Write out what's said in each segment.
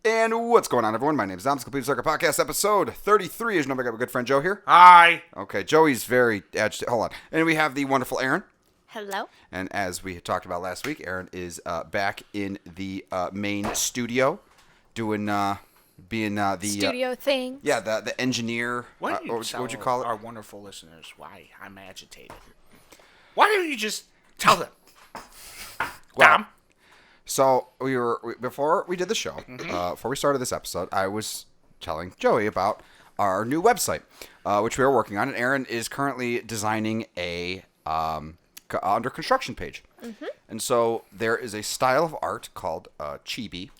And what's going on, everyone? My name is Dom. It's Complete Circle Podcast, episode 33. As you know, I got my good friend Joe here. Hi. Okay, Joey's very agitated. Hold on. And we have the wonderful Erin. Hello. And as we talked about last week, Erin is back in the main studio, doing being the studio thing. Yeah, the engineer. What would you call it? Our wonderful listeners why I'm agitated. Why don't you just tell them? Dom? So before we did the show, before we started this episode, I was telling Joey about our new website, which we are working on, and Erin is currently designing a under construction page. Mm-hmm. And so there is a style of art called chibi,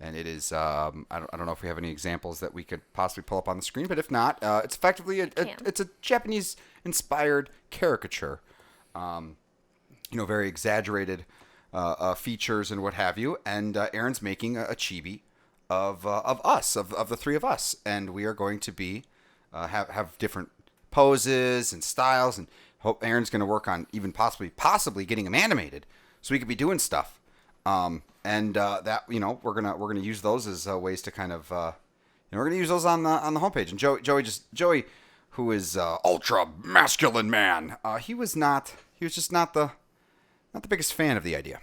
and it is I don't know if we have any examples that we could possibly pull up on the screen, but if not, it's effectively it's a Japanese inspired caricature, very exaggerated. Features and what have you, and Erin's making a chibi of us, of the three of us, and we are going to be have different poses and styles, and hope Erin's going to work on even possibly getting them animated, so we could be doing stuff, and that we're gonna use those as ways to kind of we're gonna use those on the homepage. And Joey, who is ultra masculine man, he was just not the biggest fan of the idea.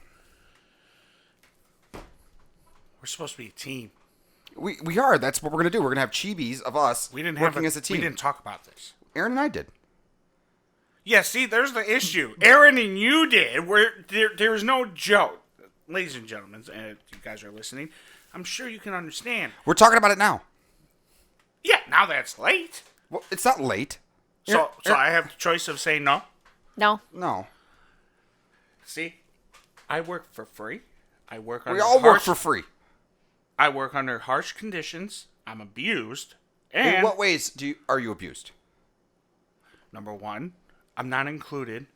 We're supposed to be a team. We are. That's what we're going to do. We're going to have chibis of us working as a team. We didn't talk about this. Erin and I did. Yeah, see, there's the issue. Erin and you did. There's no Joe. Ladies and gentlemen, you guys are listening, I'm sure you can understand. We're talking about it now. Yeah, now that's late. Well, it's not late. So I have the choice of saying no? No. See, I work for free. We all work for free. I work under harsh conditions. I'm abused. And in what ways are you abused? Number one, I'm not included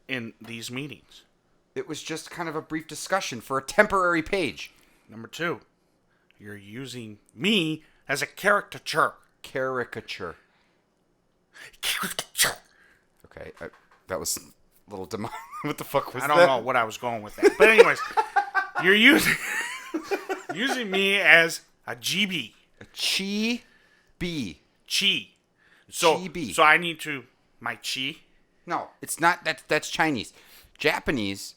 in these meetings. It was just kind of a brief discussion for a temporary page. Number two, you're using me as a caricature. Caricature. Okay, that was a little demonic. What the fuck was that? I don't know what I was going with that. But anyways, you're using me as a GB. A chi-bi. Chi. So, Chi-bi. So I need to... My chi? No, it's not. That's Chinese. Japanese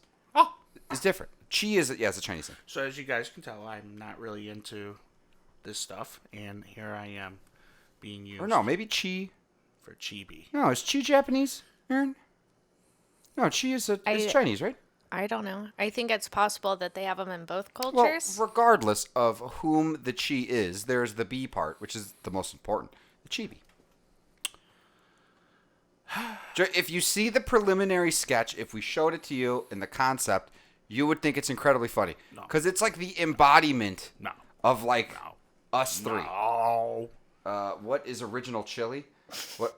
is different. Chi is it's a Chinese thing. So as you guys can tell, I'm not really into this stuff. And here I am being used... Or no, maybe chi... For chibi. No, is chi Japanese, Erin? No, chi is Chinese, right? I don't know. I think it's possible that they have them in both Well, cultures. regardless of whom the chi is, there's the B part, which is the most important. The chibi. If you see the preliminary sketch, if we showed it to you in the concept, you would think it's incredibly funny. No. Because it's like the embodiment of us three. No. What is original chili? What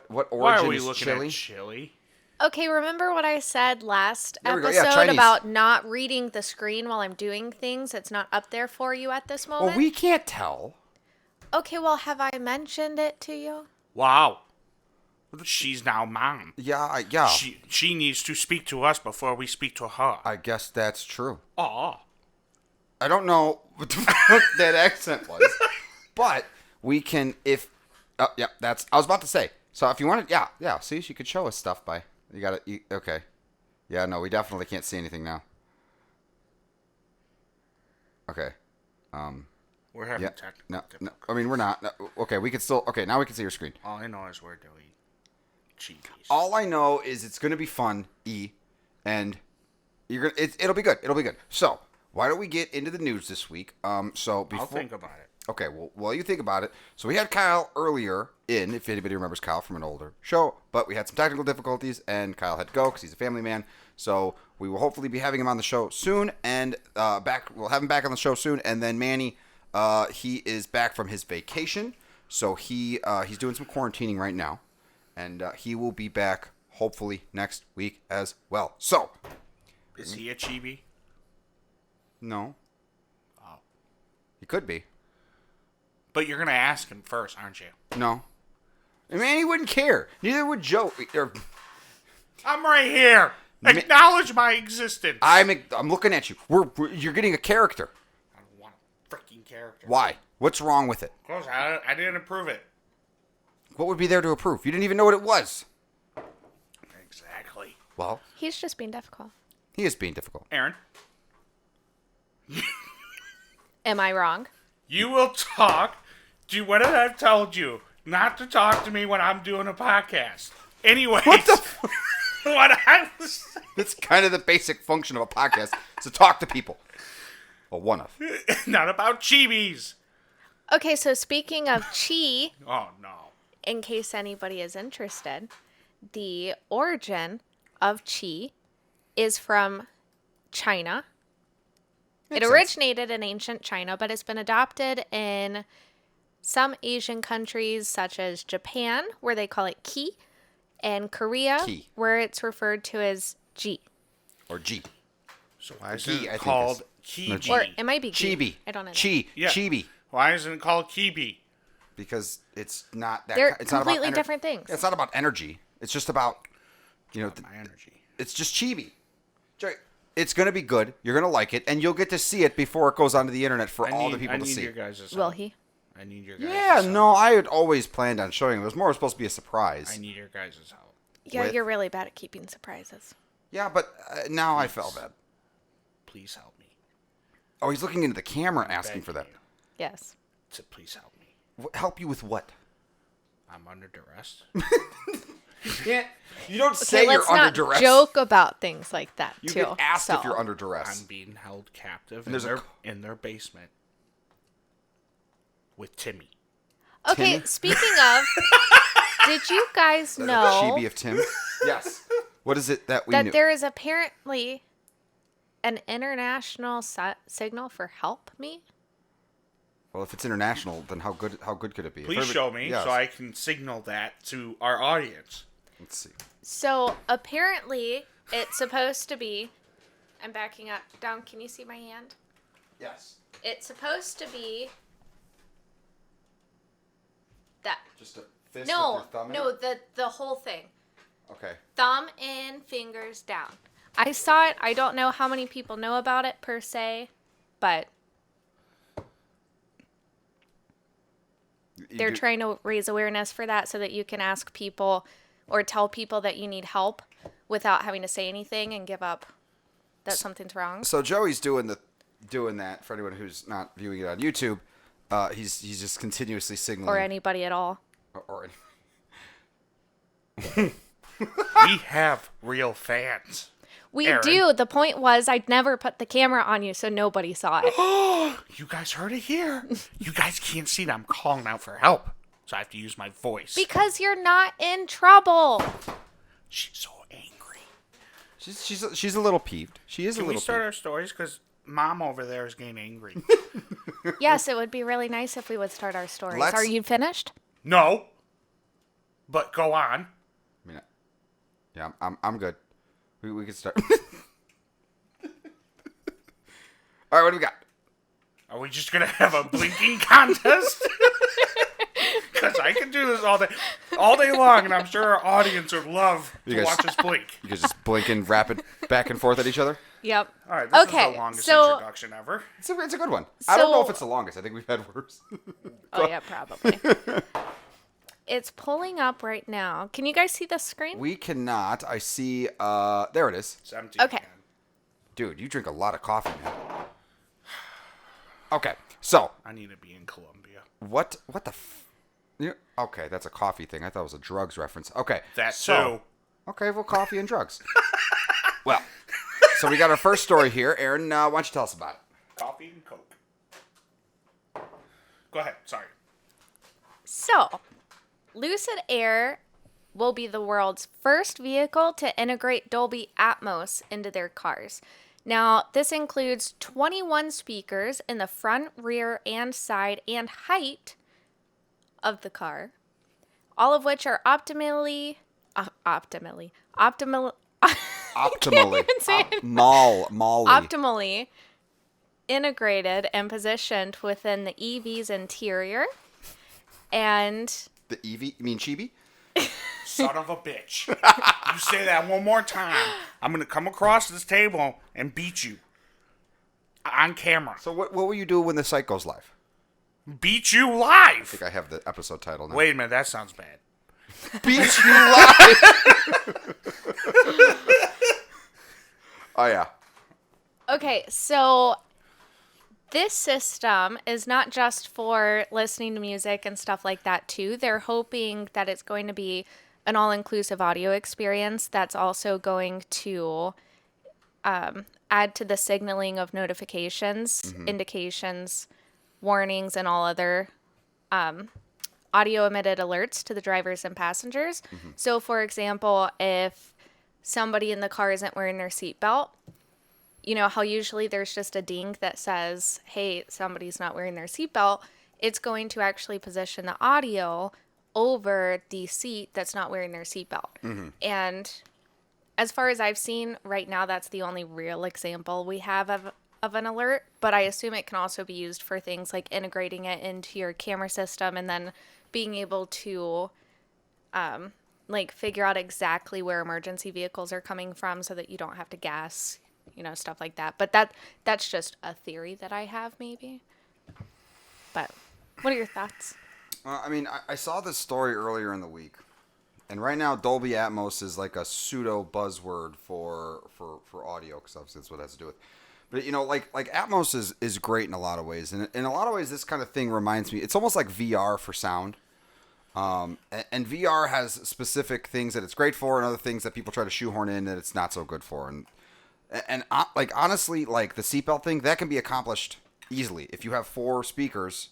origin Why are we is looking chili? at chili? Okay, remember what I said last There we go. Yeah, episode Chinese. about not reading the screen while I'm doing things? It's not up there for you at this moment? Well, we can't tell. Okay, well, have I mentioned it to you? Wow. She's now mom. Yeah. She needs to speak to us before we speak to her. I guess that's true. Oh. I don't know what the fuck that accent was, but we can that's I was about to say. So if you want to, yeah. See, she could show us stuff by. You got it. Okay. Yeah, no, we definitely can't see anything now. Okay. We're having technical No, difficulties. I mean, we're not. No, okay, we can still. Okay, now we can see your screen. All I know is we're doing chibis. All I know is it's gonna be fun, and you're gonna. It'll be good. It'll be good. So why don't we get into the news this week? So before I'll think about it. Okay, well, while you think about it, so we had Kyle earlier if anybody remembers Kyle from an older show, but we had some technical difficulties, and Kyle had to go because he's a family man, so we will hopefully be having him on the show soon, and we'll have him back on the show soon, and then Manny, he is back from his vacation, so he's doing some quarantining right now, and he will be back hopefully next week as well. So, is he a chibi? No. Oh. He could be. But you're going to ask him first, aren't you? No. I mean, he wouldn't care. Neither would Joe. I'm right here. Acknowledge my existence. I'm looking at you. You're getting a character. I don't want to freaking character. Why? What's wrong with it? Because I didn't approve it. What would be there to approve? You didn't even know what it was. Exactly. Well, He's just being difficult. he is being difficult. Aaron, Am I wrong? you will talk. What did I told you? Not to talk to me when I'm doing a podcast. Anyways, What the? what I was That's kind of the basic function of a podcast, is to talk to people. Well, one of. not about chibis. Okay, so speaking of chi, Oh no. in case anybody is interested, the origin of chi is from China. It Makes sense. originated in ancient China, but it's been adopted in some Asian countries, such as Japan, where they call it ki, and Korea, Ki. where it's referred to as ji. Or G. So why is Ki, I it think, called is- no, kibi? Or it might be gi. Chibi. I don't know. Chi. Yeah. Chibi. Why isn't it called kibi? Because it's not that. They're it's not about completely different things. It's not about energy. It's just about, My energy. it's just chibi. Jerry, it's going to be good. You're going to like it, and you'll get to see it before it goes onto the internet for all the people I to need see. your guys' help. Will he? I need your guys' Yeah, help. no, I had always planned on showing it. It was more supposed to be a surprise. I need your guys' help. Yeah, With- you're really bad at keeping surprises. Yeah, but now I felt bad. Please help me. Oh, he's looking into the camera asking for that. Begging Yes. you to please help me. Help you with what? I'm under duress. You don't say Okay, you're let's under not duress. joke about things like that, You too. get asked if So- you're under duress. I'm being held captive And there's a in their basement with Timmy. Okay, Tim? speaking of, did you guys know Chibi of Tim. Yes. What is it that we that knew? there is apparently an international signal for help me? Well, if it's international, then how good could it be? If Please everybody- show me Yes. so I can signal that to our audience. Let's see. So apparently it's supposed to be, I'm backing up down. Can you see my hand? Yes. It's supposed to be that. Just a fist No, with your thumb in no, it? the whole thing. Okay. Thumb in, fingers down. I saw it. I don't know how many people know about it per se, but they're trying to raise awareness for that so that you can ask people or tell people that you need help without having to say anything and give up that something's wrong. So Joey's doing that for anyone who's not viewing it on YouTube. He's just continuously signaling. Or anybody at all. Or We have real fans. We Erin. do. The point was I'd never put the camera on you so nobody saw it. You guys heard it here. You guys can't see that I'm calling out for help. So I have to use my voice. Because you're not in trouble. She's so angry. she's a little peeved. She is Can a we little start peeved. our stories? Because Mom over there is getting angry. Yes, it would be really nice if we would start our stories. Let's- Are you finished? No. But go on. I mean, yeah, I'm good. We can start. All right, what do we got? Are we just going to have a blinking contest? Because I can do this all day long, and I'm sure our audience would love You to guys- watch us blink. You guys just blink rapid back and forth at each other. Yep. All right, this is Okay, the longest so- introduction ever. It's a good one. I don't know So- if it's the longest. I think we've had worse. Oh, yeah, probably. It's pulling up right now. Can you guys see the screen? We cannot. I see. There it is. It's empty. Okay. again. Dude, you drink a lot of coffee, man. Okay, so I need to be in Colombia. what the okay, that's a coffee thing. I thought it was a drugs reference. Okay. That so, too. Okay, well, coffee and drugs. Well, so we got our first story here. Aaron, why don't you tell us about it? Coffee and Coke. Go ahead. Sorry. So, Lucid Air will be the world's first vehicle to integrate Dolby Atmos into their cars. Now, this includes 21 speakers in the front, rear, and side and height of the car, all of which are optimally Optimally. even say it. Molly. Optimally integrated and positioned within the EV's interior. And The Eevee? You mean Chibi? Son of a bitch. You say that one more time, I'm going to come across this table and beat you. on camera. So what will you do when the site goes live? Beat you live. I think I have the episode title now. Wait a minute, that sounds bad. Beat you live. Oh yeah. Okay, so this system is not just for listening to music and stuff like that too. They're hoping that it's going to be an all-inclusive audio experience that's also going to add to the signaling of notifications, indications, warnings, and all other audio emitted alerts to the drivers and passengers. So, for example, if somebody in the car isn't wearing their seatbelt, you know how usually there's just a ding that says, hey, somebody's not wearing their seatbelt. It's going to actually position the audio over the seat that's not wearing their seatbelt. And as far as I've seen, right now, that's the only real example we have of an alert. But I assume it can also be used for things like integrating it into your camera system and then being able to like figure out exactly where emergency vehicles are coming from so that you don't have to gas, you know, stuff like that. But that's just a theory that I have, maybe. But what are your thoughts? I mean, I saw this story earlier in the week, and right now Dolby Atmos is like a pseudo buzzword for audio, because obviously that's what it has to do with. But you know, like Atmos is great in a lot of ways, and in a lot of ways, this kind of thing reminds me. It's almost like VR for sound. And VR has specific things that it's great for, and other things that people try to shoehorn in that it's not so good for. And like honestly, like the seatbelt thing, that can be accomplished easily if you have 4 speakers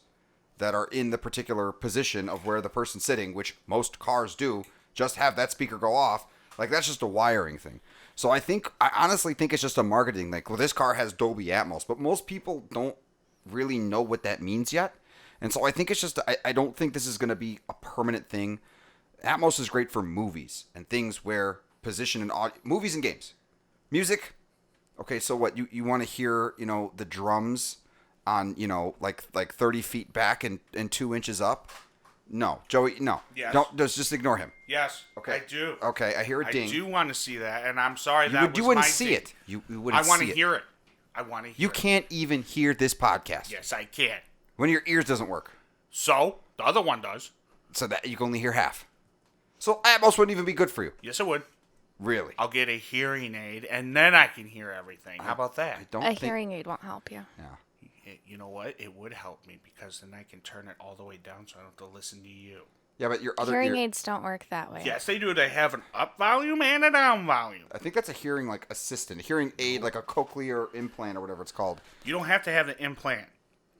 that are in the particular position of where the person's sitting, which most cars do. Just have that speaker go off. Like that's just a wiring thing. So I honestly think it's just a marketing thing. Like, well, this car has Dolby Atmos, but most people don't really know what that means yet. And so I think it's just, I don't think this is going to be a permanent thing. Atmos is great for movies and things where position and audio, movies and games. Music, okay, so what, you want to hear, you know, the drums on, you know, like 30 feet back and 2 inches up? No. Joey, no. Yes. Don't, just ignore him. Yes, Okay. I do. Okay, I hear a ding. I do want to see that, and I'm sorry You wouldn't my see ding. it. You wouldn't I want see to it. hear it. I want to hear You it. can't even hear this podcast. Yes, I can. When your ears doesn't work. So, the other one does. So that you can only hear half. So Atmos wouldn't even be good for you. Yes, it would. Really? I'll get a hearing aid, and then I can hear everything. How about that? I don't A think... hearing aid won't help you. Yeah. You know what? It would help me, because then I can turn it all the way down so I don't have to listen to you. Yeah, but your other Hearing ear... aids don't work that way. Yes, they do. They have an up volume and a down volume. I think that's a hearing like assistant, a hearing aid, like a cochlear implant or whatever it's called. You don't have to have the implant.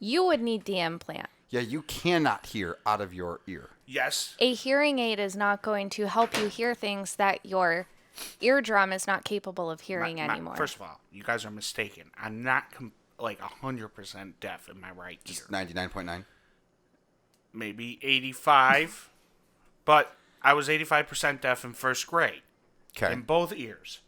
You would need the implant. Yeah, you cannot hear out of your ear. Yes. A hearing aid is not going to help you hear things that your eardrum is not capable of hearing anymore. First of all, you guys are mistaken. I'm not like 100% deaf in my right ear. Just 99.9. Maybe 85, but I was 85% deaf in first grade. Okay. In both ears.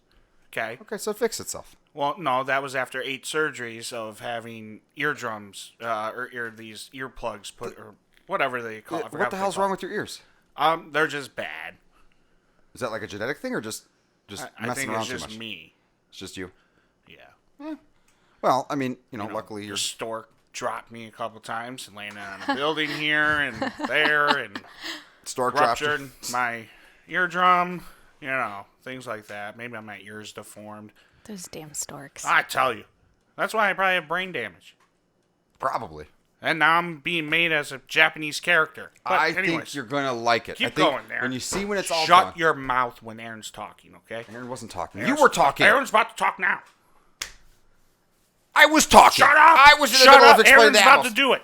Okay? Okay, so it fixed itself. Well, no, that was after 8 surgeries of having eardrums, or these earplugs put, or whatever they call it. I forgot What the hell's wrong they with your ears? call it. They're just bad. Is that like a genetic thing or just I messing think around it's too just much? me. It's just you? Yeah. Well, I mean, you know, luckily the you're... stork dropped me a couple times and landed on a building here and there and Stork dropped you. ruptured my eardrum, you know, things like that. Maybe my ears deformed. Those damn storks. I tell you. That's why I probably have brain damage. Probably. And now I'm being made as a Japanese character. But I anyways, think you're going to like it. keep I think going there. When you see when it's all Shut done... your mouth when Aaron's talking, okay? Aaron wasn't talking. Aaron's- You were talking. Aaron's about to talk now. I was talking. Shut up! I was in the Shut middle up! of explaining Aaron's the about Atmos. to do it.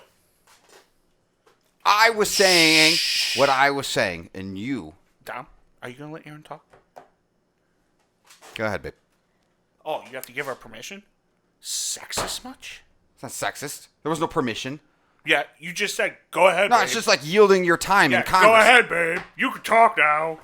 I was saying what I was saying, and you... Dom, are you going to let Aaron talk? Go ahead, babe. Oh, you have to give her permission? Sexist much? It's not sexist. There was no permission. Yeah, you just said, go ahead, No, babe. it's just like yielding your time yeah, in Congress. go ahead, babe. You can talk now.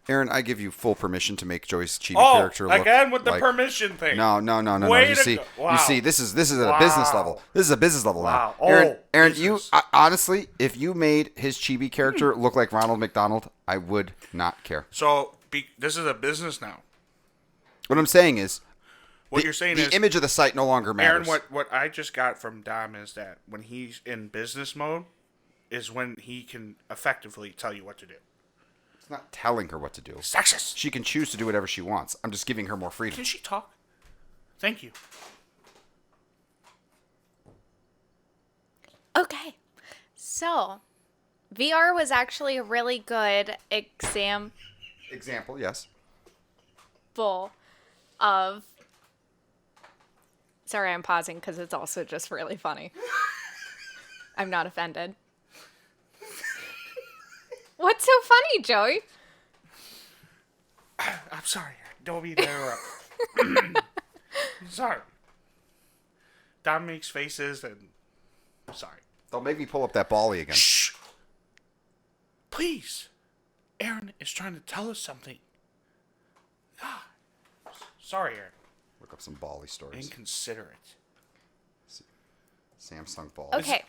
Aaron, I give you full permission to make Joey's chibi Oh, character look again with the like... permission thing. No. Way You to see, go. Wow. you see, this is at a business Wow. level. This is a business level Wow. now. Aaron, Oh, you business. honestly, if you made his chibi character look like Ronald McDonald, I would not care. So, this is a business now. What I'm saying is, What you're saying is the image of the site no longer matters. Aaron, what I just got from Dom is that when he's in business mode is when he can effectively tell you what to do. It's not telling her what to do. Sexist. She can choose to do whatever she wants. I'm just giving her more freedom. Can she talk? Thank you. Okay. So, VR was actually a really good example Yes. of... Sorry, I'm pausing because it's also just really funny. I'm not offended. What's so funny, Joey? I'm sorry. Don't mean to interrupt. I'm sorry. Dom makes faces and... I'm sorry. Don't make me pull up that bally again. Shh. Please. Aaron is trying to tell us something. Ah. Sorry, Aaron. Look up some bally stories. Inconsiderate. Samsung ball. Okay.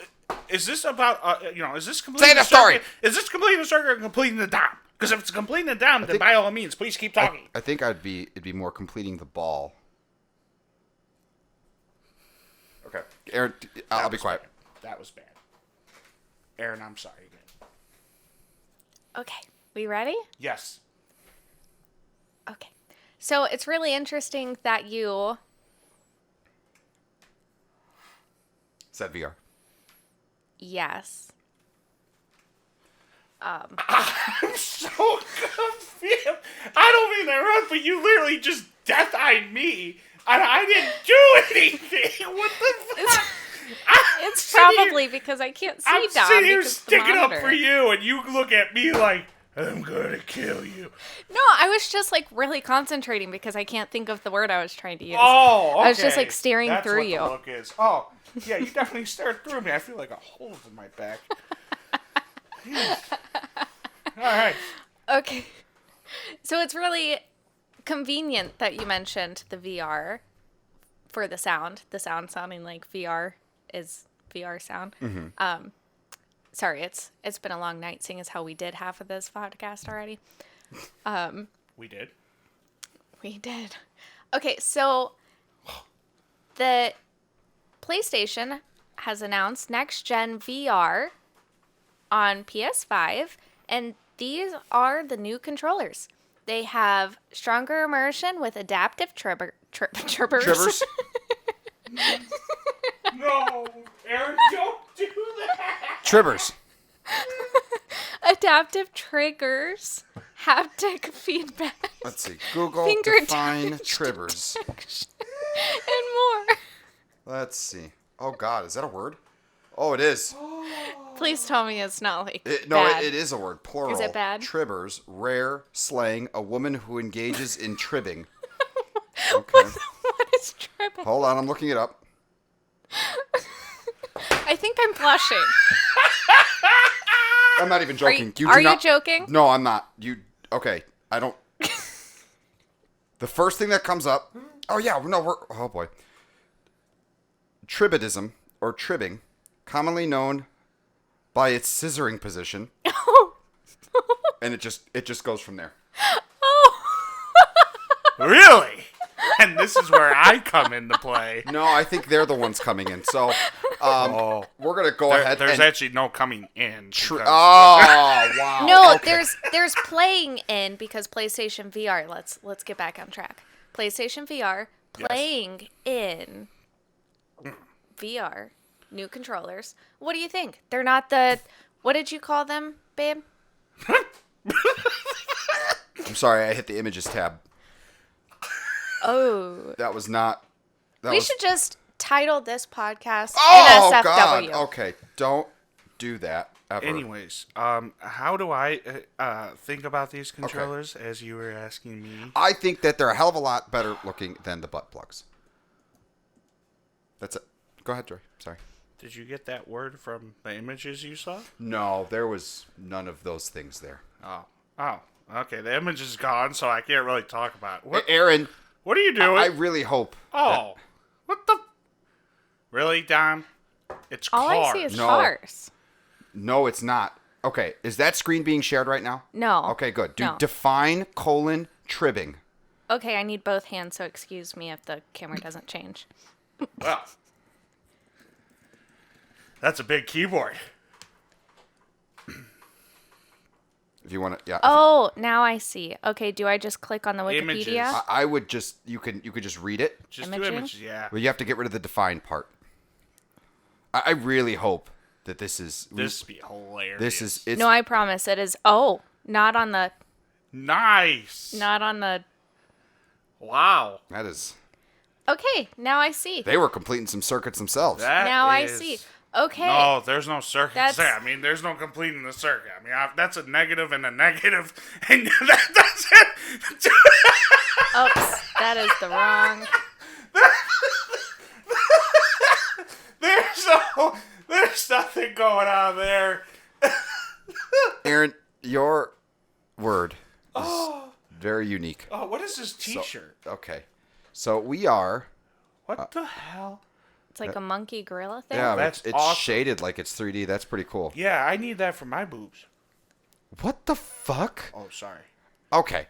Is this about, is this completing Say the story! circuit? Is this completing the circuit or completing the dom? Because if it's completing the dom, then by all means, please keep talking. I think it'd be more completing the ball. Okay. Aaron, I'll be quiet. Bad. That was bad. Aaron, I'm sorry again. Okay. We ready? Yes. Okay. So it's really interesting that you... Said VR. Yes. I'm so confused. I don't mean to interrupt, but you literally just death-eyed me, and I didn't do anything. What the fuck? It's probably because I can't see I'm Dom sitting here because the sticking up monitor. for you, and you look at me like, I'm gonna kill you. No, I was just like really concentrating because I can't think of the word I was trying to use. Oh, okay. I was just like staring That's through what you. The look is. Oh, yeah, you definitely stared through me. I feel like a hole in my back. All right. Okay. So it's really convenient that you mentioned the VR for the sound. The sound sounding like VR is VR sound. Mm-hmm. Sorry, it's been a long night, seeing as how we did half of this podcast already. We did. We did. Okay, so the PlayStation has announced next gen VR on PS5, and these are the new controllers. They have stronger immersion with adaptive tribbers. Trivers. No, Aaron, don't do that. Tribbers. Adaptive triggers, haptic feedback. Let's see. Google Finger define touch tribbers. and more. Let's see. Oh God, is that a word? Oh, it is. Please tell me it's not like No, bad. it is a word. Plural. Is it bad? Tribbers, rare slang, a woman who engages in tribbing. Okay. What is tripping? Hold on, I'm looking it up. I think I'm blushing. I'm not even joking. Are you joking? No, I'm not. Okay? I don't. The first thing that comes up. Oh yeah, no, oh boy. Tribidism or tribbing, commonly known by its scissoring position, and it just goes from there. Really? And this is where I come into play. No, I think they're the ones coming in. So, we're gonna go ahead. There's and actually no coming in. Oh because- wow! No, Okay. there's playing in because PlayStation VR. Let's get back on track. PlayStation VR playing in VR. New controllers. What do you think? They're not the... What did you call them, babe? I'm sorry, I hit the images tab. Oh. That was not. We should just title this podcast Oh NSFW. God! Okay, don't do that ever. Anyways, how do I think about these controllers as you were asking me? I think that they're a hell of a lot better looking than the butt plugs. That's it. Go ahead, Joy. Sorry. Did you get that word from the images you saw? No, there was none of those things there. Oh, okay. The image is gone, so I can't really talk about it. What, Aaron, what are you doing? I really hope. Oh, what the? Really, Dom? It's All cars. I see is No. cars. No, it's not. Okay, is that screen being shared right now? No. Okay, good. No. Define : tribbing. Okay, I need both hands, so excuse me if the camera doesn't change. Well, that's a big keyboard. If you want to, yeah. Oh, now I see. Okay, do I just click on the Wikipedia? Images. I would just you could just read it, Just Imaging? do images, yeah. but you have to get rid of the defined part. I really hope that this is This would be hilarious. this is it's No, I promise it is. Oh, not on the. nice. Not on the. Wow. that is Okay, now I see. they were completing some circuits themselves. That I is- see. Okay. No, there's no circuits That's- there. I mean, there's no completing the circuit. I mean, that's a negative and a negative, and that's it. Oops, that is the wrong. There's nothing going on there. Aaron, your word is very unique. Oh, what is this So- T-shirt? okay, so we are. What the hell? It's like a monkey gorilla thing. Yeah, That's it's awesome. shaded like it's 3D. That's pretty cool. Yeah, I need that for my boobs. What the fuck? Oh, sorry. Okay,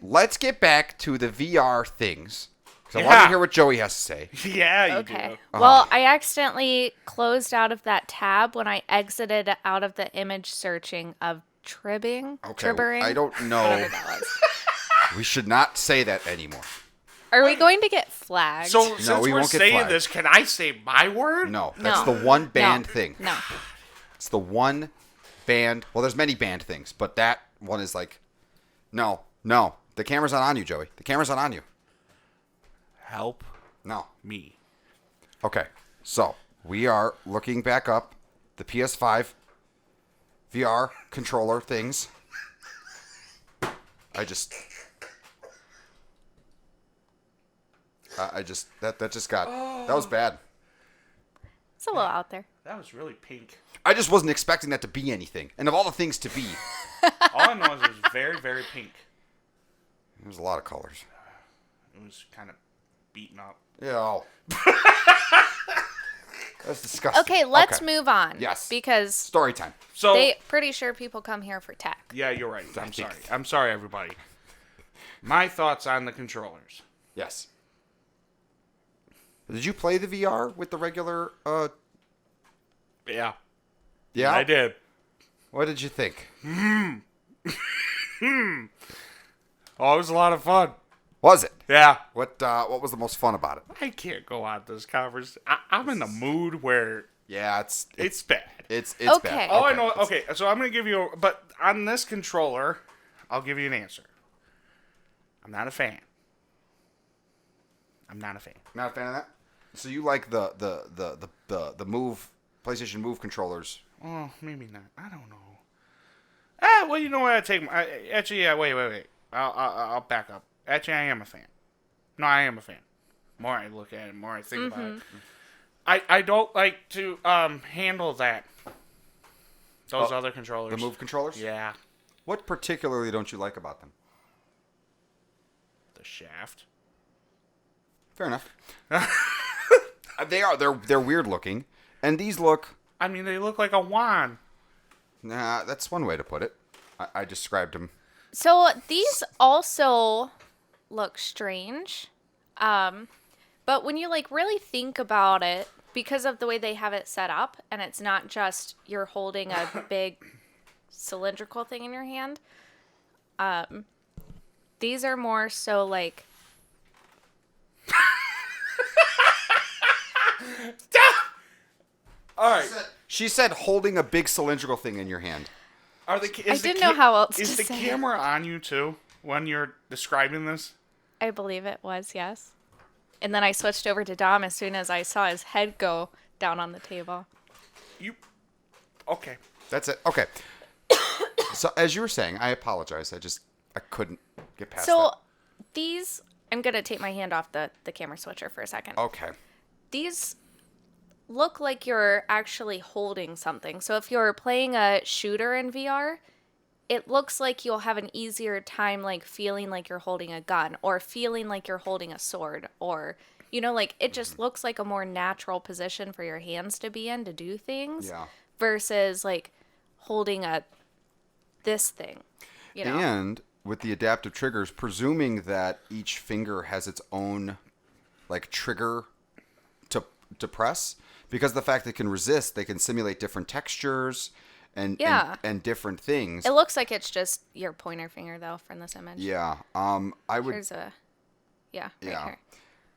let's get back to the VR things. 'Cause I want Yeah. to hear what Joey has to say. Yeah, you Okay. do. Well, I accidentally closed out of that tab when I exited out of the image searching of tribbing. Okay, Tribbering. I don't know. Whatever that was. We should not say that anymore. Are we going to get flagged? So since we we're won't get saying flagged. this, can I say my word? No, that's No. the one banned No. thing. No. It's the one banned. Well, there's many banned things, but that one is like, no. The camera's not on you, Joey. The camera's not on you. Help No. me. Okay, so we are looking back up the PS5 VR controller things. I just that just got that was bad. It's a little out there. That was really pink. I just wasn't expecting that to be anything. And of all the things to be, All I know is it was very, very pink. there's a lot of colors. It was kind of beaten up. Yeah. Oh. That's disgusting. Okay, let's move on. Yes. Because Story time. So they pretty sure people come here for tech. yeah, you're right. I'm sorry, everybody. My thoughts on the controllers. Yes. Did you play the VR with the regular? Yeah, Yeah. I did. What did you think? Oh, it was a lot of fun. Was it? Yeah. What was the most fun about it? I can't go on this conversation. I'm in a mood where Yeah, it's bad. it's Okay. bad. Oh, I know. Okay, so I'm gonna give you, but on this controller, I'll give you an answer. I'm not a fan. I'm not a fan. Not a fan of that. So you like the Move PlayStation Move controllers? Oh, maybe not. I don't know. Well, you know what? Actually, yeah. Wait. I'll back up. Actually, I am a fan. No, I am a fan. More I look at it, more I think about it. I don't like to handle that. Those other controllers. The Move controllers? Yeah. What particularly don't you like about them? The shaft. Fair enough. They're weird looking, and these look. I mean, they look like a wand. Nah, that's one way to put it. I described them. So these also look strange. But when you like really think about it, because of the way they have it set up, and it's not just you're holding a big cylindrical thing in your hand. These are more so like All right. She said holding a big cylindrical thing in your hand. Are the, is I the didn't know how else Is to the say it. camera on you too when you're describing this? I believe it was, yes. And then I switched over to Dom as soon as I saw his head go down on the table. Okay. That's it. Okay. So as you were saying, I apologize. I couldn't get past So that. these, I'm going to take my hand off the camera switcher for a second. Okay. These look like you're actually holding something. So if you're playing a shooter in VR, it looks like you'll have an easier time like feeling like you're holding a gun or feeling like you're holding a sword or like it just looks like a more natural position for your hands to be in to do things versus like holding this thing. And with the adaptive triggers, presuming that each finger has its own like trigger to press, because the fact that it can resist, they can simulate different textures and different things. It looks like it's just your pointer finger though from this image. Yeah. I would. Here's a right here.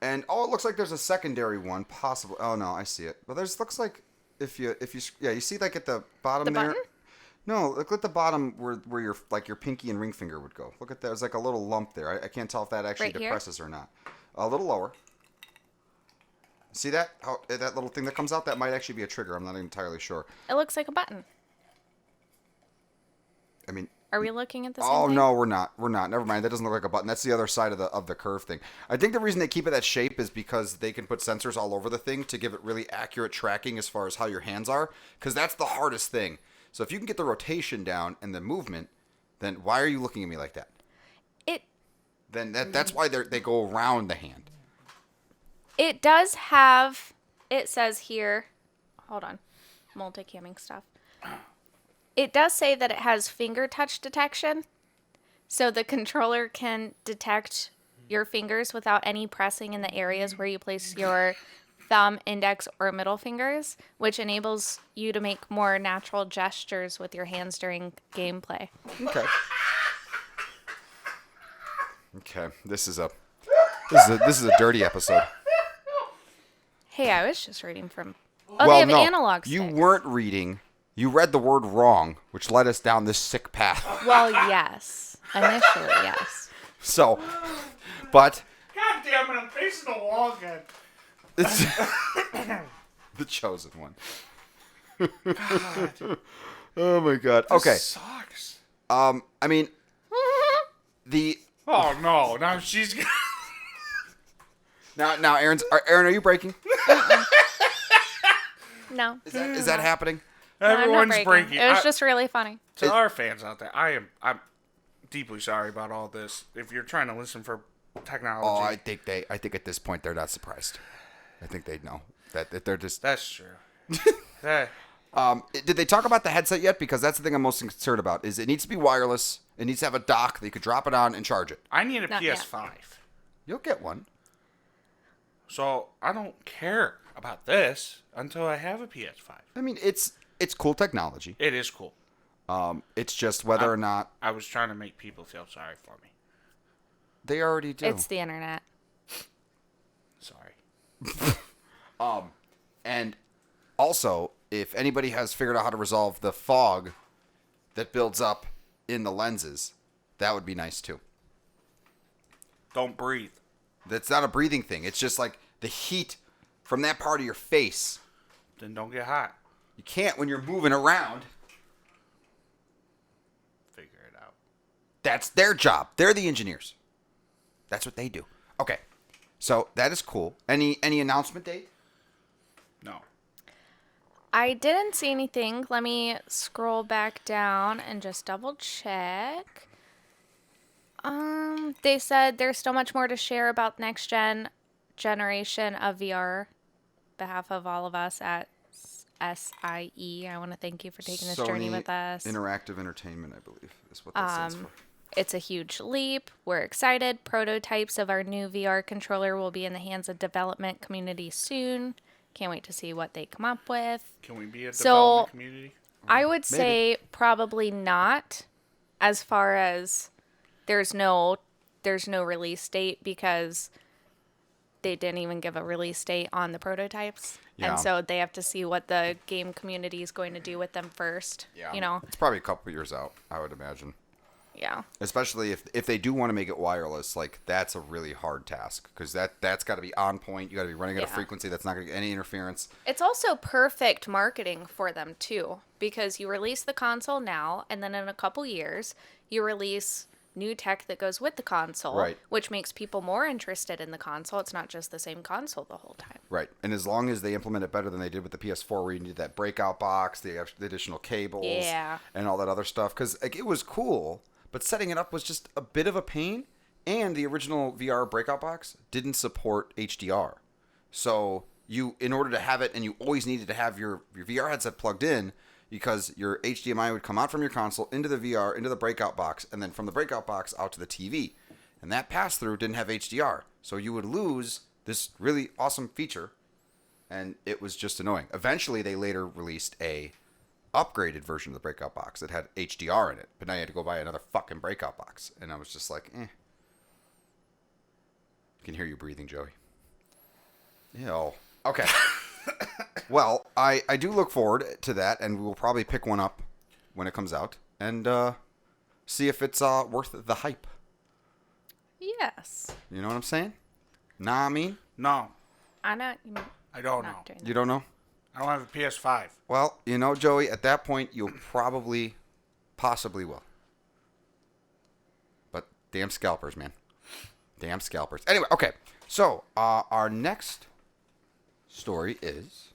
And it looks like there's a secondary one possible. Oh no, I see it. Well, looks like if you you see like at the bottom The there. button? No, look at the bottom where your your pinky and ring finger would go. Look at that. There's like a little lump there. I can't tell if that actually Right here? depresses or not. A little lower. See that? That little thing that comes out? That might actually be a trigger. I'm not entirely sure. It looks like a button. I mean, Are we looking at the same oh thing? no, we're not. Never mind. That doesn't look like a button. That's the other side of the curve thing. I think the reason they keep it that shape is because they can put sensors all over the thing to give it really accurate tracking as far as how your hands are, because that's the hardest thing. So if you can get the rotation down and the movement, then why are you looking at me like that? That's why they go around the hand. It does have, it says here, hold on, multicamming stuff. It does say that it has finger touch detection, so the controller can detect your fingers without any pressing in the areas where you place your thumb, index, or middle fingers, which enables you to make more natural gestures with your hands during gameplay. Okay. Okay. This is a dirty episode. Hey, I was just reading from. Oh, they have analog sticks. You weren't reading. You read the word wrong, which led us down this sick path. Well, yes. Initially, yes. So, but God damn it! I'm facing the wall again. it's the chosen one. Oh my god. Okay. This sucks. I mean, the Oh no! Now she's. now, Aaron, are you breaking? No. Is that happening? No, I'm not Everyone's breaking. It was just really funny. To our fans out there, I'm deeply sorry about all this. If you're trying to listen for technology, Oh, I think at this point they're not surprised. I think they know that they're just. that's true. That- Did they talk about the headset yet? Because that's the thing I'm most concerned about. Is it needs to be wireless. It needs to have a dock that you could drop it on and charge it. I need a Not yet. PS5, You'll get one. so I don't care about this until I have a PS5. I mean, it's cool technology. It is cool. It's just whether or not I was trying to make people feel sorry for me. they already do. It's the internet. Sorry. And also, if anybody has figured out how to resolve the fog that builds up in the lenses, that would be nice too. Don't breathe. That's not a breathing thing. It's just like the heat from that part of your face. Then don't get hot. You can't when you're moving around. Figure it out. That's their job. They're the engineers. That's what they do. Okay. So that is cool. Any announcement date? No. I didn't see anything. Let me scroll back down and just double check. They said there's still much more to share about next generation of VR. Behalf of all of us at SIE, I want to thank you for taking this journey Sony with us. Interactive Entertainment, I believe, is what that stands for. It's a huge leap. We're excited. Prototypes of our new VR controller will be in the hands of development community soon. Can't wait to see what they come up with. Can we be a So, development community? I would say probably not, as far as there's no release date, because they didn't even give a release date on the prototypes. Yeah. And so they have to see what the game community is going to do with them first. Yeah. You know? It's probably a couple years out, I would imagine. Yeah. Especially if they do want to make it wireless, like that's a really hard task because that's got to be on point. You got to be running at a Yeah. frequency that's not going to get any interference. It's also perfect marketing for them too, because you release the console now, and then in a couple years, you release new tech that goes with the console, Right. which makes people more interested in the console. It's not just the same console the whole time. Right. And as long as they implement it better than they did with the PS4, where you need that breakout box, the additional cables, Yeah. and all that other stuff, because like, it was cool, but setting it up was just a bit of a pain. And the original VR breakout box didn't support HDR. So in order to have it, and you always needed to have your VR headset plugged in, because your HDMI would come out from your console into the VR, into the breakout box, and then from the breakout box out to the TV. And that pass-through didn't have HDR. So you would lose this really awesome feature, and it was just annoying. Eventually, they later released a upgraded version of the breakout box that had HDR in it, but now you had to go buy another fucking breakout box. And I was just like, eh. I can hear you breathing, Joey. Ew. Okay. Well, I do look forward to that, and we will probably pick one up when it comes out and see if it's worth the hype. Yes. You know what I'm saying? Nah, I mean? No, I know. I don't Not know. doing You don't know? I don't have a PS5. Well, you know, Joey, at that point, you'll possibly will. But damn scalpers, man. Damn scalpers. Anyway, okay. So, our next story is...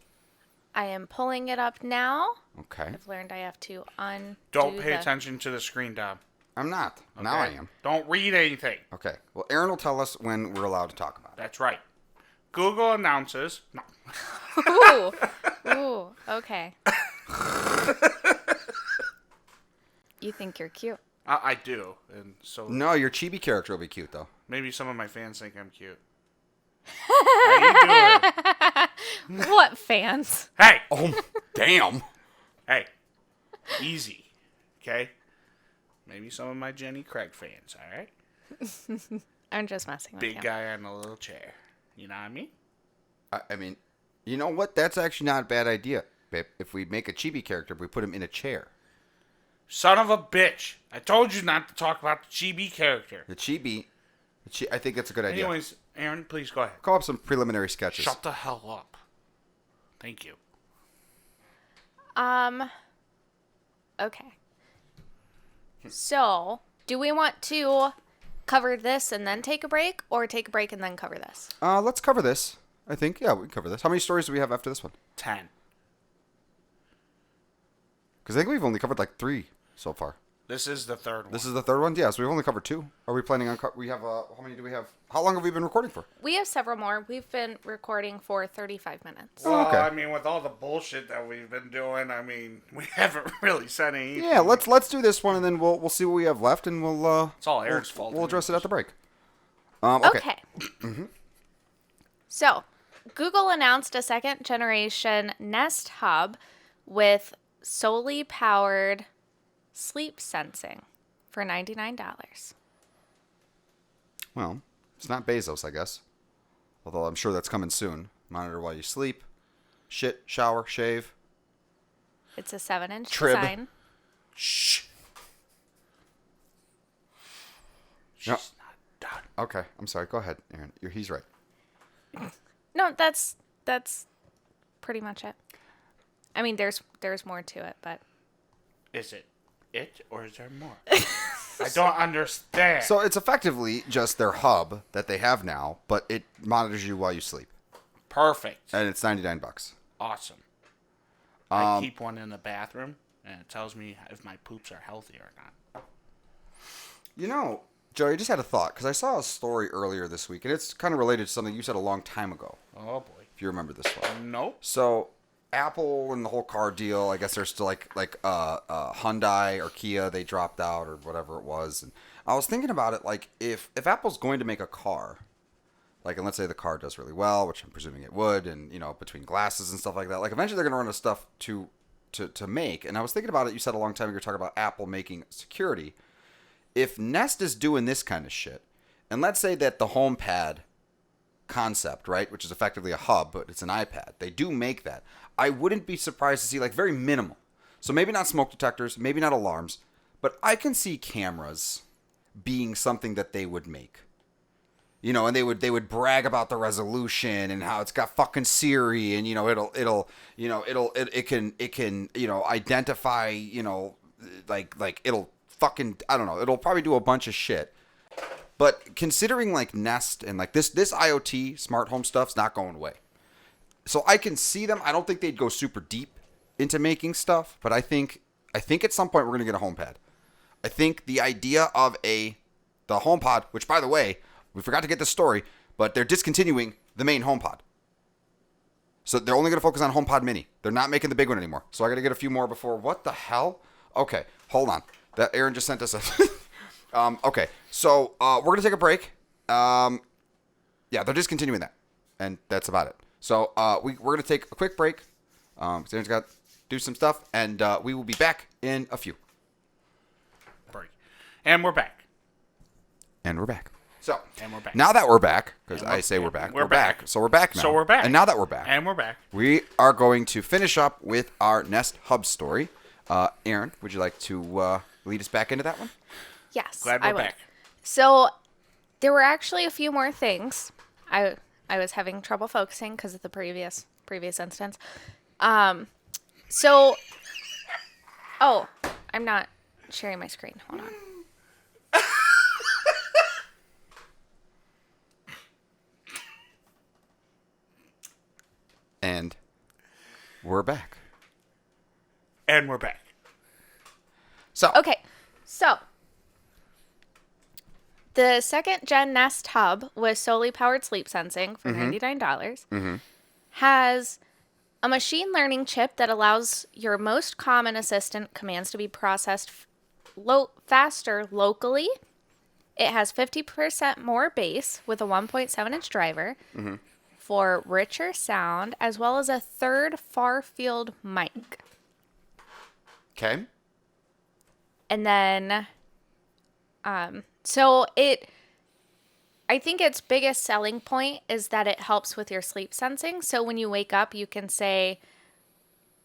I am pulling it up now. Okay. I've learned I have to undo Don't pay attention to the screen, Dom. I'm not. Okay? Now I am. Don't read anything. Okay. Well, Erin will tell us when we're allowed to talk about it. That's right. Google announces... No. Ooh. Ooh. Okay. You think you're cute. I do. And so No, your chibi character will be cute, though. maybe some of my fans think I'm cute. How you doing? What fans? Hey! Oh, damn. Hey. Easy. Okay? Maybe some of my Jenny Craig fans, alright? I'm just messing with Big you. guy on a little chair. You know what I mean? I mean, you know what? That's actually not a bad idea, babe. If we make a chibi character, we put him in a chair. Son of a bitch. I told you not to talk about the chibi character. The chibi, I think that's a good idea. Anyways, Aaron, please go ahead. Call up some preliminary sketches. Shut the hell up. Thank you. Okay. So, do we want to cover this and then take a break, or take a break and then cover this? Let's cover this. I think, yeah, we can cover this. How many stories do we have after this one? 10. Because I think we've only covered like 3 so far. This is the third one. This is the third one? Yeah, so we've only covered 2. Are we planning on... we have... how many do we have? How long have we been recording for? We have several more. We've been recording for 35 minutes. Well, okay. I mean, with all the bullshit that we've been doing, I mean, we haven't really said anything. Yeah, let's do this one, and then we'll see what we have left, and we'll... It's all Aaron's fault. We'll address it at the break. Okay. So, Google announced a second generation Nest Hub with solely powered sleep sensing for $99. Well, it's not Bezos, I guess. Although I'm sure that's coming soon. Monitor while you sleep. Shit, shower, shave. It's a 7-inch Trib. design. Shh. She's Yep. not done. Okay, I'm sorry. Go ahead, Aaron. He's right. No, that's pretty much it. I mean, there's more to it, but Is it or is there more? I don't understand. So it's effectively just their hub that they have now, but it monitors you while you sleep. Perfect. And it's $99. Awesome. I keep one in the bathroom, and it tells me if my poops are healthy or not. You know, Joey, I just had a thought, because I saw a story earlier this week, and it's kind of related to something you said a long time ago, Oh, boy. if you remember this one. Nope. So, Apple and the whole car deal, I guess they're still like Hyundai or Kia, they dropped out or whatever it was. And I was thinking about it, like, if Apple's going to make a car, like, and let's say the car does really well, which I'm presuming it would, and, you know, between glasses and stuff like that, like, eventually they're going to run out of stuff to make. And I was thinking about it, you said a long time ago, you were talking about Apple making security. If Nest is doing this kind of shit, and let's say that the HomePod concept, right, which is effectively a hub, but it's an iPad, they do make that. I wouldn't be surprised to see, like, very minimal. So maybe not smoke detectors, maybe not alarms, but I can see cameras being something that they would make. You know, and they would brag about the resolution and how it's got fucking Siri, and, you know, it can identify, you know, like it'll fucking, I don't know, it'll probably do a bunch of shit. But considering, like, Nest and, like, this IoT smart home stuff's not going away. So I can see them. I don't think they'd go super deep into making stuff, but I think at some point we're going to get a HomePod. I think the idea of the HomePod, which, by the way, we forgot to get this story, but they're discontinuing the main HomePod. So they're only going to focus on HomePod Mini. They're not making the big one anymore. So I got to get a few more before. What the hell? Okay, hold on. That Erin just sent us a. Okay, so we're going to take a break. Yeah, they're discontinuing that, and that's about it. So we're going to take a quick break. Erin's got to do some stuff, and we will be back in a few. Break. And we're back. And we're back. So, And we're back. now that we're back, because I say we're back, we're back. So we're back now. So we're back. And now that we're back, And we're back. we are going to finish up with our Nest Hub story. Erin, would you like to lead us back into that one? Yes, Glad I we're would. back. So there were actually a few more things. I was having trouble focusing because of the previous instance. So, oh, I'm not sharing my screen. Hold on. And we're back. And we're back. So the second gen Nest Hub with solely powered sleep sensing for $99 has a machine learning chip that allows your most common assistant commands to be processed faster locally. It has 50% more bass with a 1.7-inch driver for richer sound, as well as a third far field mic. Okay. And then, I think its biggest selling point is that it helps with your sleep sensing. So when you wake up, you can say,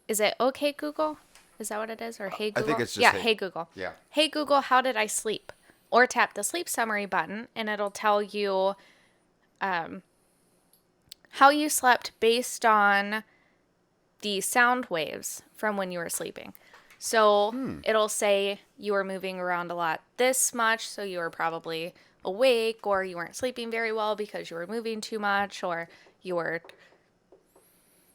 is it okay, Google? Is that what it is? Or hey, Google? I think it's just hey Google. Yeah. Hey, Google, how did I sleep? Or tap the sleep summary button, and it'll tell you how you slept based on the sound waves from when you were sleeping. So it'll say you were moving around a lot this much, so you were probably awake, or you weren't sleeping very well because you were moving too much, or you were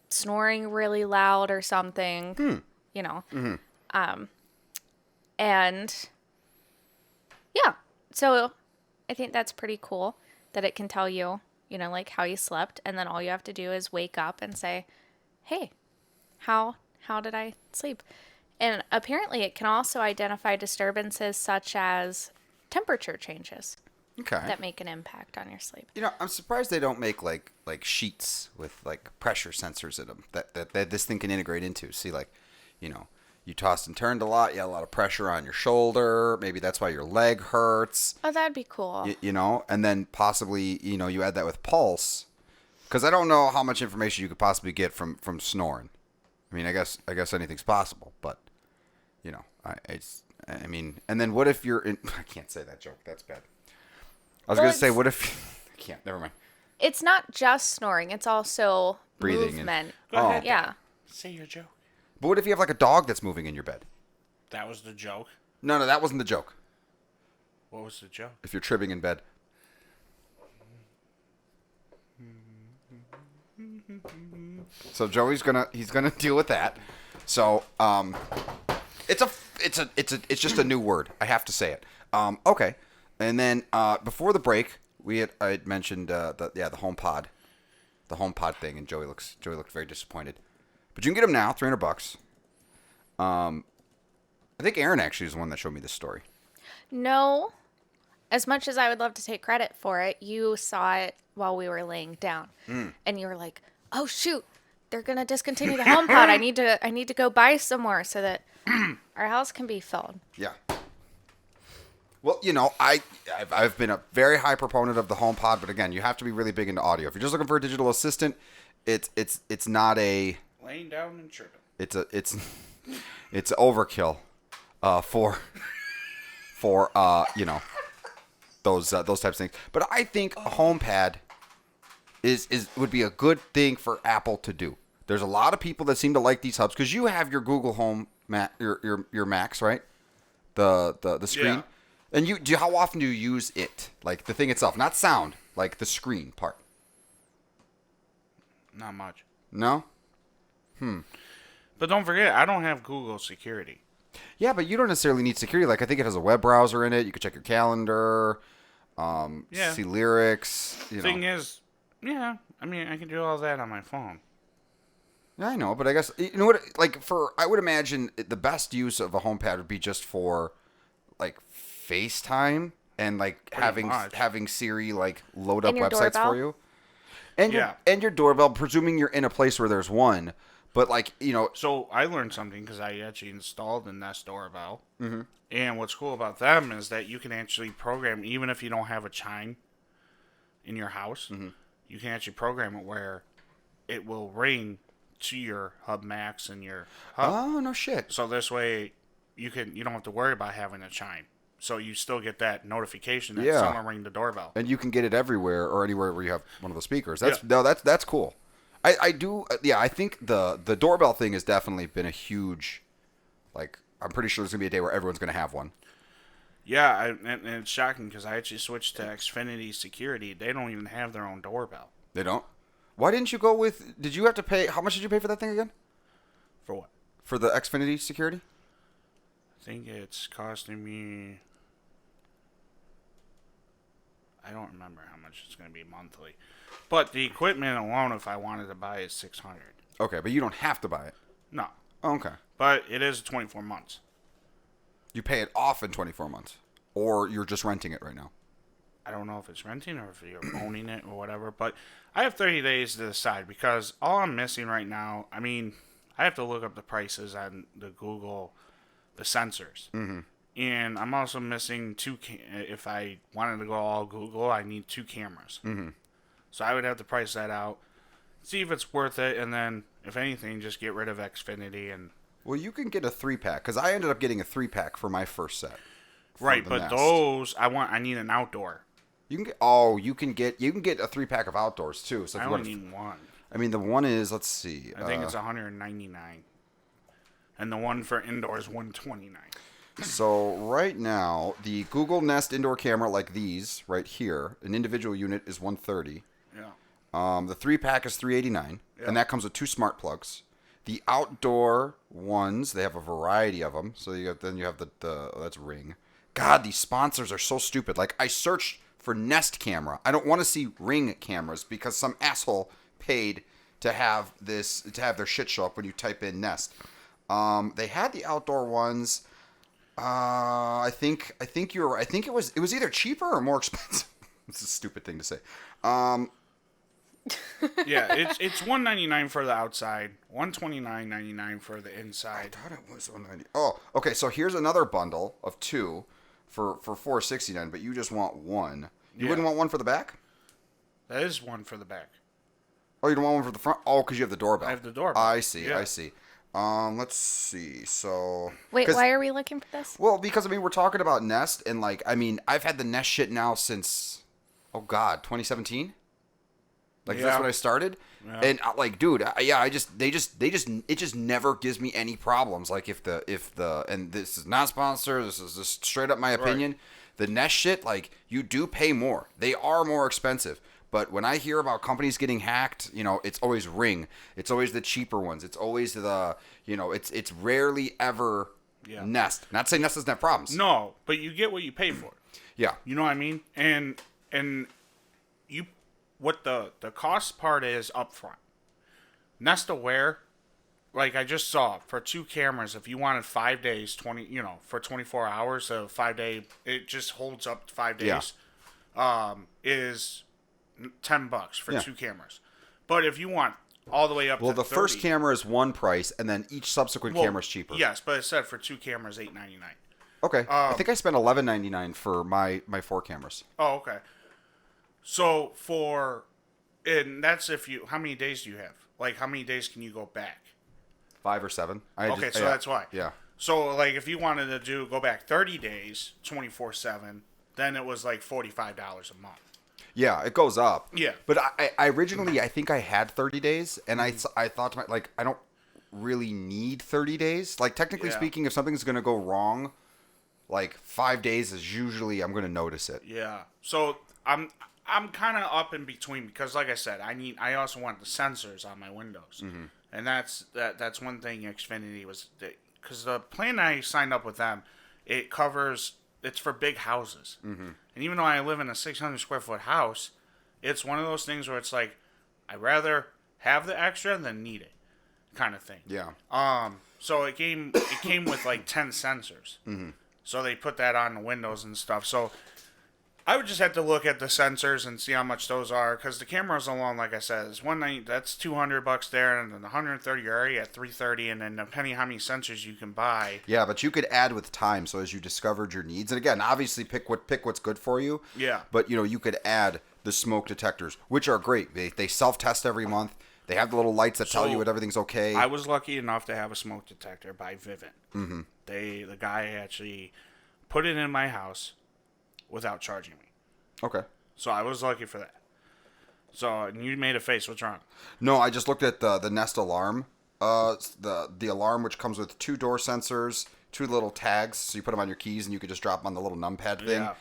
snoring really loud or something, you know. And yeah, so I think that's pretty cool that it can tell you, you know, like how you slept, and then all you have to do is wake up and say, hey, how did I sleep? And apparently it can also identify disturbances such as temperature changes Okay. that make an impact on your sleep. You know, I'm surprised they don't make like sheets with like pressure sensors in them that this thing can integrate into. See, like, you know, you tossed and turned a lot, you had a lot of pressure on your shoulder. Maybe that's why your leg hurts. Oh, that'd be cool. You know, and then possibly, you know, you add that with pulse, because I don't know how much information you could possibly get from snoring. I mean, I guess anything's possible, but you know, I mean, and then what if you're in? I can't say that joke. That's bad. I was gonna say, what if? I can't. Never mind. It's not just snoring; it's also Breathing movement. Go ahead. Yeah. Say your joke. But what if you have like a dog that's moving in your bed? That was the joke. No, that wasn't the joke. What was the joke? If you're tripping in bed. So Joey's he's gonna deal with that. So it's just a new word. I have to say it. Okay, and then before the break, I had mentioned the HomePod thing, and Joey looked very disappointed. But you can get them now, $300. I think Erin actually is the one that showed me this story. No, as much as I would love to take credit for it, you saw it while we were laying down, and you were like, "Oh shoot, they're gonna discontinue the HomePod. I need to go buy some more so that our house can be filled." Yeah. Well, you know, I've been a very high proponent of the HomePod, but again, you have to be really big into audio. If you're just looking for a digital assistant, it's not a Laying down and tripping. It's overkill for you know, those types of things. But I think a HomePod would be a good thing for Apple to do. There's a lot of people that seem to like these hubs because you have your Google Home your Macs, right? The screen. Yeah. And how often do you use it? Like the thing itself, not sound, like the screen part. Not much. No? But don't forget, I don't have Google security. Yeah, but you don't necessarily need security. Like I think it has a web browser in it. You can check your calendar, see lyrics. Thing is, yeah, I mean, I can do all that on my phone. Yeah, I know, but I guess you know what? Like I would imagine the best use of a HomePod would be just for like FaceTime and like having much. having Siri like load up And your websites doorbell? for you, and Yeah. your doorbell, presuming you're in a place where there's one. But like So I learned something because I actually installed the Nest doorbell. Mm-hmm. And what's cool about them is that you can actually program, even if you don't have a chime in your house, you can actually program it where it will ring to your Hub Max and your Hub. oh no shit. So this way, you don't have to worry about having a chime. So you still get that notification that Yeah. someone rang the doorbell. And you can get it everywhere or anywhere where you have one of the speakers. That's Yeah. no, that's cool. I do yeah. I think the doorbell thing has definitely been a huge, like I'm pretty sure there's gonna be a day where everyone's gonna have one. Yeah, and it's shocking because I actually switched to Xfinity Security. They don't even have their own doorbell. They don't. Why didn't you go with? Did you have to pay? How much did you pay for that thing again? For what? For the Xfinity security? I think it's costing me. I don't remember how much it's going to be monthly, but the equipment alone, if I wanted to buy, is $600. Okay, but you don't have to buy it. No, Oh, okay. but it is 24 months. You pay it off in 24 months, or you're just renting it right now. I don't know if it's renting or if you're owning it or whatever, but I have 30 days to decide because all I'm missing right now, I mean, I have to look up the prices on the Google, the sensors. Mm-hmm. And I'm also missing if I wanted to go all Google, I need 2 cameras. Mm-hmm. So I would have to price that out, see if it's worth it, and then, if anything, just get rid of Xfinity and... Well, you can get a 3-pack because I ended up getting a 3-pack for my first set. Right, the but Nest. those, I need an outdoor. You can get you can get a 3-pack of outdoors too. So if I you only want need one. I mean, the one is, let's see. I think it's $199, and the one for indoor is $129. So right now, the Google Nest indoor camera like these right here, an individual unit is $130. Yeah. The 3-pack is $389, Yeah. and that comes with 2 smart plugs. The outdoor ones, they have a variety of them. So you have the that's Ring. God, these sponsors are so stupid. Like I searched for Nest camera. I don't want to see Ring cameras because some asshole paid to have their shit show up when you type in Nest. They had the outdoor ones. I think you're right. I think it was either cheaper or more expensive. It's a stupid thing to say. Yeah, it's $199 for the outside, $129.99 for the I inside. thought it was $190. Oh, okay. So here's another bundle of 2 for $469, but you just want one. You Yeah. wouldn't want one for the back? That is one for the back. Oh, you don't want one for the front? Oh, because you have the doorbell. I have the doorbell. I see. Yeah. I see. Let's see. So Wait, 'cause- why are we looking for this? Well, because I mean, we're talking about Nest, and like, I mean, I've had the Nest shit now since, oh God, 2017. Like that's Yeah. when I started, Yeah. and like, dude, it just never gives me any problems. Like if the and this is not sponsored, this is just straight up my opinion. The Nest shit, like you do pay more. They are more expensive. But when I hear about companies getting hacked, it's always Ring. It's always the cheaper ones. It's always the, it's rarely ever Nest. Not saying Nest doesn't have problems. No, but you get what you pay for. Yeah. You know what I mean? And you, what the cost part is upfront. Nest Aware, like I just saw, for 2 cameras, if you wanted 5 days, for 24 hours, so 5-day, it just holds up 5 days, is $10 for 2 cameras. But if you want all the way up Well, to the 30, first camera is one price, and then each subsequent camera is cheaper. Yes, but it said for 2 cameras, $8.99. Okay. I think I spent $11.99 for my 4 cameras. Oh, okay. So and that's how many days do you have? Like, how many days can you go back? 5 or 7. Okay, so that's why. Yeah. So, like, if you wanted to go back 30 days, 24/7, then it was like $45 a month. Yeah, it goes up. Yeah. But I originally, I think I had 30 days, and I thought to myself, I don't really need 30 days. Like, technically speaking, if something's going to go wrong, like 5 days is usually, I'm going to notice it. Yeah. So, I'm kind of up in between because, like I said, I also want the sensors on my windows. Mm-hmm. And that's one thing Xfinity was, because the plan I signed up with them, it's for big houses. Mm-hmm. And even though I live in a 600 square foot house, it's one of those things where it's like, I'd rather have the extra than need it. kind of thing. Yeah. So it came with like 10 sensors. Mm-hmm. So they put that on the windows and stuff. So I would just have to look at the sensors and see how much those are, because the cameras alone, like I said, is that's $200 there, and then the 130 you're already at $330, and then depending how many sensors you can buy. Yeah, but you could add with time. So as you discovered your needs, and again, obviously pick what's good for you. Yeah. But you could add the smoke detectors, which are great. They self-test every month. They have the little lights that tell you when everything's okay. I was lucky enough to have a smoke detector by Vivint. Mm-hmm. The guy actually put it in my house without charging me. Okay. So I was lucky for that. So you made a face. What's wrong? No, I just looked at the Nest Alarm. The alarm, which comes with 2 door sensors, 2 little tags, so you put them on your keys and you could just drop them on the little numpad thing. Yeah.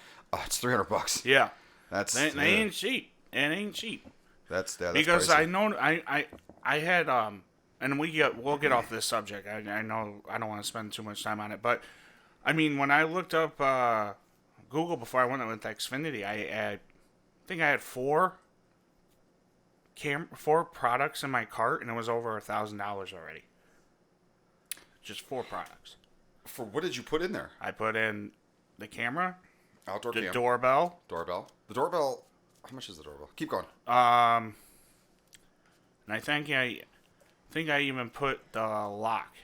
It's $300. Yeah. They ain't cheap. It ain't cheap. That's because pricey. I know I had and we'll get off this subject. I know I don't want to spend too much time on it, but I mean, when I looked up Google before I went with Xfinity, I think I had 4 products in my cart, and it was over $1,000 already. Just 4 products. For what did you put in there? I put in the camera, Outdoor the cam. doorbell. The doorbell. How much is the doorbell? Keep going. And I think I even put the lock.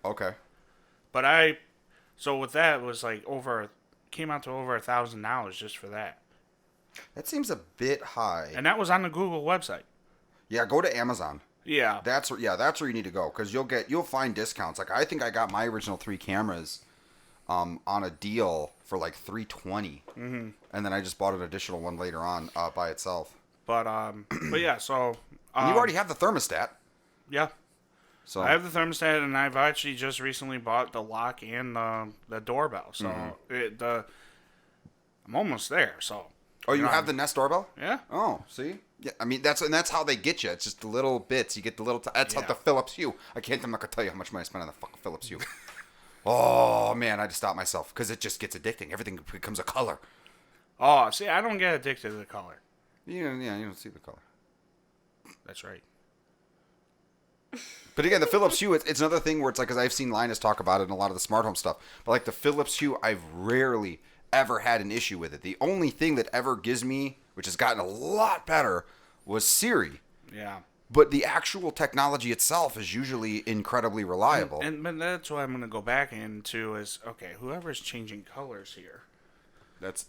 Okay. But so with that, it was like came out to over $1,000 just for that. That seems a bit high. And that was on the Google website. Yeah, go to Amazon. Yeah. That's where you need to go, because you'll find discounts. Like, I think I got my original 3 cameras on a deal for like $320. Mm-hmm. And then I just bought an additional one later on by itself. But yeah, so And you already have the thermostat. Yeah. So I have the thermostat, and I've actually just recently bought the lock and the doorbell. So I'm almost there. So. Oh, you have the Nest doorbell? Yeah. Oh, see? Yeah, I mean, that's how they get you. It's just the little bits. You get the little... That's how the Philips Hue. I'm not going to tell you how much money I spent on the fucking Philips Hue. Oh, man, I had to stop myself, because it just gets addicting. Everything becomes a color. Oh, see, I don't get addicted to the color. Yeah, you don't see the color. That's right. But again, the Philips Hue, it's another thing where it's like, because I've seen Linus talk about it in a lot of the smart home stuff, but like the Philips Hue, I've rarely ever had an issue with it. The only thing that ever gives me, which has gotten a lot better, was Siri. Yeah. But the actual technology itself is usually incredibly reliable. But that's what I'm going to go back into is, okay, whoever's changing colors here. That's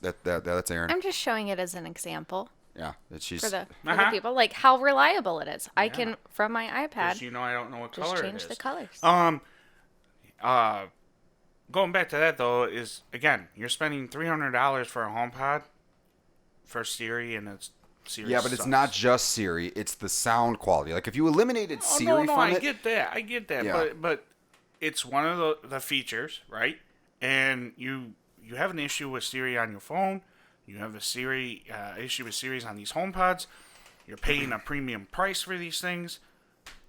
Erin. I'm just showing it as an example. Yeah, she's For the people, like how reliable it is. I can, from my iPad, You know, I don't know what just color it change is. the colors. Going back to that though is, again, you're spending $300 for a HomePod for Siri, and it's Siri. Yeah, but it's not just Siri; it's the sound quality. Like if you eliminated Siri from I it, get that. Yeah. But it's one of the features, right? And you have an issue with Siri on your phone. You have a Siri issue with Siri's on these HomePods. You're paying a premium price for these things.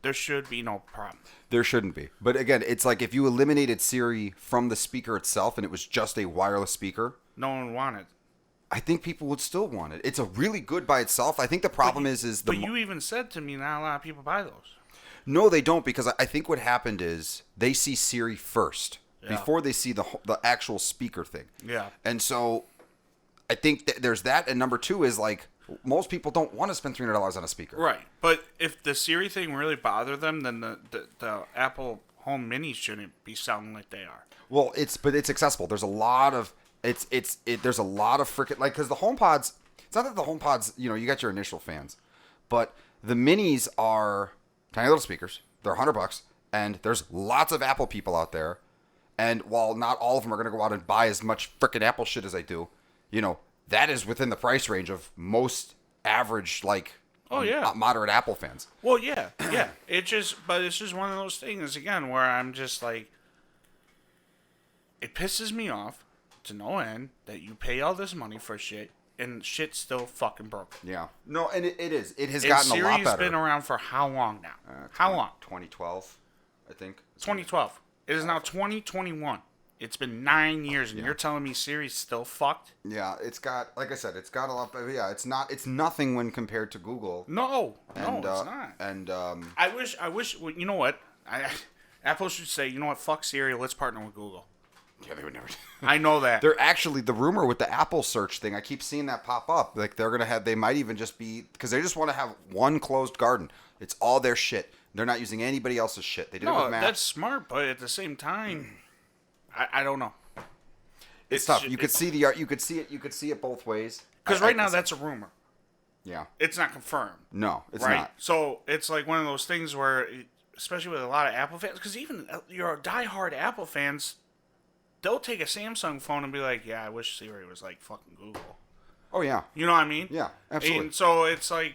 There should be no problem. there shouldn't be. But again, it's like if you eliminated Siri from the speaker itself and it was just a wireless speaker, No one wanted. I think people would still want it. It's a really good by itself. I think the problem is the. But you even said to me not a lot of people buy those. No, they don't, because I think what happened is they see Siri first before they see the actual speaker thing. Yeah. And so I think there's that, and number 2 is like most people don't want to spend $300 on a speaker. Right. But if the Siri thing really bothered them, then the Apple Home Mini shouldn't be selling like they are. Well, it's accessible. There's a lot of there's a lot of freaking, like, because the HomePods. It's not that the HomePods, you got your initial fans, but the minis are tiny little speakers. They're $100, and there's lots of Apple people out there. And while not all of them are going to go out and buy as much freaking Apple shit as I do, that is within the price range of most average, like, moderate Apple fans. Well, yeah. It's just one of those things, again, where I'm just like, it pisses me off to no end that you pay all this money for shit and shit's still fucking broken. Yeah. No, and it is. It has gotten a lot better. Siri's been around for how long now? How long? 2012, I think. 2012. It is now 2021. It's been 9 years, and you're telling me Siri's still fucked? Yeah, it's got, like I said, it's got a lot. But yeah, it's nothing when compared to Google. No, And, it's not. And I wish. Well, you know what? Apple should say, you know what? Fuck Siri. Let's partner with Google. yeah, they would never. I know that. They're actually the rumor with the Apple search thing. I keep seeing that pop up. Like they're gonna have. They might even just be because they just want to have one closed garden. It's all their shit. They're not using anybody else's shit. They did it No, with Maps. that's smart, but at the same time, I don't know. It's tough. You could see the art. You could see it. You could see it both ways. Because right now that's a rumor. Yeah. It's not confirmed. No, it's right? not. So it's like one of those things where, especially with a lot of Apple fans, because even your diehard Apple fans, they'll take a Samsung phone and be like, "Yeah, I wish Siri was like fucking Google." Oh yeah. You know what I mean? Yeah, absolutely. And so it's like,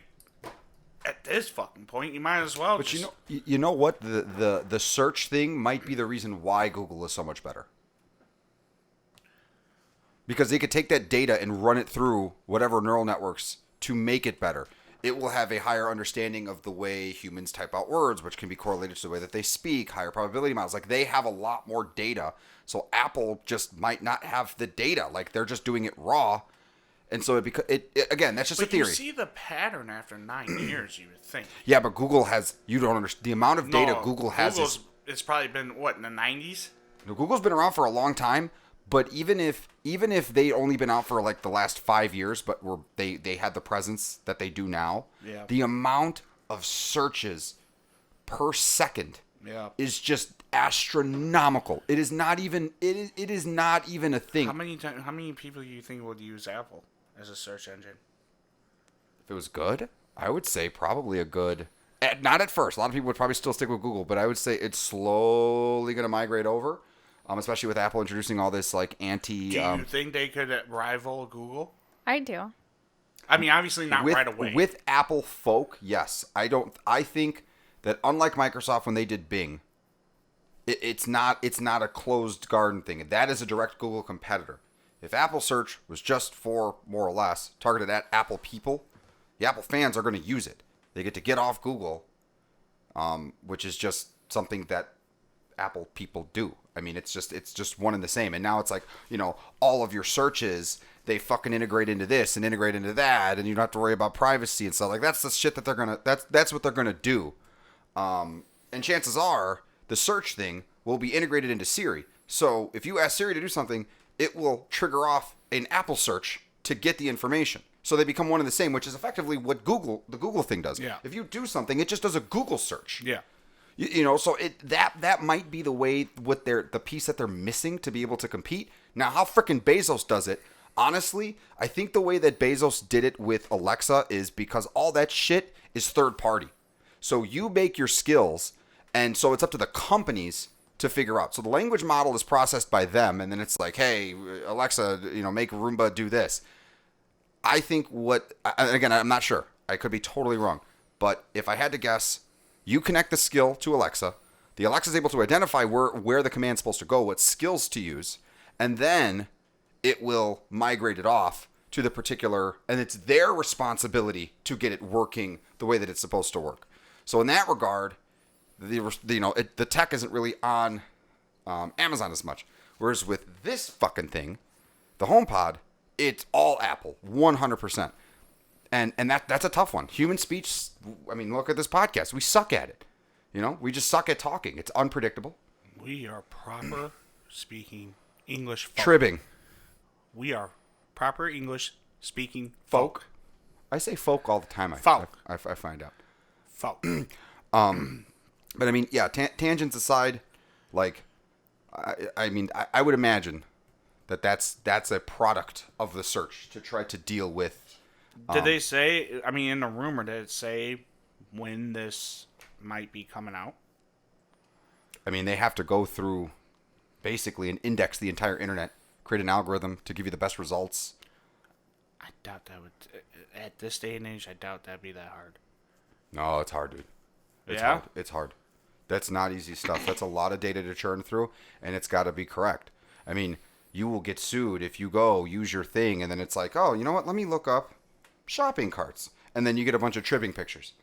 at this fucking point, you might as well. But just... you know what? The search thing might be the reason why Google is so much better. Because they could take that data and run it through whatever neural networks to make it better. It will have a higher understanding of the way humans type out words, which can be correlated to the way that they speak, higher probability models. Like they have a lot more data. So Apple just might not have the data. Like they're just doing it raw. And so again, that's just a theory. But you see the pattern after 9 years, you would think. Yeah, but Google has, you don't understand, the amount of data Google has is... It's probably been, what, in the 90s? No, Google's been around for a long time, but even if they only been out for like the last 5 years, but they had the presence that they do now, yeah. The amount of searches per second is just astronomical. It is not even a thing. How many people do you think would use Apple as a search engine? If it was good, I would say probably a good... Not at first. A lot of people would probably still stick with Google, but I would say it's slowly going to migrate over, especially with Apple introducing all this like anti... Do you think they could rival Google? I do. I mean, obviously not right away. With Apple folk, yes. I think that unlike Microsoft when they did Bing, it's not a closed garden thing. That is a direct Google competitor. If Apple search was just for, more or less, targeted at Apple people, the Apple fans are going to use it. They get to get off Google, which is just something that Apple people do. I mean, it's just one and the same. And now it's like, all of your searches, they fucking integrate into this and integrate into that, and you don't have to worry about privacy and stuff. Like that's the shit that that's what they're gonna do. And chances are the search thing will be integrated into Siri. So if you ask Siri to do something, it will trigger off an Apple search to get the information. So they become one and the same, which is effectively what the Google thing does. Yeah. If you do something, it just does a Google search. Yeah. So that might be the piece that they're missing to be able to compete. Now, how frickin' Bezos does it, honestly, I think the way that Bezos did it with Alexa is because all that shit is third party. So you make your skills, and so it's up to the companies to figure out. So the language model is processed by them, and then it's like, hey, Alexa, make Roomba do this. I think again, I'm not sure. I could be totally wrong. But if I had to guess, you connect the skill to Alexa. The Alexa is able to identify where the command's supposed to go, what skills to use, and then it will migrate it off to the particular, and it's their responsibility to get it working the way that it's supposed to work. So in that regard, the tech isn't really on Amazon as much. Whereas with this fucking thing, the HomePod, it's all Apple, 100%. And that's a tough one. Human speech, I mean, look at this podcast. We suck at it. We just suck at talking. It's unpredictable. We are proper speaking English folk. Tribbing. We are proper English speaking Folk. I say folk all the time. Folk. I find out. folk. But I mean, yeah, tangents aside, like, I mean, I would imagine that's a product of the search to try to deal with. Did they say, I mean, in the rumor, did it say when this might be coming out? I mean, they have to go through basically and index the entire internet, create an algorithm to give you the best results. I doubt that would, at this day and age, I doubt that'd be that hard. No, it's hard, dude. Yeah? It's hard. That's not easy stuff. That's a lot of data to churn through, and it's got to be correct. I mean, you will get sued if you go use your thing, and then it's like, oh, you know what? Let me look up shopping carts, and then you get a bunch of tripping pictures.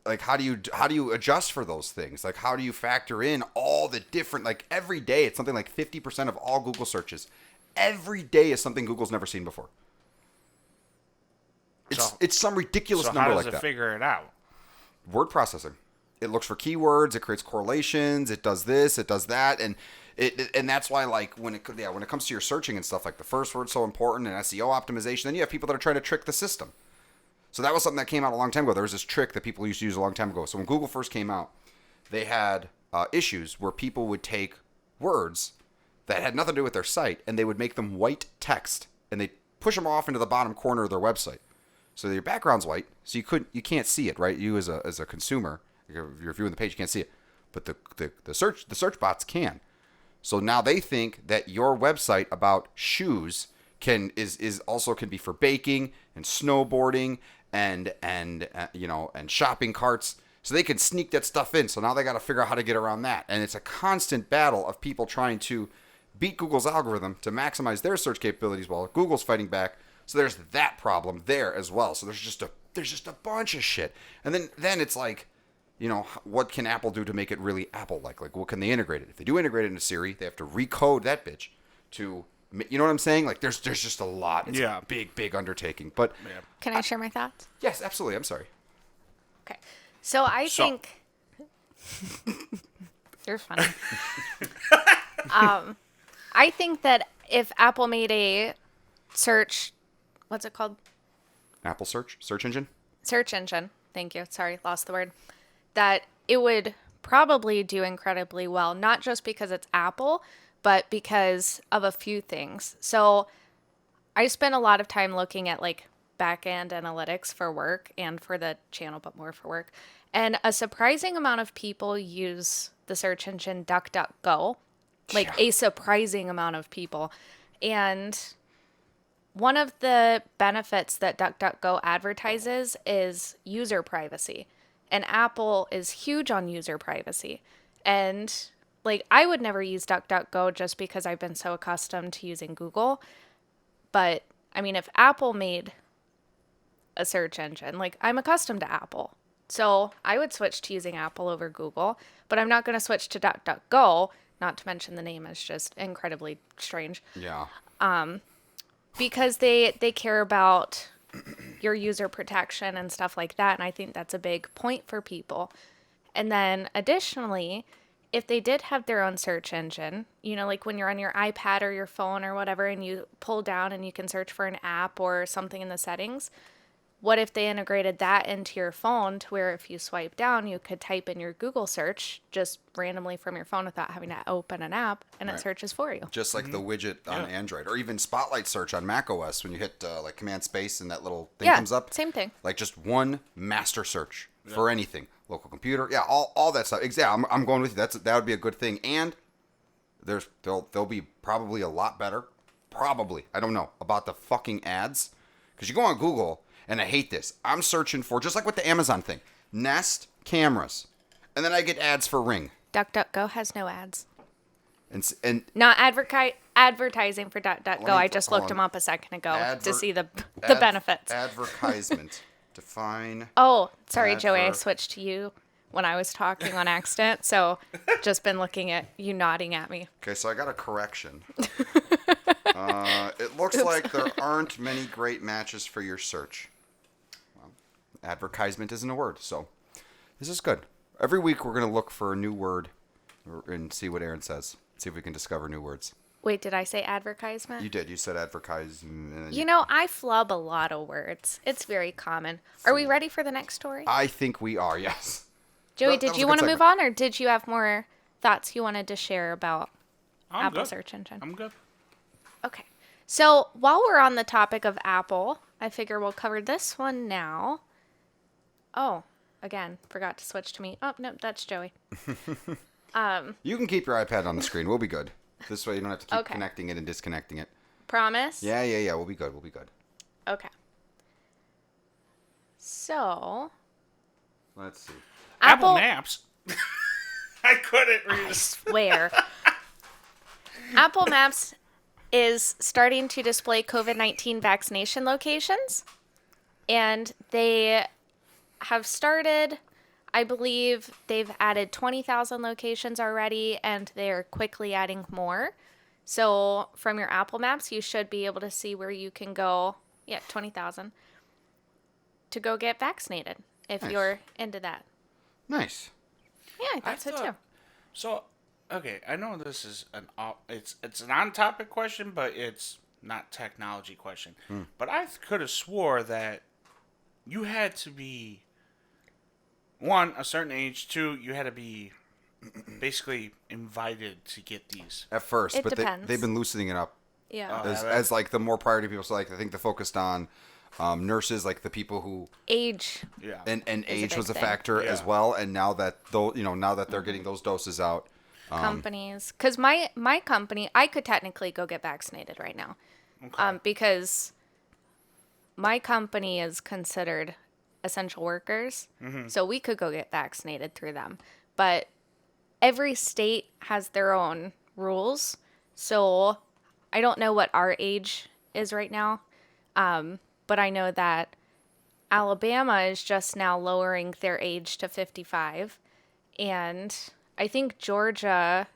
like how do you adjust for those things? Like how do you factor in all the different, like every day it's something like 50% of all Google searches. Every day is something Google's never seen before. It's some ridiculous so number how like does that. it figure it out? Word processing. It looks for keywords, it creates correlations, it does this, it does that, and and that's why, like, when it comes to your searching and stuff, like the first word's so important, and SEO optimization, then you have people that are trying to trick the system. So that was something that came out a long time ago. There was this trick that people used to use a long time ago. So when Google first came out, they had issues where people would take words that had nothing to do with their site, and they would make them white text, and they push them off into the bottom corner of their website. So your background's white, so you can't see it, right? You as a consumer, if you're viewing the page, you can't see it, but the search bots can. So now they think that your website about shoes can be for baking and snowboarding and shopping carts. So they can sneak that stuff in. So now they got to figure out how to get around that, and it's a constant battle of people trying to beat Google's algorithm to maximize their search capabilities while Google's fighting back. So there's that problem there as well. So there's just a bunch of shit. And then it's like, what can Apple do to make it really Apple-like? Like, what can they integrate it? If they do integrate it into Siri, they have to recode that bitch to, you know what I'm saying? Like, there's just a lot. It's a big undertaking. But Can I share my thoughts? yes, absolutely. I'm sorry. Okay. So I think you're funny. I think that if Apple made a search, what's it called? Apple search engine. Search engine. Thank you. Sorry, lost the word. That it would probably do incredibly well, not just because it's Apple, but because of a few things. So I spend a lot of time looking at like back-end analytics for work and for the channel, but more for work. And a surprising amount of people use the search engine DuckDuckGo, like a surprising amount of people. And one of the benefits that DuckDuckGo advertises is user privacy. And Apple is huge on user privacy. And like, I would never use DuckDuckGo just because I've been so accustomed to using Google. But I mean, if Apple made a search engine, like, I'm accustomed to Apple. So I would switch to using Apple over Google, but I'm not going to switch to DuckDuckGo, not to mention the name is just incredibly strange. Yeah. Because they care about your user protection and stuff like that. And I think that's a big point for people. And then additionally, if they did have their own search engine, like when you're on your iPad or your phone or whatever, and you pull down and you can search for an app or something in the settings, what if they integrated that into your phone to where if you swipe down, you could type in your Google search just randomly from your phone without having to open an app, and it searches for you. Just like the widget on Android, or even Spotlight search on Mac OS when you hit like Command Space and that little thing comes up. Same thing. Like just one master search for anything, local computer, all that stuff. Exactly, I'm going with you. That would be a good thing, and they'll be probably a lot better. Probably, I don't know about the fucking ads, because you go on Google. And I hate this. I'm searching for, just like with the Amazon thing, Nest cameras. And then I get ads for Ring. DuckDuckGo has no ads. And Not advertising for DuckDuckGo. I just looked them up a second ago to see the benefits. Advertisement. Define. Oh, sorry, Joey. I switched to you when I was talking on accident. So just been looking at you nodding at me. Okay, so I got a correction. It looks like there aren't many great matches for your search. Well, advertisement isn't a word, so this is good. Every week we're going to look for a new word and see what Erin says. See if we can discover new words. Wait, did I say advertisement? You did. You said advertisement. I flub a lot of words. It's very common. Are we ready for the next story? I think we are, yes. Joey, did you want to move on, or did you have more thoughts you wanted to share about Apple good. search engine? I'm good. Okay. So while we're on the topic of Apple, I figure we'll cover this one now. Oh, again, forgot to switch to me. Oh, no, that's Joey. You can keep your iPad on the screen. We'll be good. This way you don't have to keep connecting it and disconnecting it. Promise? Yeah. We'll be good. Okay. So. Let's see. Apple Maps. I couldn't read I it. swear. Apple Maps is starting to display COVID-19 vaccination locations. And they have started I believe they've added 20,000 locations already, and they're quickly adding more. So from your Apple Maps, you should be able to see where you can go. Yeah, 20,000 to go get vaccinated if Nice. you're into that. Nice. Yeah, I thought so too. So, okay, I know this is it's an on-topic question, but it's not technology question. But I could have swore that you had to be one a certain age, two you had to be basically invited to get these. At first, It but depends. they've been loosening it up Yeah. as like the more priority people. So like I think they focused on nurses, like the people who Age. Yeah. and age big was a thing. factor as Yeah. well. And now that now that they're getting those doses out, Companies. Because my company, I could technically go get vaccinated right now. Okay. Because my company is considered essential workers. So we could go get vaccinated through them. But every state has their own rules. So I don't know what our age is right now. But I know that Alabama is just now lowering their age to 55. And I think Georgia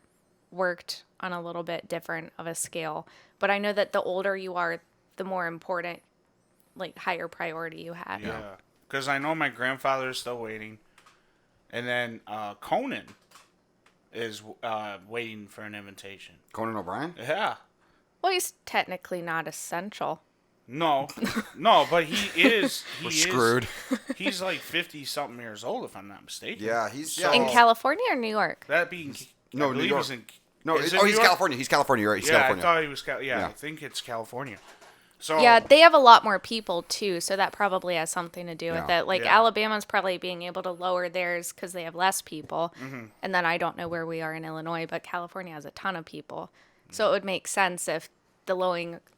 worked on a little bit different of a scale. But I know that the older you are, the more important, like higher priority you have. Yeah. Because I know my grandfather is still waiting. And then Conan is waiting for an invitation. Conan O'Brien. Yeah. Well, he's technically not essential. No, but he is. We're screwed. He's like 50-something years old, if I'm not mistaken. Yeah, he's So- In California or New York? That being, No, I New believe York. he's in. No, is he's it New York? California. He's California. You're right. He's Yeah, California. I thought he was. Yeah, Yeah. I think it's California. So Yeah, they have a lot more people too, so that probably has something to do with Yeah. it. Like Yeah. Alabama's probably being able to lower theirs because they have less people, and then I don't know where we are in Illinois, but California has a ton of people, so it would make sense if the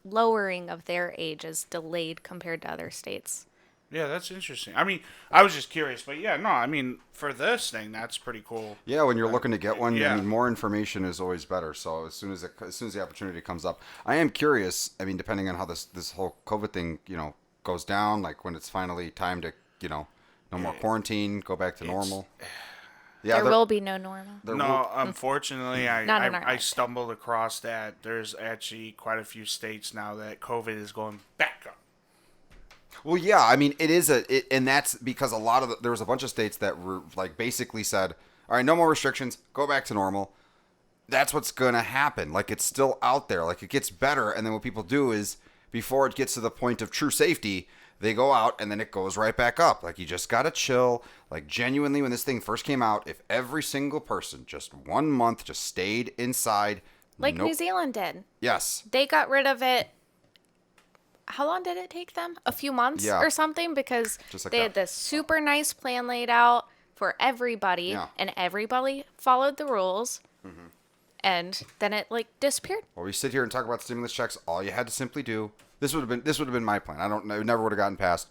lowering of their age is delayed compared to other states. yeah, that's interesting. I mean, I was just curious, but yeah, no, I mean, for this thing, that's pretty cool. Yeah, when you're looking to get one, Yeah. I mean, more information is always better. So as soon as the opportunity comes up, I am curious. I mean, depending on how this whole COVID thing, goes down, like when it's finally time to, no more quarantine, go back to normal. Yeah, There will be no normal. No, unfortunately, Not in our I lifetime. stumbled across that there's actually quite a few states now that COVID is going back up. Well, yeah, I mean, it is and that's because there was a bunch of states that were like basically said, all right, no more restrictions, go back to normal. That's what's gonna happen. Like it's still out there. Like it gets better, and then what people do is before it gets to the point of true safety, they go out and then it goes right back up. Like you just gotta chill. Like genuinely, when this thing first came out, if every single person just 1 month just stayed inside, Like nope. New Zealand did. Yes. They got rid of it. How long did it take them? A few months Yeah. or something? Because Just like they that. had this super nice plan laid out for everybody, Yeah. and everybody followed the rules. Mm-hmm. And then it like disappeared. While we sit here and talk about stimulus checks, all you had to simply do this would have been my plan. I don't know, never would have gotten past.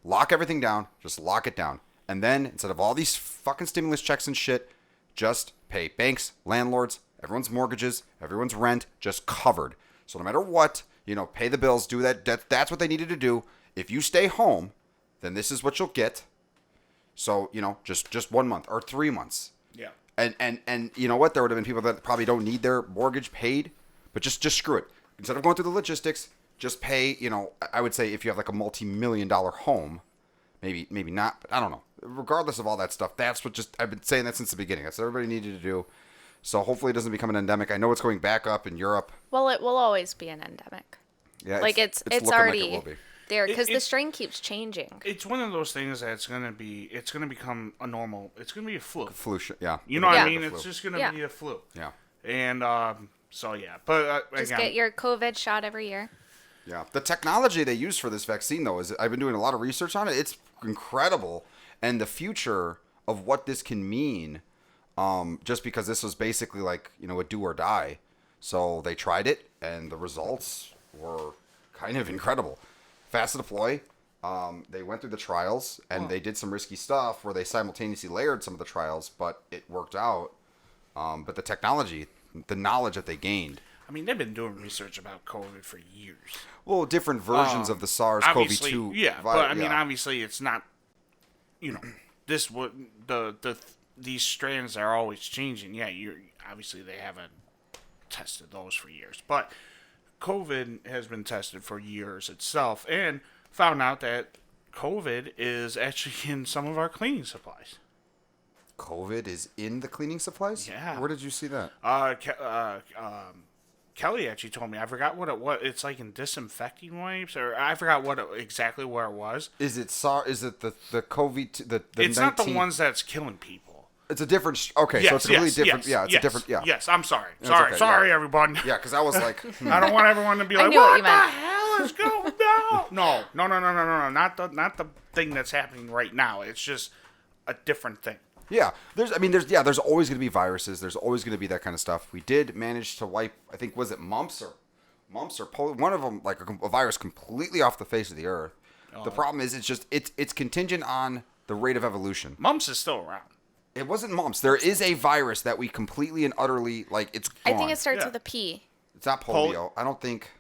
Lock everything down, just lock it down, and then instead of all these fucking stimulus checks and shit, just pay banks, landlords, everyone's mortgages, everyone's rent, just covered. So no matter what, pay the bills, do that. That's what they needed to do. If you stay home, then this is what you'll get. So just 1 month or 3 months. Yeah. And you know what? There would have been people that probably don't need their mortgage paid, but just screw it. Instead of going through the logistics, just pay. I would say if you have like a multi-million-dollar home, maybe not, but I don't know. Regardless of all that stuff, that's what I've been saying that since the beginning. That's what everybody needed to do. So hopefully it doesn't become an endemic. I know it's going back up in Europe. Well, it will always be an endemic. Yeah, Like it's looking already like it will be. there because the It- strain keeps changing. It's one of those things that it's gonna become a normal. It's gonna be a flu. Flu. Yeah. You know what I Yeah. mean? It's just gonna Yeah. be a flu. Yeah. And so yeah, but Just again, get your COVID shot every year. Yeah. The technology they use for this vaccine, though, is I've been doing a lot of research on it. It's incredible. And the future of what this can mean, just because this was basically like, a do or die. So they tried it, and the results were kind of incredible. Fast to deploy. They went through the trials, and they did some risky stuff where they simultaneously layered some of the trials, but it worked out. But the technology, the knowledge that they gained. I mean, they've been doing research about COVID for years. Well, different versions of the Obviously, SARS-CoV-2. yeah, but I mean, obviously, it's not, this would these strands are always changing. Yeah, obviously they haven't tested those for years, but COVID has been tested for years itself, and found out that COVID is actually in some of our cleaning supplies. COVID is in the cleaning supplies? Yeah. Where did you see that? Kelly actually told me. I forgot what it was. It's like in disinfecting wipes, or I forgot exactly where it was. Is it the COVID the It's 19... not the ones that's killing people. It's a different. Okay, yes, so it's a completely different. Yes, yeah, it's a different. Yeah. Yes, I'm sorry. That's Sorry, okay, sorry, yeah. everyone. Yeah, because I was like, I don't want everyone to be like, knew what what you the meant. hell is going on? No. Not the thing that's happening right now. It's just a different thing. Yeah, there's always going to be viruses. There's always going to be that kind of stuff. We did manage to wipe, I think, was it mumps or polio? One of them, like a virus completely off the face of the earth. The problem is it's contingent on the rate of evolution. Mumps is still around. It wasn't mumps. There is a virus that we completely and utterly, like, it's gone. I think it starts Yeah. with a P. It's not polio. I don't think.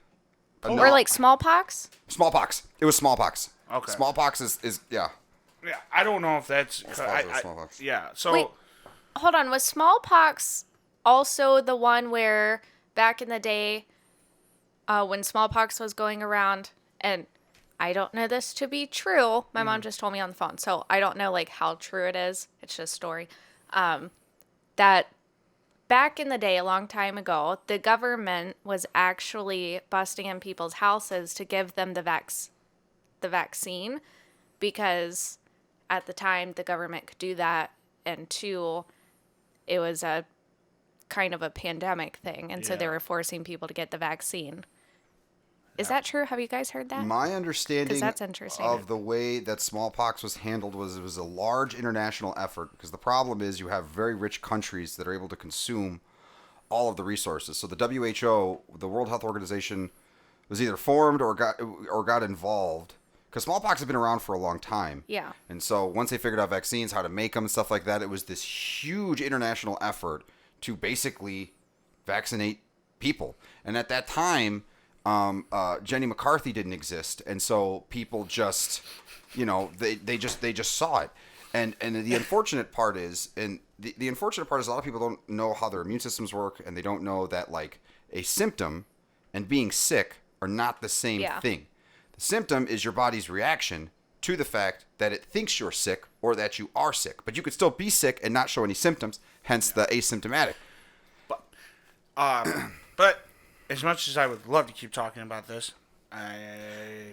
Polio. Or like smallpox. Smallpox. It was smallpox. Okay. Smallpox is yeah. Yeah, I don't know if that's... Smallpox. Yeah, so... Wait, hold on. Was smallpox also the one where back in the day, when smallpox was going around, and I don't know this to be true. My mom just told me on the phone, so I don't know like how true it is. It's just a story. That back in the day, a long time ago, the government was actually busting in people's houses to give them the vaccine, because at the time the government could do that, and two, it was a kind of a pandemic thing, and so they Yeah. were forcing people to get the vaccine. Is that true? Have you guys heard that? My understanding that's interesting. of the way that smallpox was handled was it was a large international effort, because the problem is you have very rich countries that are able to consume all of the resources. So the WHO, the World Health Organization, was either formed or got involved, because smallpox has been around for a long time. Yeah. And so once they figured out vaccines, how to make them and stuff like that, it was this huge international effort to basically vaccinate people. And at that time, Jenny McCarthy didn't exist, and so people just, they just saw it. And the unfortunate part is, the unfortunate part is a lot of people don't know how their immune systems work, and they don't know that like a symptom and being sick are not the same thing. The symptom is your body's reaction to the fact that it thinks you're sick or that you are sick, but you could still be sick and not show any symptoms, hence the asymptomatic. But as much as I would love to keep talking about this,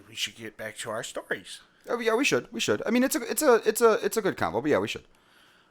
we should get back to our stories. Oh yeah, we should. I mean, it's a good combo, but yeah, we should.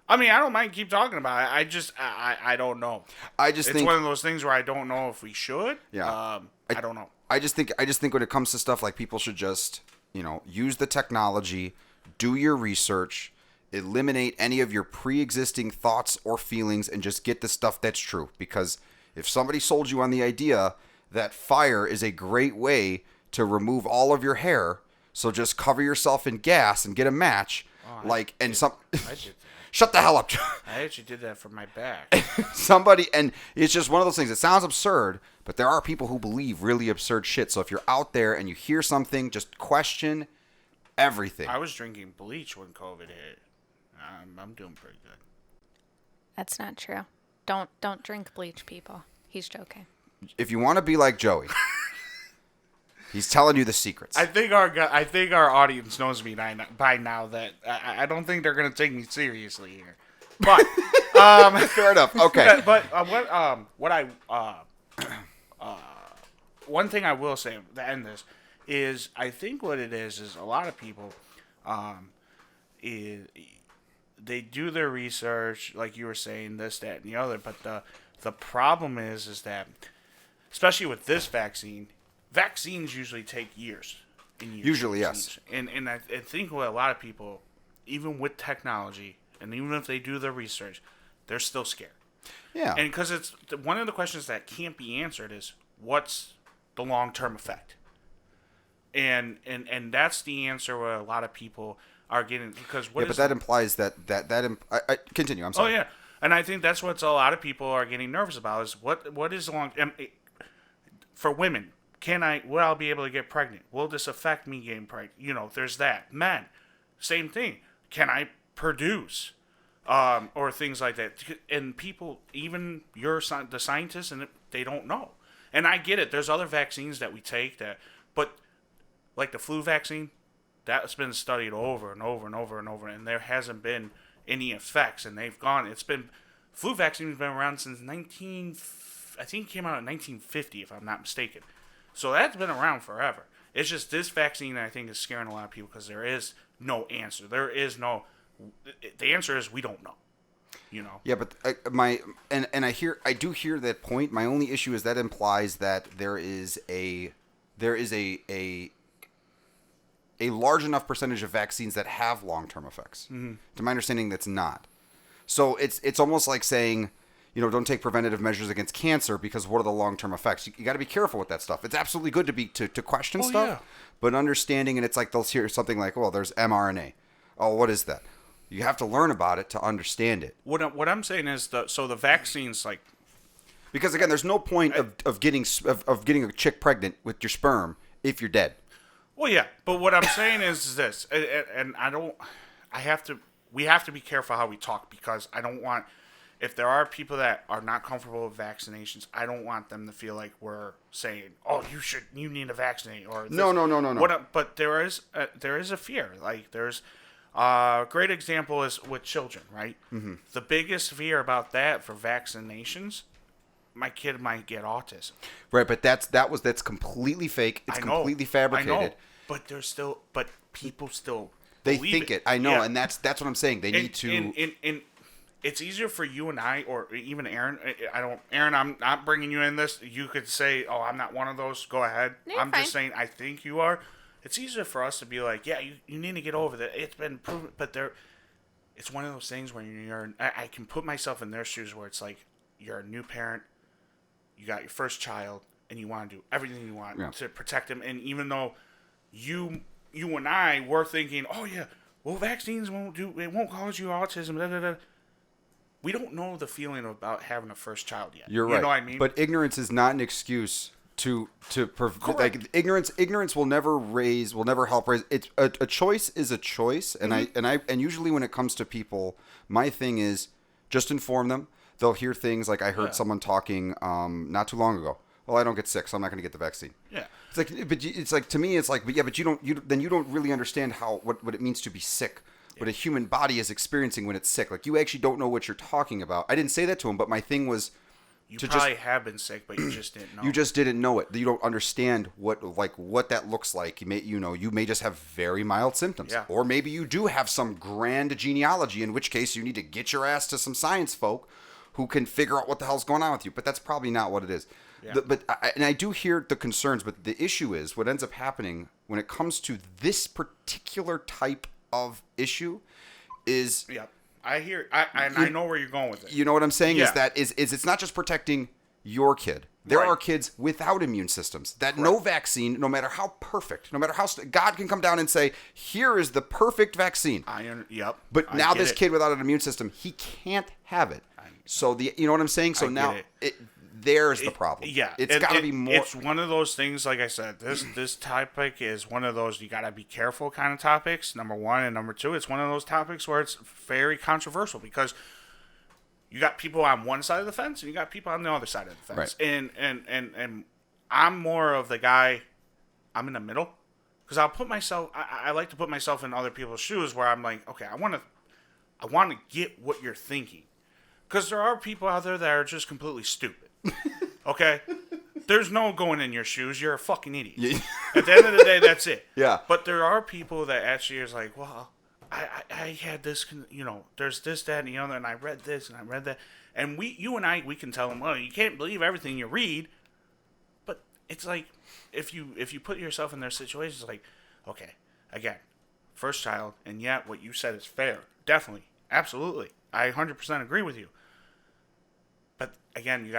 I mean, I don't mind keep talking about it. I don't know. It's think one of those things where I don't know if we should. Yeah. I don't know. I just think when it comes to stuff, like, people should just, use the technology, do your research, eliminate any of your pre-existing thoughts or feelings, and just get the stuff that's true. Because if somebody sold you on the idea that fire is a great way to remove all of your hair, so just cover yourself in gas and get a match, I did that. Shut the hell up. I actually did that for my back. Somebody, and it's just one of those things. It sounds absurd, but there are people who believe really absurd shit. So if you're out there and you hear something, just question everything. I was drinking bleach when COVID hit. I'm doing pretty good. That's not true. Don't drink bleach, people. He's joking. If you want to be like Joey, he's telling you the secrets. I think our audience knows me by now that I don't think they're gonna take me seriously here. But fair enough. Okay. But one thing I will say to end this is, I think what it is a lot of people they do their research, like you were saying, this, that, and the other. But the problem is that, especially with this vaccines usually take years. Usually, yes. And I think what a lot of people, even with technology, and even if they do their research, they're still scared. Yeah. And because it's one of the questions that can't be answered is, what's the long-term effect? And that's the answer where a lot of people are getting, because that implies that I continue. I'm sorry. Oh yeah, and I think that's what a lot of people are getting nervous about is what is long for women. Will I be able to get pregnant? Will this affect me getting pregnant? There's that. Men, same thing. Can I produce, or things like that. And people, even the scientists, and they don't know. And I get it. There's other vaccines that we take but like the flu vaccine, that's been studied over and over and over and over, and there hasn't been any effects. And flu vaccine has been around since I think it came out in 1950, if I'm not mistaken. So that's been around forever. It's just this vaccine, I think, is scaring a lot of people because there is no answer. The answer is we don't know. Yeah, but I do hear that point. My only issue is that implies that there is a large enough percentage of vaccines that have long-term effects. Mm-hmm. To my understanding, that's not. So it's almost like saying, don't take preventative measures against cancer because what are the long-term effects? You got to be careful with that stuff. It's absolutely good to question stuff, yeah. But understanding, and it's like they'll hear something like, well, there's mRNA. Oh, what is that? You have to learn about it to understand it. What I'm saying is the vaccines, like, because again, there's no point of getting a chick pregnant with your sperm if you're dead. Well, yeah, but what I'm saying is this, and we have to be careful how we talk, because I don't want, if there are people that are not comfortable with vaccinations, I don't want them to feel like we're saying, oh, you need to vaccinate, or this. No. But there is a fear. Like, there's a great example is with children, right? Mm-hmm. The biggest fear about that for vaccinations, my kid might get autism. Right, but that's completely fake. It's completely fabricated. I know, but people still they think it. I know, yeah. And that's what I'm saying. They need to. And it's easier for you and I, or even Erin. Erin, I'm not bringing you in this. You could say, "Oh, I'm not one of those." Go ahead. No, I'm fine. Just saying, I think you are. It's easier for us to be like, "Yeah, you need to get over that. It's been proven." But it's one of those things where I can put myself in their shoes, where it's like you're a new parent, you got your first child, and you want to do everything you want to protect them. And even though you and I were thinking, "Oh yeah, well, vaccines won't cause you autism," da, da, da. We don't know the feeling about having a first child yet. You're right. You know what I mean? But ignorance is not an excuse like ignorance will never help raise. It's a choice is a choice, and mm-hmm. and usually when it comes to people, my thing is just inform them. They'll hear things like I heard someone talking not too long ago. Well, I don't get sick, so I'm not going to get the vaccine. Yeah. It's like to me, it's like, but you don't really understand what it means to be sick. What a human body is experiencing when it's sick. Like, you actually don't know what you're talking about. I didn't say that to him, but my thing was you probably have been sick, but you just didn't know. You just didn't know it. You don't understand what that looks like. You may just have very mild symptoms. Yeah. Or maybe you do have some grand genealogy, in which case you need to get your ass to some science folk who can figure out what the hell's going on with you. But that's probably not what it is. Yeah. I do hear the concerns, but the issue is what ends up happening when it comes to this particular type of issue is I hear I know where you're going with it. You know what I'm saying? Is that it's not just protecting your kid. There are kids without immune systems that no vaccine, no matter how perfect, no matter how God can come down and say, here is the perfect vaccine. But now this kid without an immune system, he can't have it. So you know what I'm saying? So now there's the problem. Yeah. It's got to be more. It's one of those things, like I said, this topic is one of those you got to be careful kind of topics, number one. And number two, it's one of those topics where it's very controversial because you got people on one side of the fence and you got people on the other side of the fence. Right. And I'm more of the guy, I'm in the middle. Because I'll put myself, I like to put myself in other people's shoes where I'm like, okay, I want to get what you're thinking. Because there are people out there that are just completely stupid. Okay? There's no going in your shoes. You're a fucking idiot. Yeah. At the end of the day, that's it. Yeah. But there are people that actually is like, well, I had this, there's this, that, and the other, and I read this, and I read that. And you and I, we can tell them, well, you can't believe everything you read. But it's like, if you put yourself in their situation, it's like, okay, again, first child, and yet what you said is fair. Definitely. Absolutely. I 100% agree with you. But again,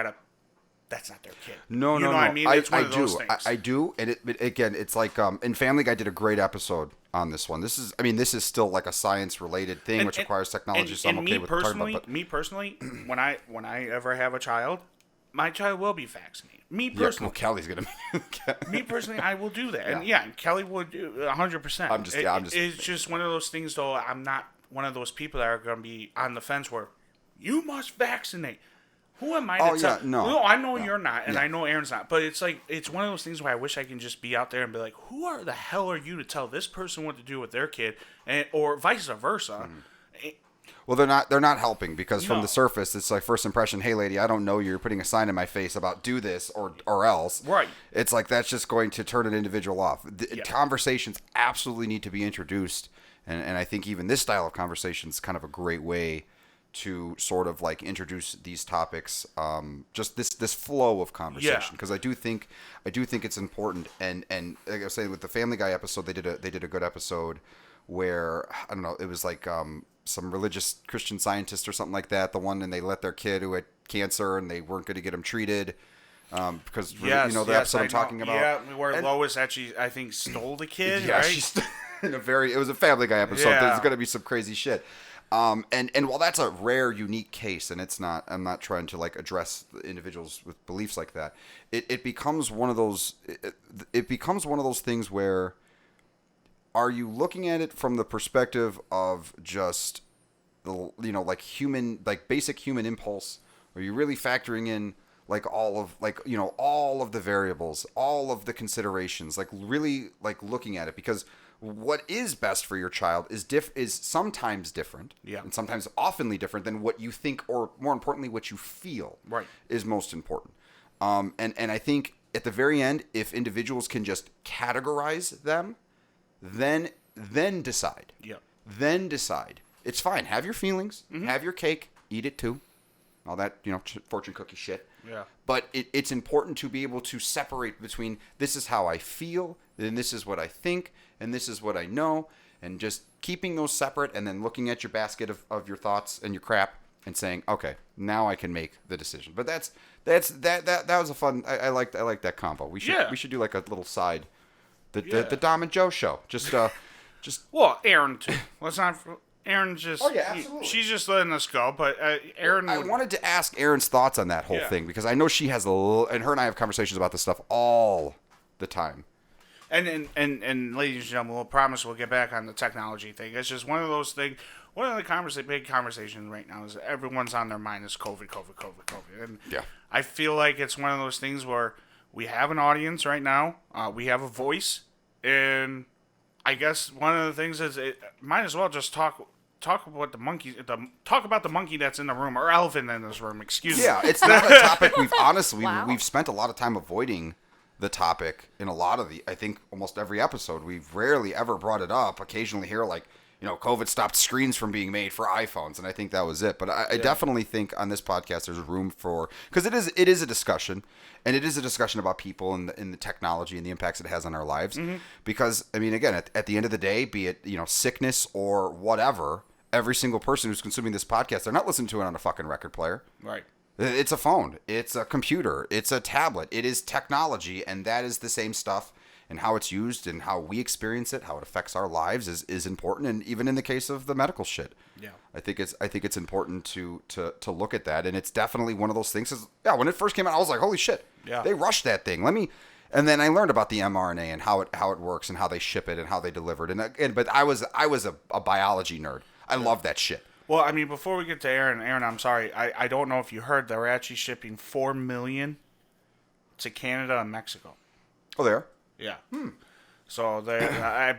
that's not their kid. No. What I mean? It's one of those things. things. I do. And again, it's like, and Family Guy did a great episode on this one. This is still like a science related thing, which requires technology. So I'm okay with talking about it. Me personally, when I ever have a child, my child will be vaccinated. Me personally. Yeah, well, Kelly's going to be. Me personally, I will do that. And Kelly would do 100%. I'm just. It's just one of those things, though, I'm not one of those people that are going to be on the fence where you must vaccinate. Who am I to Oh, tell? yeah, no. I know No. you're not, and Yeah. I know Aaron's not. But it's like, it's one of those things where I wish I can just be out there and be like, who are the hell are you to tell this person what to do with their kid, or vice versa? Well, they're not helping, because from No. the surface, it's like first impression. Hey, lady, I don't know you. You're putting a sign in my face about do this or else. Right. It's like that's just going to turn an individual off. Yeah. Conversations absolutely need to be introduced, and I think even this style of conversation is kind of a great way to sort of like introduce these topics. Just this flow of conversation, Yeah. because I do think it's important. And like I was saying with the Family Guy episode, they did a good episode where I don't know, it was like some religious Christian scientist or something like that. The one, and they let their kid who had cancer and they weren't going to get him treated because the episode I'm talking about. Yeah, where Lois actually, I think, stole the kid. Yeah, right? she's it was a Family Guy episode. Yeah. There's going to be some crazy shit. And while that's a rare, unique case, and I'm not trying to like address the individuals with beliefs like that, it becomes one of those, it becomes one of those things where, are you looking at it from the perspective of just like human, like basic human impulse? Are you really factoring in like all of the variables, all of the considerations, like really like looking at it? Because what is best for your child is sometimes different, Yeah. and sometimes oftenly different than what you think, or more importantly, what you feel Right. is most important. And I think at the very end, if individuals can just categorize them, then decide. Yeah. Then decide. It's fine. Have your feelings. Mm-hmm. Have your cake. Eat it too. All that, fortune cookie shit. Yeah. But it's important to be able to separate between this is how I feel, and this is what I think, and this is what I know, and just keeping those separate, and then looking at your basket of your thoughts and your crap and saying, okay, now I can make the decision. But that was a fun. I like that combo. We should do like a little side, the Dom and Joe show. Just Well, Erin too. Let's not. Aaron just. Oh, yeah, absolutely. She's just letting us go, but Erin. I wanted to ask Erin's thoughts on that whole Yeah. thing, because I know she has and her and I have conversations about this stuff all the time. And ladies and gentlemen, we'll promise we'll get back on the technology thing. It's just one of those things. One of the big conversations right now is everyone's on their mind is COVID. And Yeah. I feel like it's one of those things where we have an audience right now. We have a voice, and I guess one of the things is it might as well just talk about the monkey. Talk about the monkey that's in the room, or elephant in this room. Excuse me. Yeah, it's not a topic we've honestly Wow. we've spent a lot of time avoiding the topic in a lot of I think almost every episode. We've rarely ever brought it up. Occasionally here, like, COVID stopped screens from being made for iPhones, and I think that was it. But I definitely think on this podcast there's room for, because it is a discussion, and it is a discussion about people and the technology and the impacts it has on our lives. Mm-hmm. Because I mean, again, at the end of the day, be it sickness or whatever, every single person who's consuming this podcast, they're not listening to it on a fucking record player. Right. It's a phone. It's a computer. It's a tablet. It is technology, and that is the same stuff. And how it's used and how we experience it, how it affects our lives is important. And even in the case of the medical shit, Yeah. I think it's important to look at that. And it's definitely one of those things. When it first came out, I was like, holy shit, Yeah. they rushed that thing. And then I learned about the mRNA and how it works and how they ship it and how they deliver it. But I was a biology nerd. I love that shit. Well, I mean, before we get to Aaron, I'm sorry. I don't know if you heard, they were actually shipping 4 million to Canada and Mexico. Oh, there. Yeah. So they, I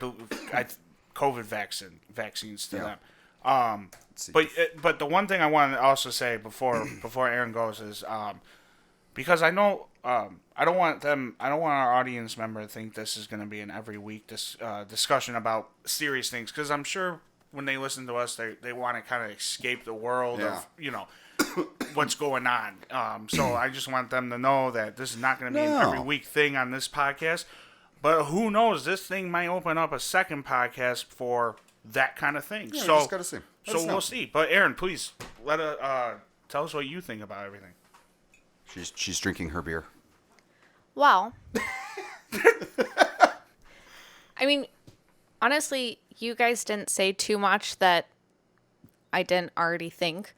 COVID vaccines to them. see. But the one thing I want to also say before Aaron goes is because I know I don't want our audience member to think this is going to be an every week discussion about serious things, because I'm sure when they listen to us they want to kind of escape the world of what's going on. So I just want them to know that this is not going to be an every week thing on this podcast. But who knows? This thing might open up a second podcast for that kind of thing. Yeah, so we just gotta see. Let us know. We'll see. But Aaron, please tell us what you think about everything. She's drinking her beer. Well, I mean, honestly, you guys didn't say too much that I didn't already think.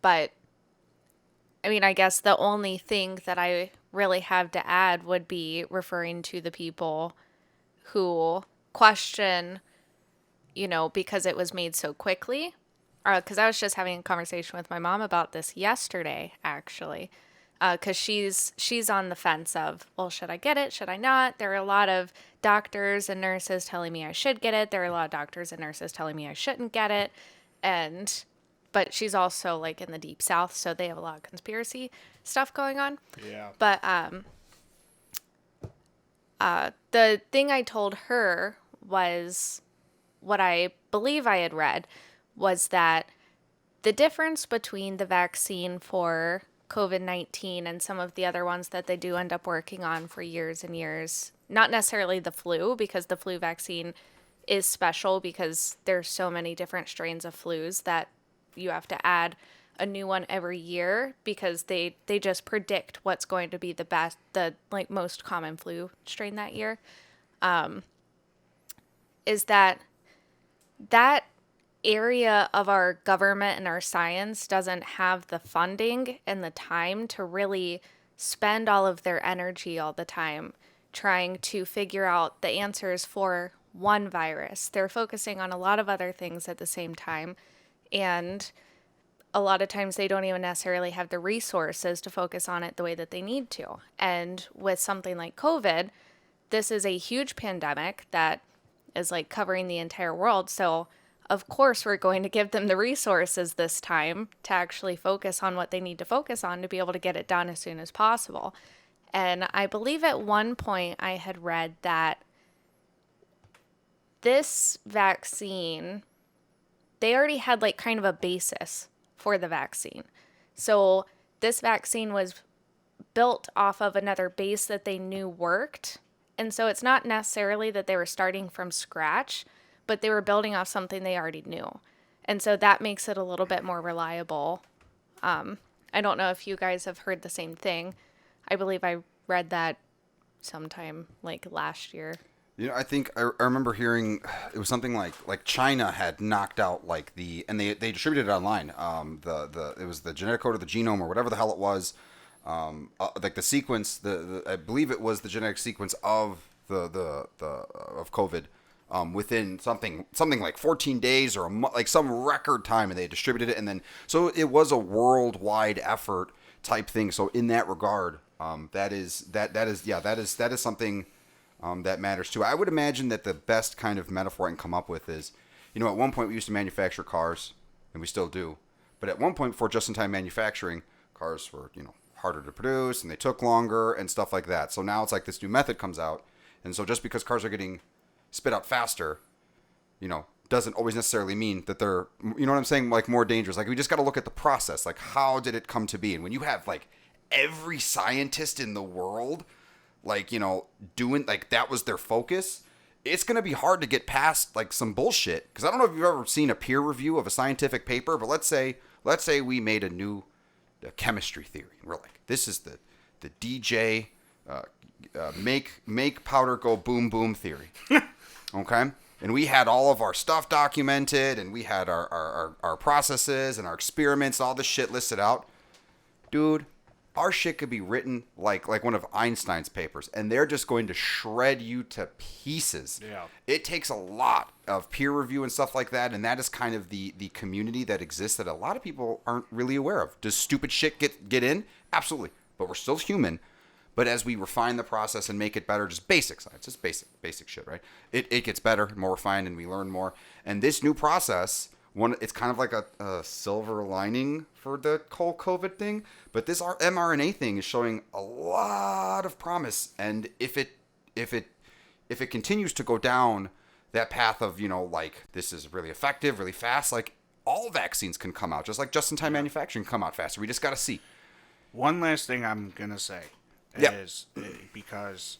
But, I mean, I guess the only thing that I really have to add would be referring to the people who question because it was made so quickly. Because I was just having a conversation with my mom about this yesterday, actually. Because she's on the fence of, well, should I get it? Should I not? There are a lot of doctors and nurses telling me I should get it. There are a lot of doctors and nurses telling me I shouldn't get it. But she's also like in the deep south, so they have a lot of conspiracy stuff going on. Yeah. But the thing I told her was what I believe I had read was that the difference between the vaccine for COVID-19 and some of the other ones that they do end up working on for years and years, not necessarily the flu, because the flu vaccine is special because there's so many different strains of flus that you have to add a new one every year because they just predict what's going to be the most common flu strain that year. Is that area of our government and our science doesn't have the funding and the time to really spend all of their energy all the time trying to figure out the answers for one virus. They're focusing on a lot of other things at the same time, and a lot of times they don't even necessarily have the resources to focus on it the way that they need to. And with something like COVID, this is a huge pandemic that is like covering the entire world. So of course, we're going to give them the resources this time to actually focus on what they need to focus on to be able to get it done as soon as possible. And I believe at one point I had read that this vaccine, they already had like kind of a basis for the vaccine. So this vaccine was built off of another base that they knew worked. And so it's not necessarily that they were starting from scratch, but they were building off something they already knew. And so that makes it a little bit more reliable. I don't know if you guys have heard the same thing. I believe I read that sometime like last year. I think I remember hearing it was something like China had knocked out and they distributed it online. It was the genetic code of the genome or whatever the hell it was. Like the sequence, I believe it was the genetic sequence of of COVID. Within something like 14 days or like some record time, and they distributed it, and then so it was a worldwide effort type thing. So in that regard, that is something that matters too. I would imagine that the best kind of metaphor I can come up with is, at one point we used to manufacture cars, and we still do, but at one point before just-in-time manufacturing, cars were harder to produce and they took longer and stuff like that. So now it's like this new method comes out, and so just because cars are getting spit out faster, doesn't always necessarily mean that they're, what I'm saying, like more dangerous. Like we just got to look at the process. Like how did it come to be? And when you have like every scientist in the world, like, doing like that was their focus, it's going to be hard to get past like some bullshit. Because I don't know if you've ever seen a peer review of a scientific paper, but let's say we made a new chemistry theory. And we're like, this is the DJ make powder go boom boom theory. Okay? And we had all of our stuff documented, and we had our processes and our experiments, all this shit listed out. Dude, our shit could be written like one of Einstein's papers, and they're just going to shred you to pieces. Yeah. It takes a lot of peer review and stuff like that, and that is kind of the community that exists that a lot of people aren't really aware of. Does stupid shit get in? Absolutely. But we're still human. But as we refine the process and make it better, just basic science, just basic shit, right? It gets better, more refined, and we learn more. And this new process, it's kind of like a silver lining for the whole COVID thing. But this mRNA thing is showing a lot of promise. And if it continues to go down that path of, like this is really effective, really fast, like all vaccines can come out, just like just-in-time manufacturing can come out faster. We just got to see. One last thing I'm gonna say. Yep. Is because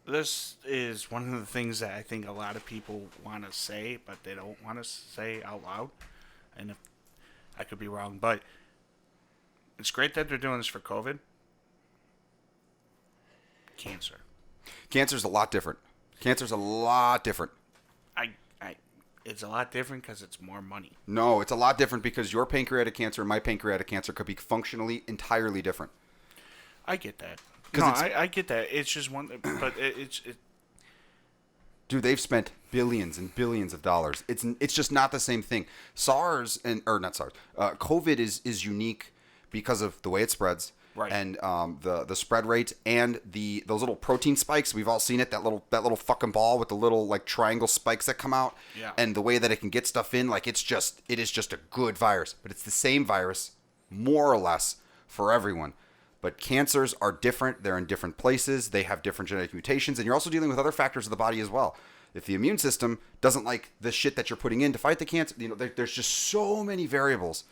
this is one of the things that I think a lot of people want to say, but they don't want to say out loud. And if I could be wrong, but it's great that they're doing this for COVID. Cancer's a lot different. It's a lot different because it's more money. No, it's a lot different because your pancreatic cancer and my pancreatic cancer could be functionally entirely different. I get that. No, I get that. It's just one, but Dude, they've spent billions and billions of dollars. It's just not the same thing. COVID is unique because of the way it spreads. Right. And the spread rate and those little protein spikes. We've all seen it. That little fucking ball with the little like triangle spikes that come out. Yeah. And the way that it can get stuff in, like it is just a good virus. But it's the same virus, more or less, for everyone. But cancers are different. They're in different places. They have different genetic mutations. And you're also dealing with other factors of the body as well. If the immune system doesn't like the shit that you're putting in to fight the cancer, there's just so many variables.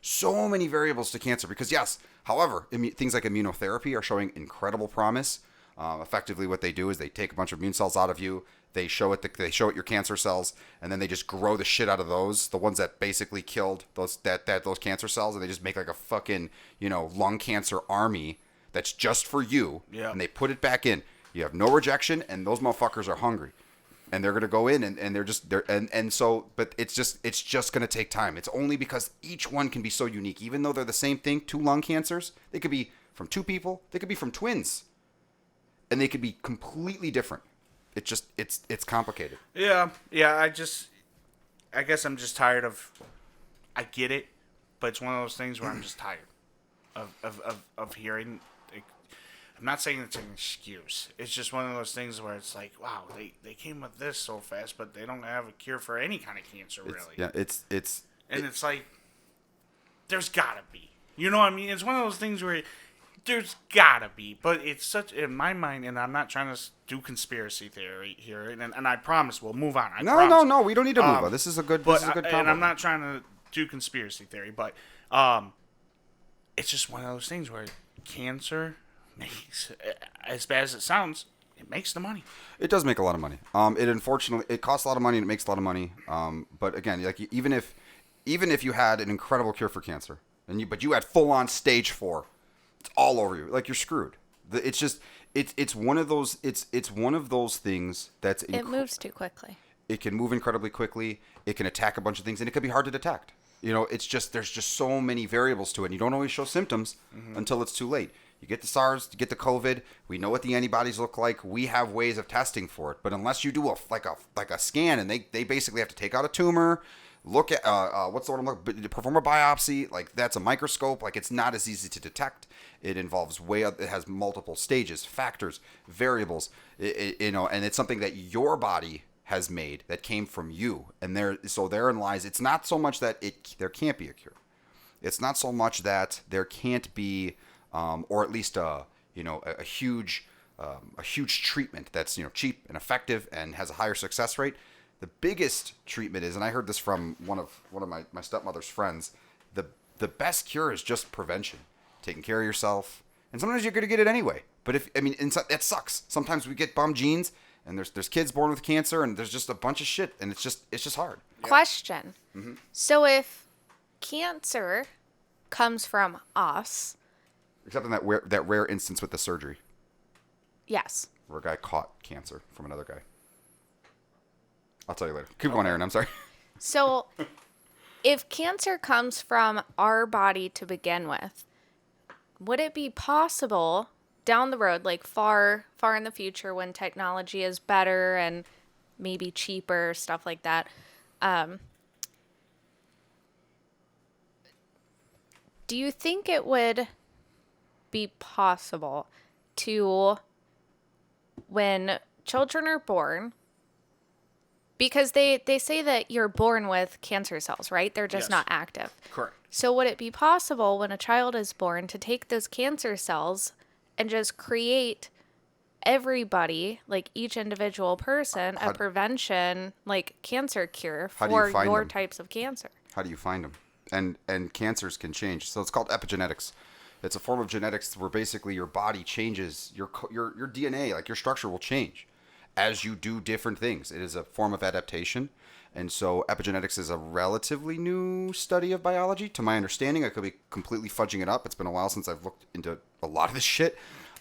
So many variables to cancer. Because yes, however, things like immunotherapy are showing incredible promise. Effectively, what they do is they take a bunch of immune cells out of you. They show it your cancer cells, and then they just grow the shit out of those, the ones that basically killed those cancer cells, and they just make like a fucking lung cancer army that's just for you. Yeah. And they put it back in. You have no rejection, and those motherfuckers are hungry, and they're gonna go in but it's just gonna take time. It's only because each one can be so unique, even though they're the same thing. 2 lung cancers, they could be from 2 people, they could be from twins, and they could be completely different. It's complicated. Yeah. I guess I'm just tired of. I get it, but it's one of those things where I'm just tired of hearing. I'm not saying it's an excuse. It's just one of those things where it's like, wow, they came with this so fast, but they don't have a cure for any kind of cancer, really. It's like, there's gotta be. You know what I mean? It's one of those things where there's gotta be, but it's such, in my mind, and I'm not trying to do conspiracy theory here, and I promise we'll move on. No, we don't need to move on. This is a good combo. And I'm not trying to do conspiracy theory, but it's just one of those things where cancer makes, as bad as it sounds, it makes the money. It does make a lot of money. It costs a lot of money and it makes a lot of money. But again, like even if you had an incredible cure for cancer, but you had full on stage 4, it's all over you. Like you're screwed. It's one of those things that's it moves too quickly. It can move incredibly quickly. It can attack a bunch of things, and it can be hard to detect. There's just so many variables to it. And you don't always show symptoms until it's too late. You get the SARS, you get the COVID. We know what the antibodies look like. We have ways of testing for it. But unless you do a scan, and they basically have to take out a tumor, look at perform a biopsy. Like that's a microscope. Like it's not as easy to detect. It involves it has multiple stages, factors, variables. And it's something that your body has made that came from you. And therein lies. It's not so much that there can't be a cure. It's not so much that there can't be. Or at least a huge treatment that's cheap and effective and has a higher success rate. The biggest treatment is, and I heard this from one of my stepmother's friends, the best cure is just prevention, taking care of yourself, and sometimes you're gonna get it anyway. But it sucks. Sometimes we get bum genes, and there's kids born with cancer, and there's just a bunch of shit, and it's just hard. Question: So if cancer comes from us. Except in that rare instance with the surgery. Yes. Where a guy caught cancer from another guy. I'll tell you later. Keep going, Erin. I'm sorry. So, if cancer comes from our body to begin with, would it be possible down the road, like far, far in the future when technology is better and maybe cheaper, stuff like that, do you think it would be possible to, when children are born, because they say that you're born with cancer cells, right? They're just not active. Correct. So would it be possible when a child is born to take those cancer cells and just create everybody, like each individual person, a prevention, like cancer cure for your types of cancer? How do you find them? And cancers can change. So it's called epigenetics. It's a form of genetics where basically your body changes, your DNA, like your structure will change as you do different things. It is a form of adaptation. And so epigenetics is a relatively new study of biology. To my understanding, I could be completely fudging it up. It's been a while since I've looked into a lot of this shit.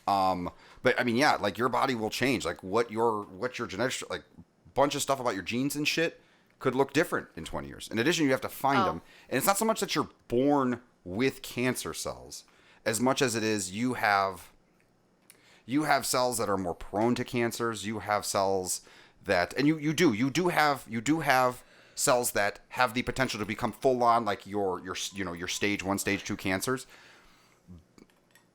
But I mean, yeah, like your body will change. Like what your genetics, like a bunch of stuff about your genes and shit could look different in 20 years. In addition, you have to find them. And it's not so much that you're born with cancer cells, as much as it is you have cells that are more prone to cancers. You have cells that, and you do have cells that have the potential to become full on like your stage 1, stage 2 cancers,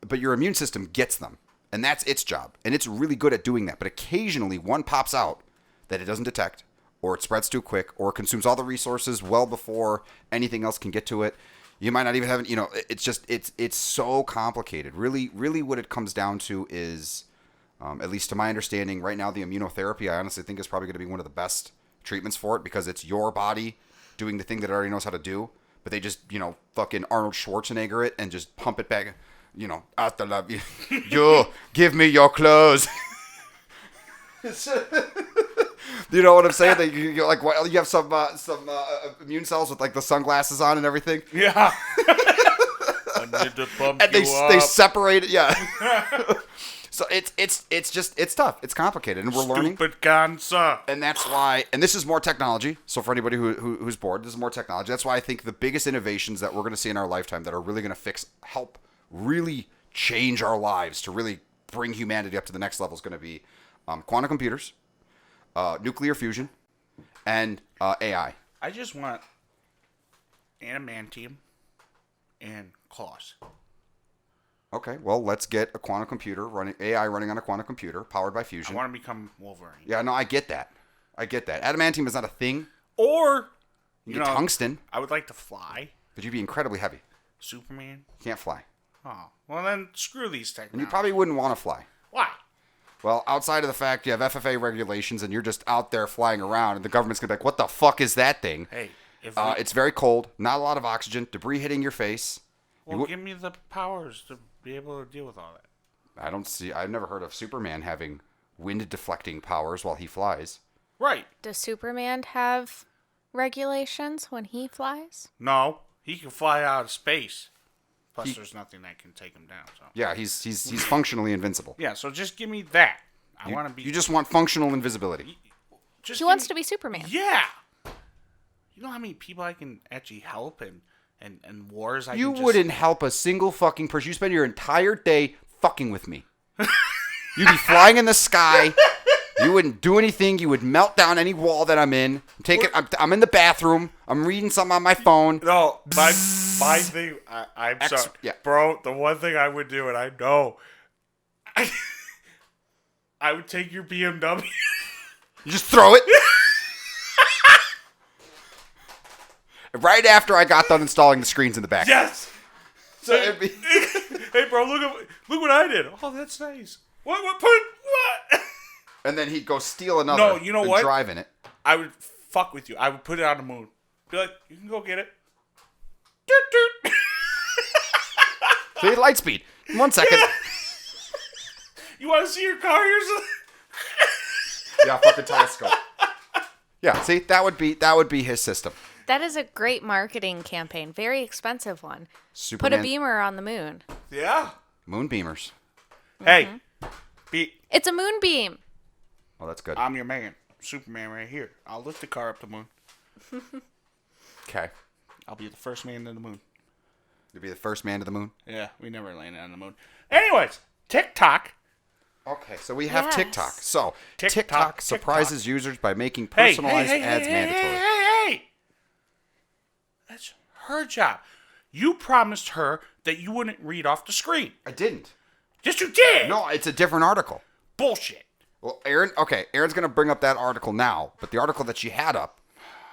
but your immune system gets them, and that's its job, and it's really good at doing that. But occasionally one pops out that it doesn't detect, or it spreads too quick, or it consumes all the resources well before anything else can get to it. You might not even have, it's just, it's so complicated. Really, what it comes down to is, at least to my understanding right now, the immunotherapy, I honestly think is probably going to be one of the best treatments for it, because it's your body doing the thing that it already knows how to do, but they just, fucking Arnold Schwarzenegger it and just pump it back, hasta la vida. You, give me your clothes. You know what I'm saying? That you like, you have some immune cells with like the sunglasses on and everything. Yeah. I need to pump and you they up. separate it. Yeah. So it's tough. It's complicated, and we're learning. Stupid cancer. And that's why. And this is more technology. So for anybody who's bored, this is more technology. That's why I think the biggest innovations that we're going to see in our lifetime that are really going to help really change our lives to really bring humanity up to the next level is going to be quantum computers, nuclear fusion, and AI. I just want adamantium and claws. Okay, well, let's get a quantum computer AI running on a quantum computer powered by I fusion. want to become Wolverine. Yeah, no, I get that. Adamantium is not a thing. Or, You get tungsten, I would like to fly. but you'd be incredibly heavy. Superman. You can't fly. Oh, well then screw these technologies. And you probably wouldn't want to fly. Why? Well, outside of the fact you have FFA regulations and you're just out there flying around and the government's going to be like, what the fuck is that thing? Hey, if It's very cold, not a lot of oxygen, debris hitting your face. well, give me the powers to be able to deal with all that. I've never heard of Superman having wind deflecting powers while he flies. Right. Does Superman have regulations when he flies? No, he can fly out of space. Plus, there's nothing that can take him down. So. Yeah, he's functionally invincible. Yeah, so just give me that. I want to be. You just want functional invisibility. Just He wants to be Superman. Yeah. You know how many people I can actually help and wars I You can just... wouldn't help a single fucking person. You spend your entire day fucking with me. You'd be flying in the sky. You wouldn't do anything. You would melt down any wall that I'm in. I'm in the bathroom. I'm reading something on my phone. No, my thing... I'm sorry. Yeah. Bro, the one thing I would do, and I know... I would take your BMW. You just throw it. Right after I got done installing the screens in the back. Yes! So it'd be... Hey, bro, look what I did. Oh, that's nice. What? And then he'd go steal another. No, you know and what? Drive in it. I would fuck with you. I would put it on the moon. Be like, you can go get it. Doot, doot. See, light speed. 1 second. You want to see your car? Yeah, fucking telescope. Yeah, see, that would be his system. That is a great marketing campaign. Very expensive one. Superman. Put a beamer on the moon. Yeah. Moon beamers. Hey, It's a moonbeam. Oh, that's good. I'm your man. Superman right here. I'll lift the car up the moon. Okay. I'll be the first man to the moon. You'll be the first man to the moon. Yeah, we never landed on the moon. Anyways, TikTok. Okay, so we have Yes. TikTok. So TikTok, TikTok surprises users by making personalized ads mandatory. Hey. That's her job. You promised her that you wouldn't read off the screen. I didn't. Yes, you did. No, it's a different article. Bullshit. Well, Erin's going to bring up that article now, but the article that she had up,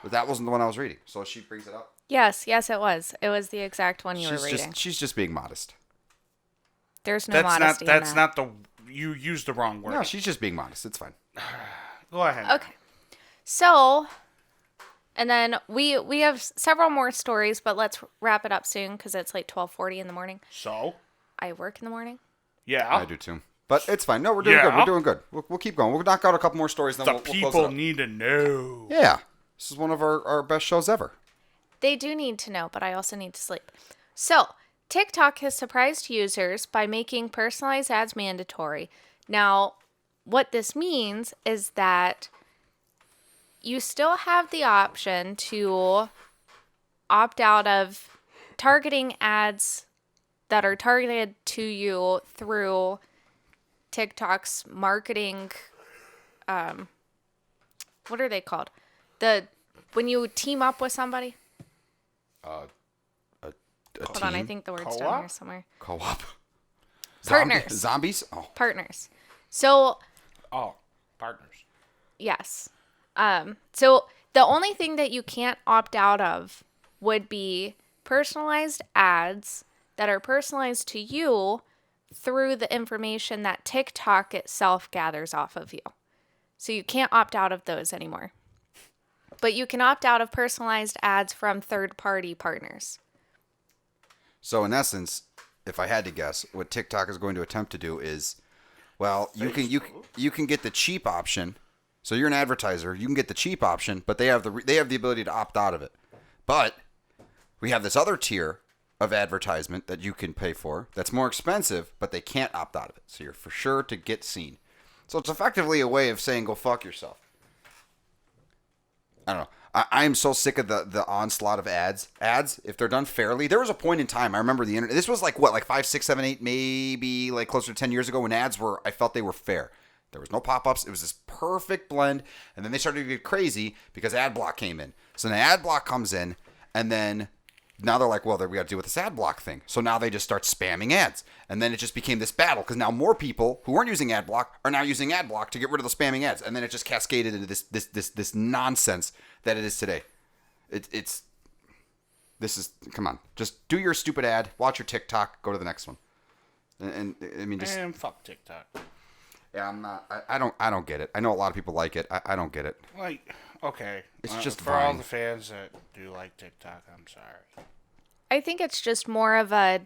that wasn't the one I was reading. So she brings it up. Yes, it was. It was the exact one you were reading. She's just being modest. There's no modesty in That's that. not the... You used the wrong word. No, she's just being modest. It's fine. Go ahead. Okay. So, and then we have several more stories, but let's wrap it up soon because it's like 12:40 in the morning. So? I work in the morning. Yeah. I do too. But it's fine. No, we're doing good. We're doing good. We'll keep going. We'll knock out a couple more stories. Then The we'll close it people up. need to know. Yeah. This is one of our best shows ever. They do need to know, but I also need to sleep. So, TikTok has surprised users by making personalized ads mandatory. Now, what this means is that you still have the option to opt out of targeting ads that are targeted to you through TikTok's marketing What are they called? When you team up with somebody. A Hold on, I think the word's down here somewhere. Co-op. Partners. Zombies? Oh. Partners. So. Oh, partners. Yes. So the only thing that you can't opt out of would be personalized ads that are personalized to you through the information that TikTok itself gathers off of you. So you can't opt out of those anymore. But you can opt out of personalized ads from third-party partners. So in essence, if I had to guess, what TikTok is going to attempt to do is, well, you can get the cheap option. So you're an advertiser, you can get the cheap option, but they have the ability to opt out of it. But we have this other tier of advertisement that you can pay for that's more expensive, but they can't opt out of it. So you're for sure to get seen. So it's effectively a way of saying go fuck yourself. I don't know. I am so sick of the onslaught of ads. Ads, if they're done fairly, there was a point in time, I remember the internet. This was like 5, 6, 7, 8, maybe like closer to 10 years ago when ads were, I felt they were fair. There was no pop-ups. It was this perfect blend. And then they started to get crazy because ad block came in. So now ad block comes in, and then now they're like, well, we got to deal with this ad block thing. So now they just start spamming ads. And then it just became this battle because now more people who weren't using ad block are now using ad block to get rid of the spamming ads. And then it just cascaded into this nonsense that it is today. Come on. Just do your stupid ad, watch your TikTok, go to the next one. And I mean, just... And fuck TikTok. Yeah, I'm not... I don't get it. I know a lot of people like it. I don't get it. Like, okay. It's just for Vine. all the fans that do like TikTok, I'm sorry. I think it's just more of a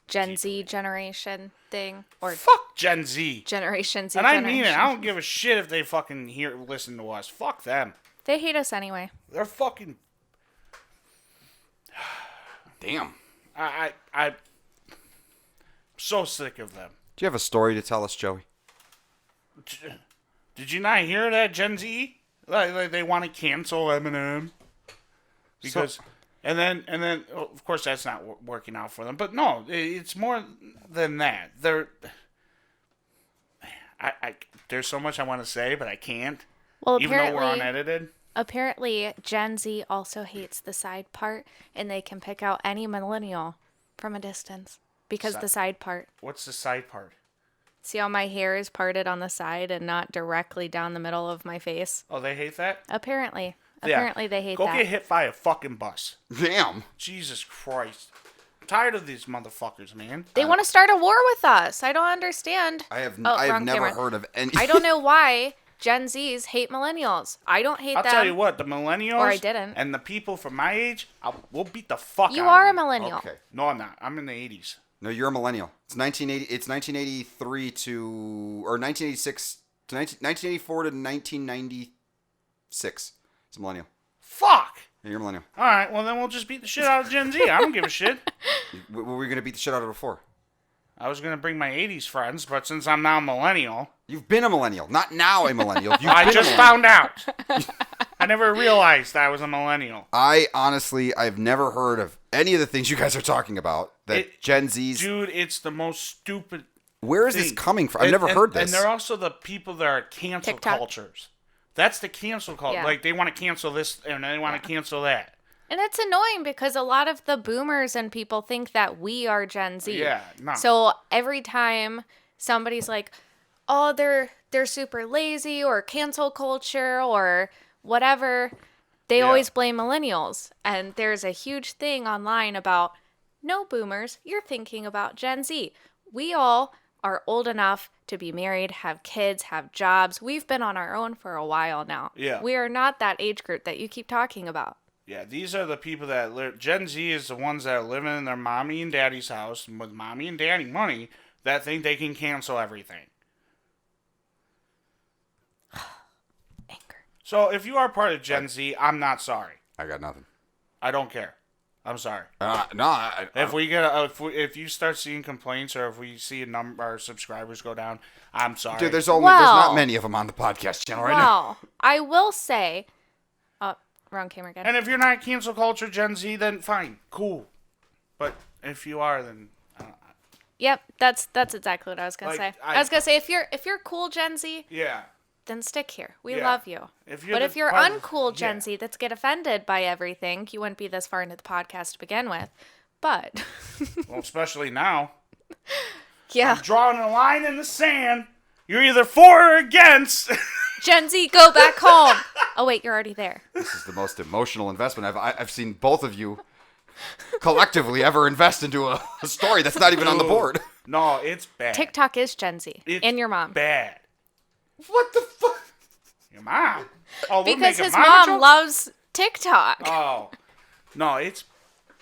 Gen Z generation thing. Or Fuck Gen Z. Generation Z. And I mean it. I don't give a shit if they fucking listen to us. Fuck them. They hate us anyway. They're fucking... Damn. I'm so sick of them. Do you have a story to tell us, Joey? Did you not hear that, Gen Z? Like they want to cancel Eminem because, and then of course that's not working out for them. But no, it's more than that. There's so much I want to say, but I can't. Well, even though we're unedited. Apparently, Gen Z also hates the side part, and they can pick out any millennial from a distance because the side part. What's the side part? See how my hair is parted on the side and not directly down the middle of my face? Oh, they hate that? Apparently. Yeah. Apparently they hate that. Go get hit by a fucking bus. Damn. Jesus Christ. I'm tired of these motherfuckers, man. They want to start a war with us. I don't understand. I have wrong never camera. heard of any... I don't know why Gen Zs hate millennials. I don't hate I'll them. tell you what, the millennials Or I didn't. and the people from my age, we'll beat the fuck out of You are a them. millennial. Okay. No, I'm not. I'm in the 80s. No, you're a millennial. It's 1980. It's 1983 or 1986 to 1984 to 1996. It's a millennial. Fuck! Yeah, you're a millennial. All right, well, then we'll just beat the shit out of Gen Z. I don't give a shit. What were we going to beat the shit out of before? I was going to bring my 80s friends, but since I'm now a millennial... You've been a millennial. Not now a millennial. I just found out. I never realized I was a millennial. I've never heard of any of the things you guys are talking about. Gen Z's... Dude, it's the most stupid Where is this coming from? I've never heard this. And they're also the people that are cancel TikTok. cultures. That's the cancel culture. Yeah. Like, they want to cancel this and they want to cancel that. And it's annoying because a lot of the boomers and people think that we are Gen Z. Yeah, no. So every time somebody's like, oh, they're super lazy or cancel culture or whatever, they always blame millennials. And there's a huge thing online about, no, boomers, you're thinking about Gen Z. We all are old enough to be married, have kids, have jobs. We've been on our own for a while now. Yeah. We are not that age group that you keep talking about. Yeah, these are the people that live. Gen Z is the ones that are living in their mommy and daddy's house with mommy and daddy money that think they can cancel everything. Anger. So if you are part of Gen Z, I'm not sorry. I got nothing. I don't care. I'm sorry. No. If you start seeing complaints or if we see a number our subscribers go down, I'm sorry. Dude, there's not many of them on the podcast channel right now. Well, I will say, wrong camera again. And if you're not cancel culture Gen Z, then fine, cool. But if you are, then Yep, that's exactly what I was gonna Like, say. I I was gonna say if you're cool Gen Z, yeah. then stick here. We Yeah. love you. If But if you're part uncool Gen yeah. Z that's get offended by everything, you wouldn't be this far into the podcast to begin with. But Well, especially now. yeah, I'm drawing a line in the sand. You're either for or against. Gen Z, go back home. Oh wait, you're already there. This is the most emotional investment I've seen both of you collectively ever invest into a story that's not even on the board. No, it's bad. TikTok is Gen Z It's and your mom. bad. What the fuck? Your mom. Oh, we're Because making his mama mom jokes? loves TikTok. Oh, no, it's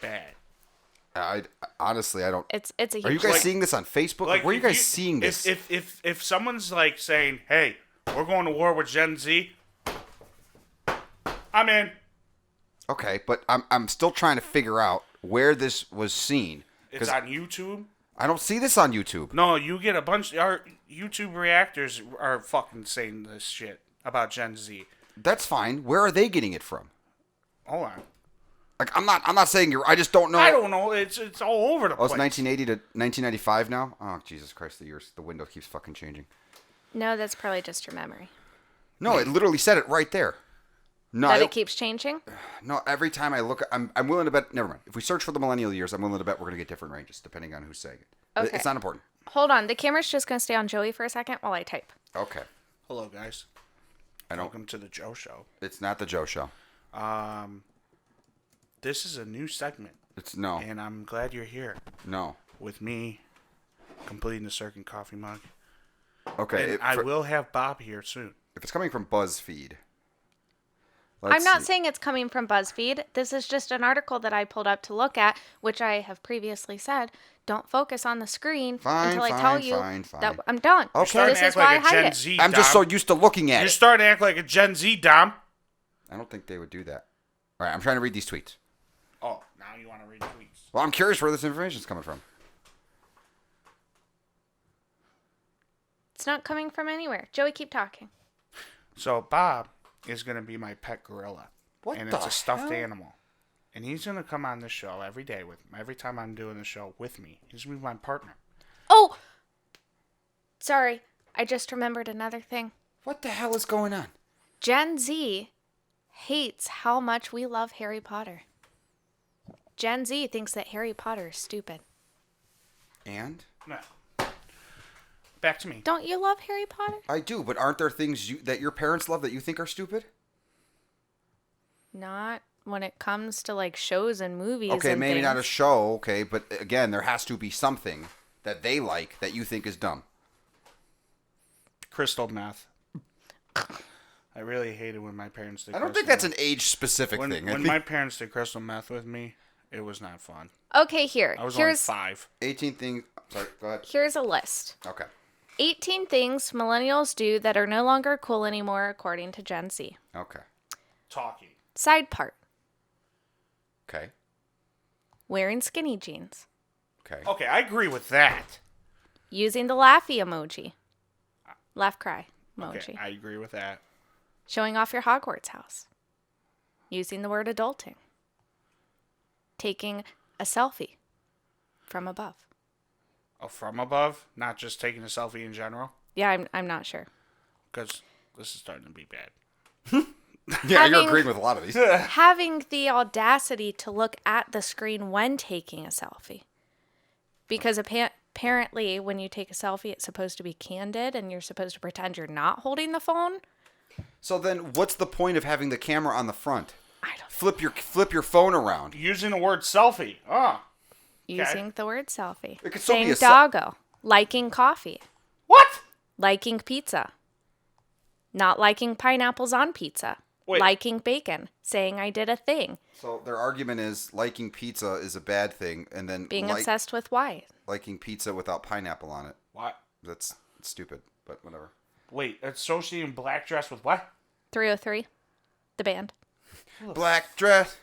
bad. Honestly, I don't. It's a huge Are you guys Like- seeing this on Facebook? Where are you if guys seeing this? If someone's like saying, "Hey, we're going to war with Gen Z," I'm in. Okay, but I'm still trying to figure out where this was seen. It's on YouTube. I don't see this on YouTube. No, you get a bunch. Our YouTube reactors are fucking saying this shit about Gen Z. That's fine. Where are they getting it from? Hold on. Like I'm not saying you're. I just don't know. I don't know. It's all over the Oh, place. it's 1980 to 1995 now. Oh, Jesus Christ! The window keeps fucking changing. No, that's probably just your memory. No, it literally said it right there. No, That it keeps changing? no. Every time I look, I'm willing to bet. Never mind. If we search for the millennial years, I'm willing to bet we're gonna get different ranges depending on who's saying it. Okay. It's not important. Hold on. The camera's just going to stay on Joey for a second while I type. Okay. Hello, guys. I don't. Welcome to the Joe Show. It's not the Joe Show. This is a new segment, It's no. and I'm glad you're here No. with me, completing the second coffee mug. Okay. And I will have Bob here soon. If it's coming from BuzzFeed. I'm not saying it's coming from BuzzFeed. This is just an article that I pulled up to look at, which I have previously said, don't focus on the screen until I tell you that I'm done. Okay. Starting This to is act why I like a hide Gen it. Z. I'm just so Dom. used to looking at You're it. starting to act like a Gen Z, Dom. I don't think they would do that. All right, I'm trying to read these tweets. Oh, now you want to read tweets. Well, I'm curious where this information is coming from. It's not coming from anywhere. Joey, keep talking. So Bob is going to be my pet gorilla. What and the it's a stuffed hell? animal. And he's going to come on this show every day every time I'm doing the show with me. He's going to be my partner. Oh! Sorry. I just remembered another thing. What the hell is going on? Gen Z hates how much we love Harry Potter. Gen Z thinks that Harry Potter is stupid. And? No. Back to me. Don't you love Harry Potter? I do, but aren't there things that your parents love that you think are stupid? Not when it comes to like shows and movies. Okay, and maybe things. not a show, okay, but again, there has to be something that they like that you think is dumb. Crystal meth. I really hated when my parents did I don't crystal think that's meth. an age-specific thing. I When think my parents did crystal meth with me, it was not fun. Okay, here. I was Here's only 5. 18 things... Sorry, go ahead. here's a list. Okay. 18 things millennials do that are no longer cool anymore according to Gen Z. Okay. Talking. Side part. Okay. Wearing skinny jeans. Okay. Okay, I agree with that. Using the laughy emoji. Laugh cry emoji. Okay, I agree with that. Showing off your Hogwarts house. Using the word adulting. Taking a selfie from above. Oh, from above, not just taking a selfie in general, Yeah, I'm not sure. because this is starting to be bad. Yeah, you're Having- agreeing with a lot of these. Having the audacity to look at the screen when taking a selfie. Because apparently when you take a selfie, it's supposed to be candid and you're supposed to pretend you're not holding the phone. So then, what's the point of having the camera on the front? I don't Flip your phone around. Using the word selfie. Oh. Using the word selfie. It could still be Saying a doggo. Liking coffee. What? Liking pizza. Not liking pineapples on pizza. Wait. Liking bacon. Saying I did a thing. So their argument is liking pizza is a bad thing, and then Being obsessed with why. liking pizza without pineapple on it. What? That's stupid, but whatever. Wait, associating black dress with what? 303. The band. Black dress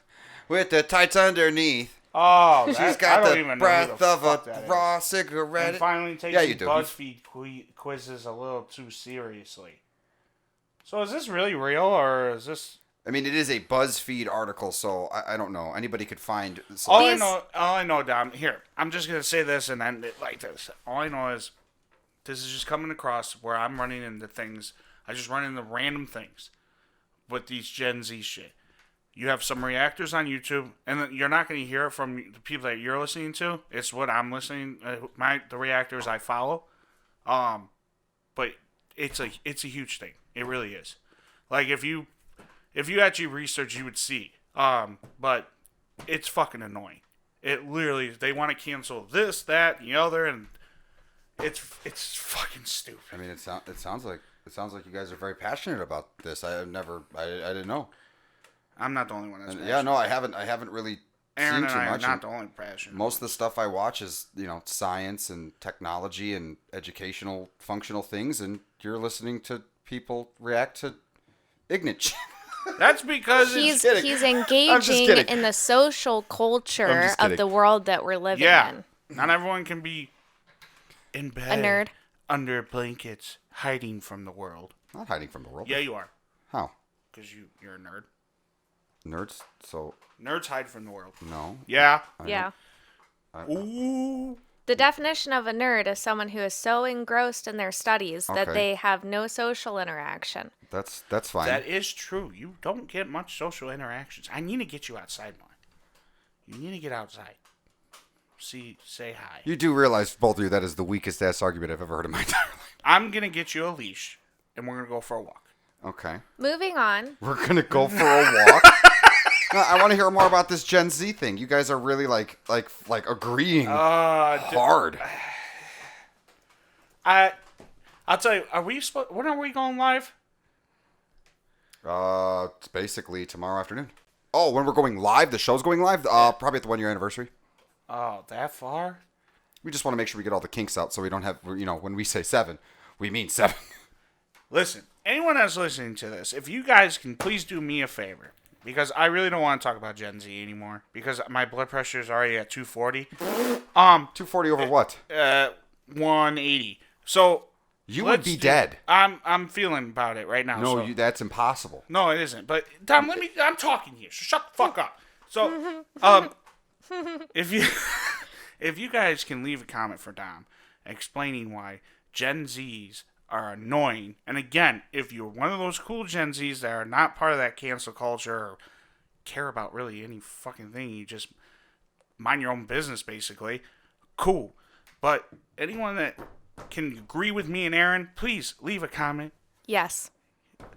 with the tights underneath. Oh, She's I got don't the even know breath who the of fuck that a is. raw cigarette. And finally taking Yeah, you do. BuzzFeed quizzes a little too seriously. So is this really real, or is this... I mean, it is a BuzzFeed article, so I don't know. Anybody could find. All These- I know, Dom, here, I'm just going to say this and end it like this. All I know is this is just coming across where I'm running into things I just run into random things with these Gen Z shit. You have some reactors on YouTube, and then you're not going to hear it from the people that you're listening to. It's what I'm listening. The reactors I follow. But it's a huge thing. It really is. Like if you actually research, you would see. But it's fucking annoying. It literally, they want to cancel this, that, and the other, and it's fucking stupid. I mean, it sounds like you guys are very passionate about this. I didn't know. I'm not the only one that's passionate. Yeah, no, I haven't really Aaron seen too and I much. are not the only passionate. Most of the stuff I watch is, science and technology and educational, functional things, and you're listening to people react to ignorant shit. That's because he's kidding. engaging in the social culture of the world that we're living in. Not everyone can be in bed. A nerd. Under blankets, hiding from the world. Not hiding from the world. Yeah, you are. How? Because you're a nerd. Nerds? So... Nerds hide from the world. No. Yeah. Yeah. Ooh. The definition of a nerd is someone who is so engrossed in their studies that Okay. they have no social interaction. That's fine. That is true. You don't get much social interactions. I need to get you outside more. You need to get outside. Say hi. You do realize, both of you, that is the weakest ass argument I've ever heard in my entire life. I'm going to get you a leash, and we're going to go for a walk. Okay. Moving on. We're going to go for a walk. No, I want to hear more about this Gen Z thing. You guys are really like agreeing hard. I'll tell you. When are we going live? It's basically tomorrow afternoon. Oh, when we're going live, the show's going live. Probably at the 1 year anniversary. Oh, that far? We just want to make sure we get all the kinks out, so we don't have, when we say 7, we mean 7. Listen, anyone that's listening to this, if you guys can please do me a favor, because I really don't want to talk about Gen Z anymore, because my blood pressure is already at 240. 240 over what? 180. So You would be dead. I'm feeling about it right now. No, so. that's impossible. No, it isn't. But Tom, I'm talking here. So shut the fuck up. So, if you guys can leave a comment for Dom explaining why Gen Zs are annoying, and again, if you're one of those cool Gen Zs that are not part of that cancel culture or care about really any fucking thing, you just mind your own business basically, cool. But anyone that can agree with me and Aaron, please leave a comment. Yes.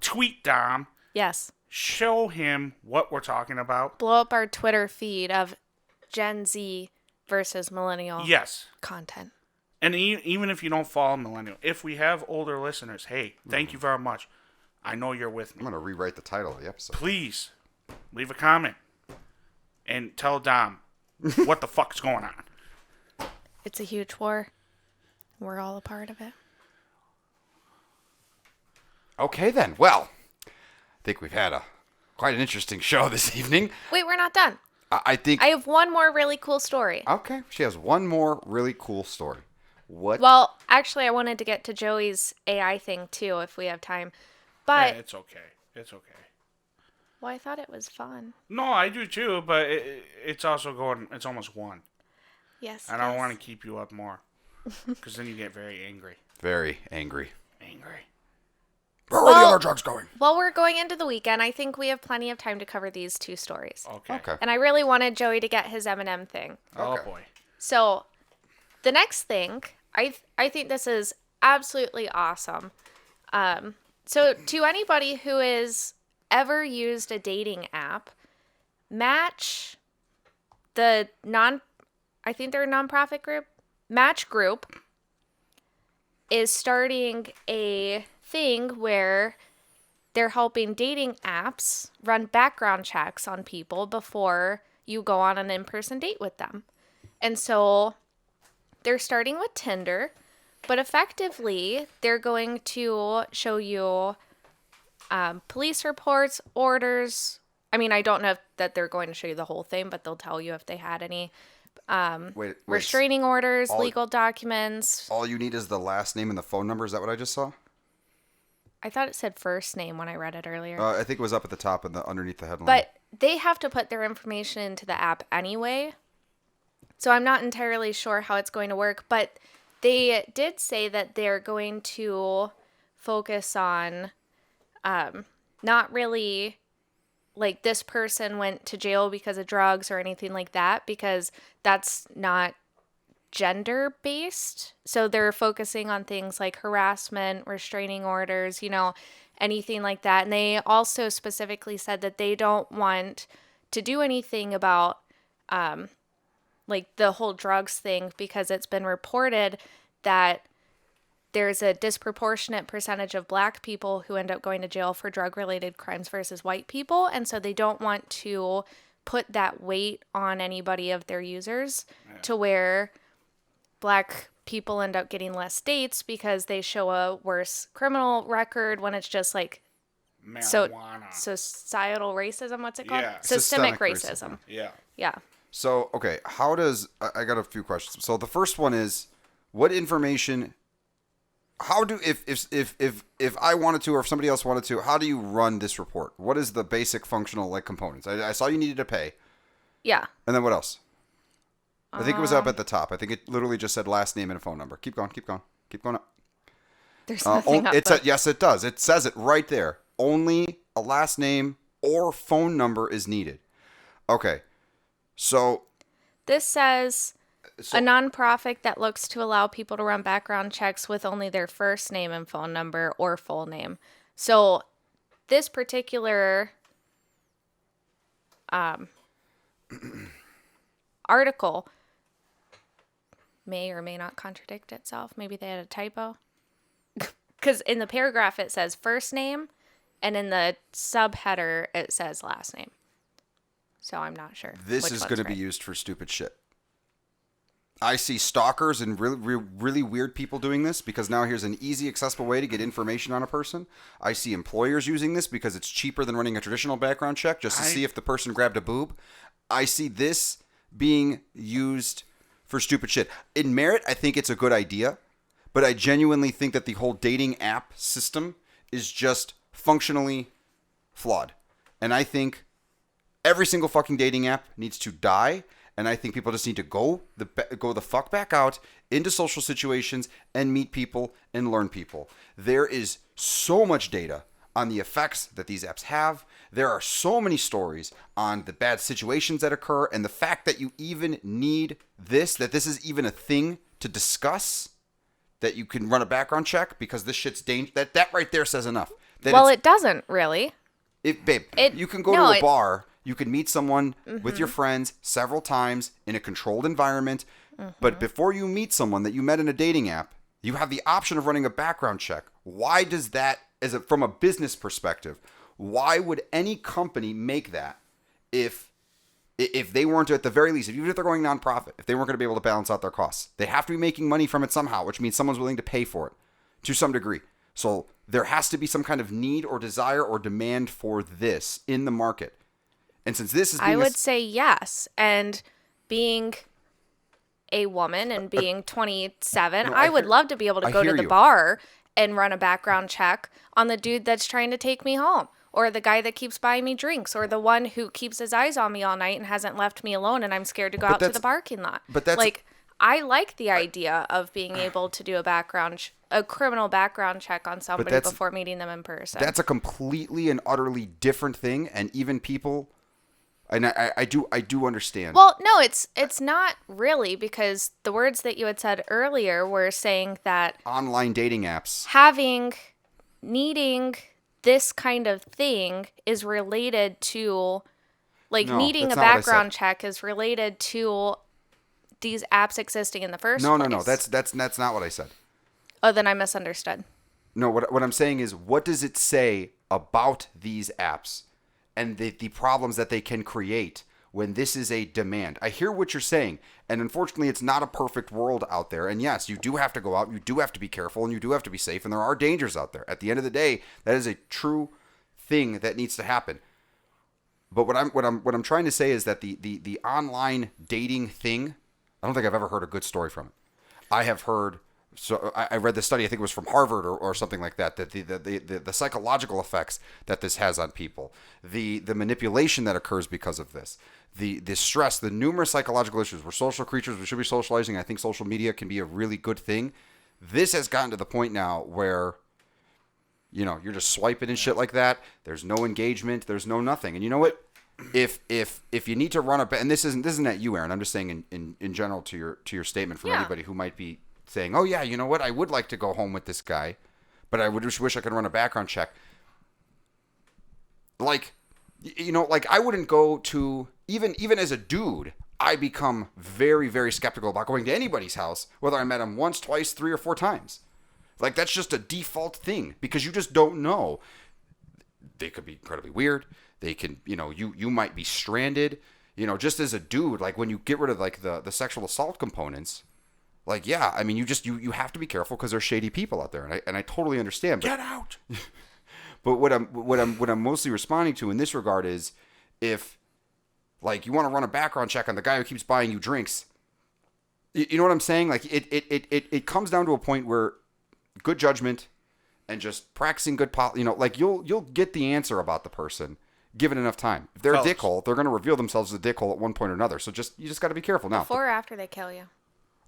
Tweet Dom. Yes. Show him what we're talking about. Blow up our Twitter feed of Gen Z versus millennial content. And even if you don't follow millennial, if we have older listeners, hey, thank you very much. I know you're with me. I'm going to rewrite the title of the episode. Please leave a comment and tell Dom what the fuck's going on. It's a huge war. We're all a part of it. Okay, then. Well, I think we've had quite an interesting show this evening. Wait, we're not done. I think... I have one more really cool story. Okay, she has one more really cool story. What? Well, actually, I wanted to get to Joey's AI thing, too, if we have time. But... Yeah, it's okay. It's okay. Well, I thought it was fun. No, I do too, but it's also going... It's almost 1. Yes. And I don't want to keep you up more. Because then you get very angry. Very angry. Angry. Where are the other drugs going? Well, we're going into the weekend. I think we have plenty of time to cover these 2 stories. Okay. And I really wanted Joey to get his Eminem thing. Oh, Okay. boy. So, the next thing, I think this is absolutely awesome. So, to anybody who has ever used a dating app, Match, I think they're a nonprofit group, Match Group, is starting a thing where they're helping dating apps run background checks on people before you go on an in-person date with them. And so they're starting with Tinder, but effectively they're going to show you police reports, orders. I mean, I don't know that they're going to show you the whole thing, but they'll tell you if they had any Wait. restraining orders, legal documents. All you need is the last name and the phone number. Is that what I just saw? I thought it said first name when I read it earlier. I think it was up at the top and underneath the headline. But they have to put their information into the app anyway. So I'm not entirely sure how it's going to work. But they did say that they're going to focus on not really like this person went to jail because of drugs or anything like that, because that's not gender based. So they're focusing on things like harassment, restraining orders, anything like that. And they also specifically said that they don't want to do anything about like the whole drugs thing, because it's been reported that there's a disproportionate percentage of Black people who end up going to jail for drug-related crimes versus white people. And so they don't want to put that weight on anybody of their users to where Black people end up getting less dates because they show a worse criminal record when it's just like marijuana. Societal racism, what's it called? Yeah. Systemic racism. Yeah. Yeah. So, okay, how does... I got a few questions. So the first one is, what information... How do if I wanted to, or if somebody else wanted to, how do you run this report? What is the basic functional components? I saw you needed to pay. Yeah. And then what else? I think it was up at the top. I think it literally just said last name and a phone number. Keep going up. There's nothing up. Yes, it does. It says it right there. Only a last name or phone number is needed. Okay. So this says a nonprofit that looks to allow people to run background checks with only their first name and phone number or full name. So this particular article may or may not contradict itself. Maybe they had a typo. Because in the paragraph it says first name, and in the subheader it says last name. So I'm not sure. This is going to be used for stupid shit. I see stalkers and really weird people doing this because now here's an easy, accessible way to get information on a person. I see employers using this because it's cheaper than running a traditional background check just to see if the person grabbed a boob. I see this being used for stupid shit. In merit, I think it's a good idea, but I genuinely think that the whole dating app system is just functionally flawed. And I think every single fucking dating app needs to die. And I think people just need to go the fuck back out into social situations and meet people and learn people. There is so much data on the effects that these apps have. There are so many stories on the bad situations that occur, and the fact that you even need this, that this is even a thing to discuss, that you can run a background check because this shit's dangerous. That right there says enough. Well, it doesn't really. You can go to a bar. You can meet someone with your friends several times in a controlled environment. But before you meet someone that you met in a dating app, you have the option of running a background check. Why does that, from a business perspective, why would any company make that if they weren't, at the very least, even if they're going nonprofit, if they weren't going to be able to balance out their costs? They have to be making money from it somehow, which means someone's willing to pay for it to some degree. So there has to be some kind of need or desire or demand for this in the market. And since this is being I would say yes. And being a woman and being 27, I would love to be able to go to the bar and run a background check on the dude that's trying to take me home, or the guy that keeps buying me drinks, or the one who keeps his eyes on me all night and hasn't left me alone and I'm scared to go out to the parking lot. But that's like, I like the idea of being able to do a criminal background check on somebody before meeting them in person. That's a completely and utterly different thing, and even people... And I do understand. Well, no, it's not really, because the words that you had said earlier were saying that online dating apps needing this kind of thing is related to, like, needing a background check is related to these apps existing in the first place. No. That's not what I said. Oh, then I misunderstood. No, what I'm saying is, what does it say about these apps and the problems that they can create when this is a demand? I hear what you're saying, and unfortunately it's not a perfect world out there. And yes, you do have to go out, you do have to be careful, and you do have to be safe, and there are dangers out there. At the end of the day, that is a true thing that needs to happen. But what I'm trying to say is that the online dating thing, I don't think I've ever heard a good story from it. I have heard... So I read the study, I think it was from Harvard or something like that, that the psychological effects that this has on people, the manipulation that occurs because of this, the stress, the numerous psychological issues. We're social creatures. We should be socializing. I think social media can be a really good thing. This has gotten to the point now where You're just swiping and shit like that. There's no engagement. There's no nothing. And you know what? If you need to run a, and this isn't at you, Erin. I'm just saying in general to your statement from anybody who might be saying, oh yeah, you know what? I would like to go home with this guy, but I would just wish I could run a background check. Like, like I wouldn't go to even as a dude. I become very, very skeptical about going to anybody's house, whether I met them once, twice, 3 or 4 times. Like, that's just a default thing because you just don't know. They could be incredibly weird. They can, you might be stranded. Just as a dude, like when you get rid of like the sexual assault components, like, yeah, I mean, you have to be careful because there's shady people out there, and I totally understand. But, get out. But what I'm mostly responding to in this regard is if, like, you want to run a background check on the guy who keeps buying you drinks, you know what I'm saying? Like, it comes down to a point where good judgment and just practicing good like you'll get the answer about the person given enough time. If they're a dickhole, they're going to reveal themselves as a dickhole at one point or another. So you just got to be careful now. Before or after they kill you.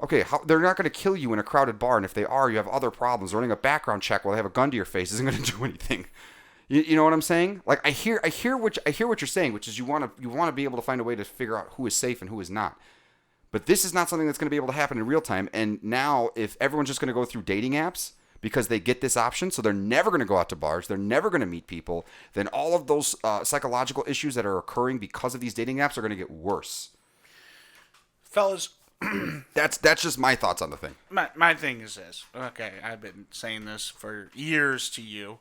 Okay, they're not going to kill you in a crowded bar, and if they are, you have other problems. Running a background check while they have a gun to your face isn't going to do anything. You know what I'm saying? Like I hear what you're saying, which is you want to be able to find a way to figure out who is safe and who is not. But this is not something that's going to be able to happen in real time. And now, if everyone's just going to go through dating apps because they get this option, so they're never going to go out to bars, they're never going to meet people, then all of those psychological issues that are occurring because of these dating apps are going to get worse. Fellas, that's just my thoughts on the thing. My thing is this. Okay, I've been saying this for years to you.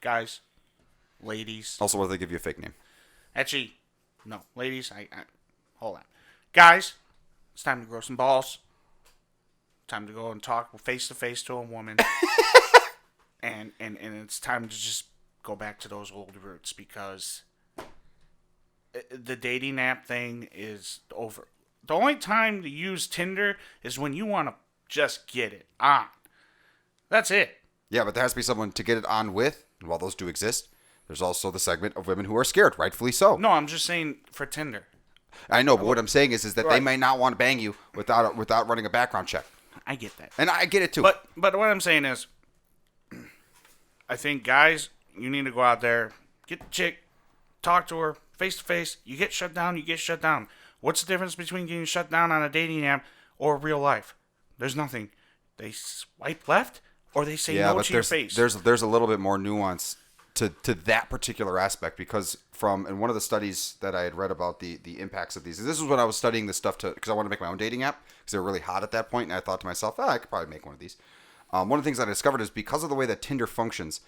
Guys, ladies. Also, what if they give you a fake name? Actually, no. Ladies, I hold on. Guys, it's time to grow some balls. Time to go and talk face to face to a woman. and it's time to just go back to those old roots because the dating app thing is over. The only time to use Tinder is when you want to just get it on. That's it. Yeah, but there has to be someone to get it on with. And while those do exist, there's also the segment of women who are scared, rightfully so. No, I'm just saying for Tinder. I know, but what I'm saying is that they might not want to bang you without running a background check. I get that. And I get it too. But what I'm saying is, I think guys, you need to go out there, get the chick, talk to her face to face. You get shut down, you get shut down. What's the difference between getting shut down on a dating app or real life? There's nothing. They swipe left or they say no to your face. There's a little bit more nuance to that particular aspect because in one of the studies that I had read about the impacts of these, this is when I was studying this stuff because I wanted to make my own dating app because they were really hot at that point, and I thought to myself, I could probably make one of these. One of the things that I discovered is because of the way that Tinder functions,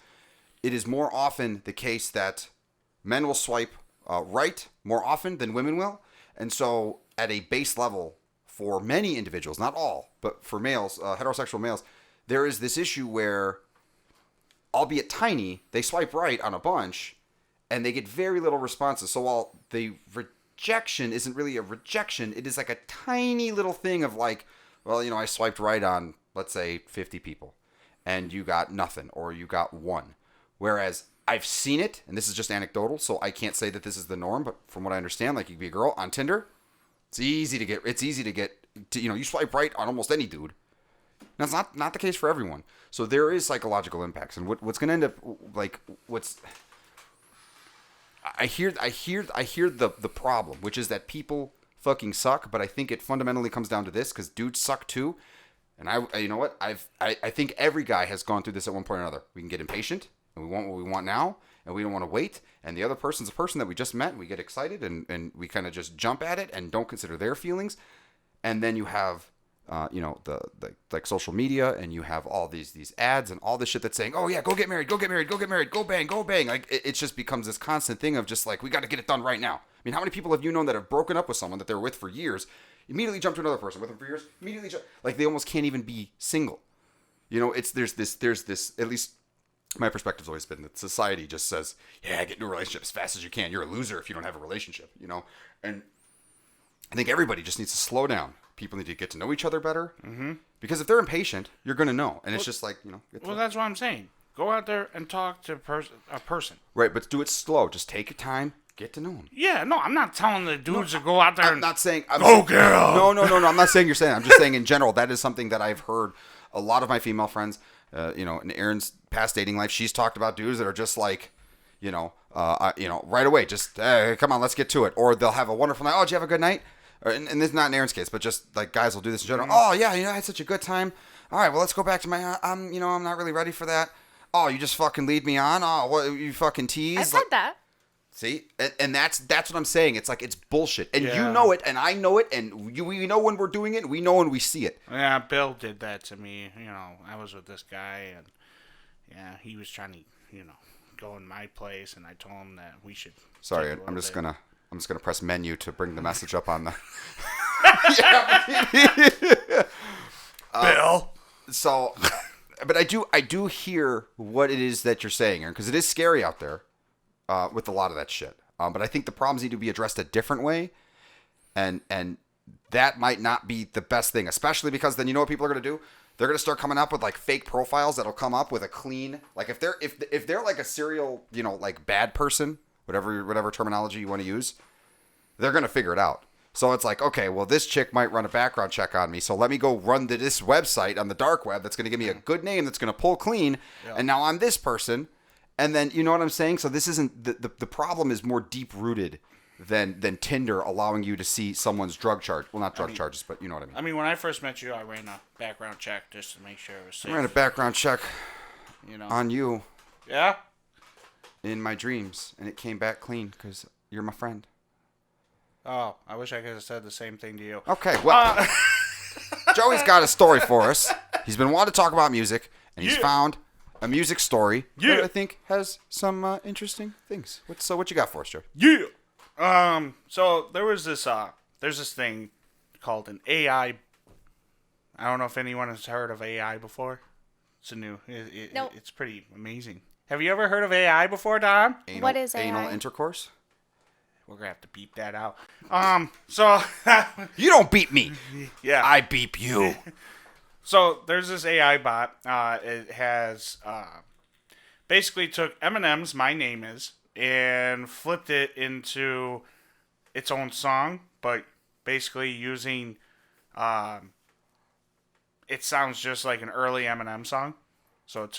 it is more often the case that men will swipe right more often than women will, and so at a base level for many individuals, not all, but for males, heterosexual males, there is this issue where, albeit tiny, they swipe right on a bunch, and they get very little responses. So while the rejection isn't really a rejection, it is like a tiny little thing of like, well, I swiped right on, let's say, 50 people, and you got nothing, or you got one. Whereas I've seen it, and this is just anecdotal, so I can't say that this is the norm, but from what I understand, like you can be a girl on Tinder, it's easy to get, you swipe right on almost any dude. That's not the case for everyone. So there is psychological impacts, and what's going to end up like I hear the problem, which is that people fucking suck, but I think it fundamentally comes down to this because dudes suck too. And I think every guy has gone through this at one point or another. We can get impatient and we want what we want now, and we don't want to wait. And the other person's a person that we just met, and we get excited and we kind of just jump at it and don't consider their feelings. And then you have the like social media, and you have all these ads and all this shit that's saying, oh yeah, go get married, go bang. Like it just becomes this constant thing of just like, we got to get it done right now. I mean, how many people have you known that have broken up with someone that they're with for years, immediately jump to another person with them for years, immediately like they almost can't even be single. There's this, at least my perspective's always been that society just says, yeah, get into a relationship as fast as you can. You're a loser if you don't have a relationship, and I think everybody just needs to slow down. People need to get to know each other better. Mm-hmm. Because if they're impatient, you're going to know. And it's just like, that's what I'm saying. Go out there and talk to a person. Right, but do it slow. Just take your time. Get to know them. Yeah, no, I'm not telling the dudes to go out there I'm not saying... Go, girl! No, I'm not saying you're saying. I'm just saying in general, that is something that I've heard a lot of my female friends, in Erin's past dating life, she's talked about dudes that are just like, right away, just, hey, come on, let's get to it. Or they'll have a wonderful night. Oh, did you have a good night? And this is not in Erin's case, but just like guys will do this in general. Oh, yeah, I had such a good time. All right, well, let's go back to my, I'm not really ready for that. Oh, you just fucking lead me on? Oh, what, you fucking tease? I've said that. See? And that's what I'm saying. It's like, it's bullshit. And Yeah. you know it, and I know it, and we know when we're doing it, and we know when we see it. Yeah, Bill did that to me. I was with this guy, and yeah, he was trying to, go in my place, and I told him that we should. Sorry, take a I'm little just bit. gonna press menu to bring the message up on the. Bill. So, but I do hear what it is that you're saying, Aaron, because it is scary out there with a lot of that shit. But I think the problems need to be addressed a different way, and that might not be the best thing, especially because then you know what people are gonna do? They're gonna start coming up with like fake profiles that'll come up with a clean, like if they're like a serial, like bad person, whatever terminology you want to use, they're gonna figure it out. So it's like, okay, well, this chick might run a background check on me, so let me go run to this website on the dark web that's going to give me a good name that's going to pull clean, and now I'm this person, and then, you know what I'm saying? So this isn't, the problem is more deep-rooted than Tinder allowing you to see someone's drug charge. Well, not drug charges, but you know what I mean. I mean, when I first met you, I ran a background check just to make sure it was safe. I ran a background check on you Yeah? in my dreams, and it came back clean because you're my friend. Oh, I wish I could have said the same thing to you. Okay, well, Joey's got a story for us. He's been wanting to talk about music, and he's found a music story that I think has some interesting things. What you got for us, Joe? Yeah. So there was this, there's this thing called an AI. I don't know if anyone has heard of AI before. It's Nope. It's pretty amazing. Have you ever heard of AI before, Don? What is anal AI? intercourse? We're gonna have to beep that out. So You don't beep me. yeah. I beep you. So there's this AI bot. It has basically took Eminem's "My Name Is" and flipped it into its own song, but basically using. It sounds just like an early Eminem song. So it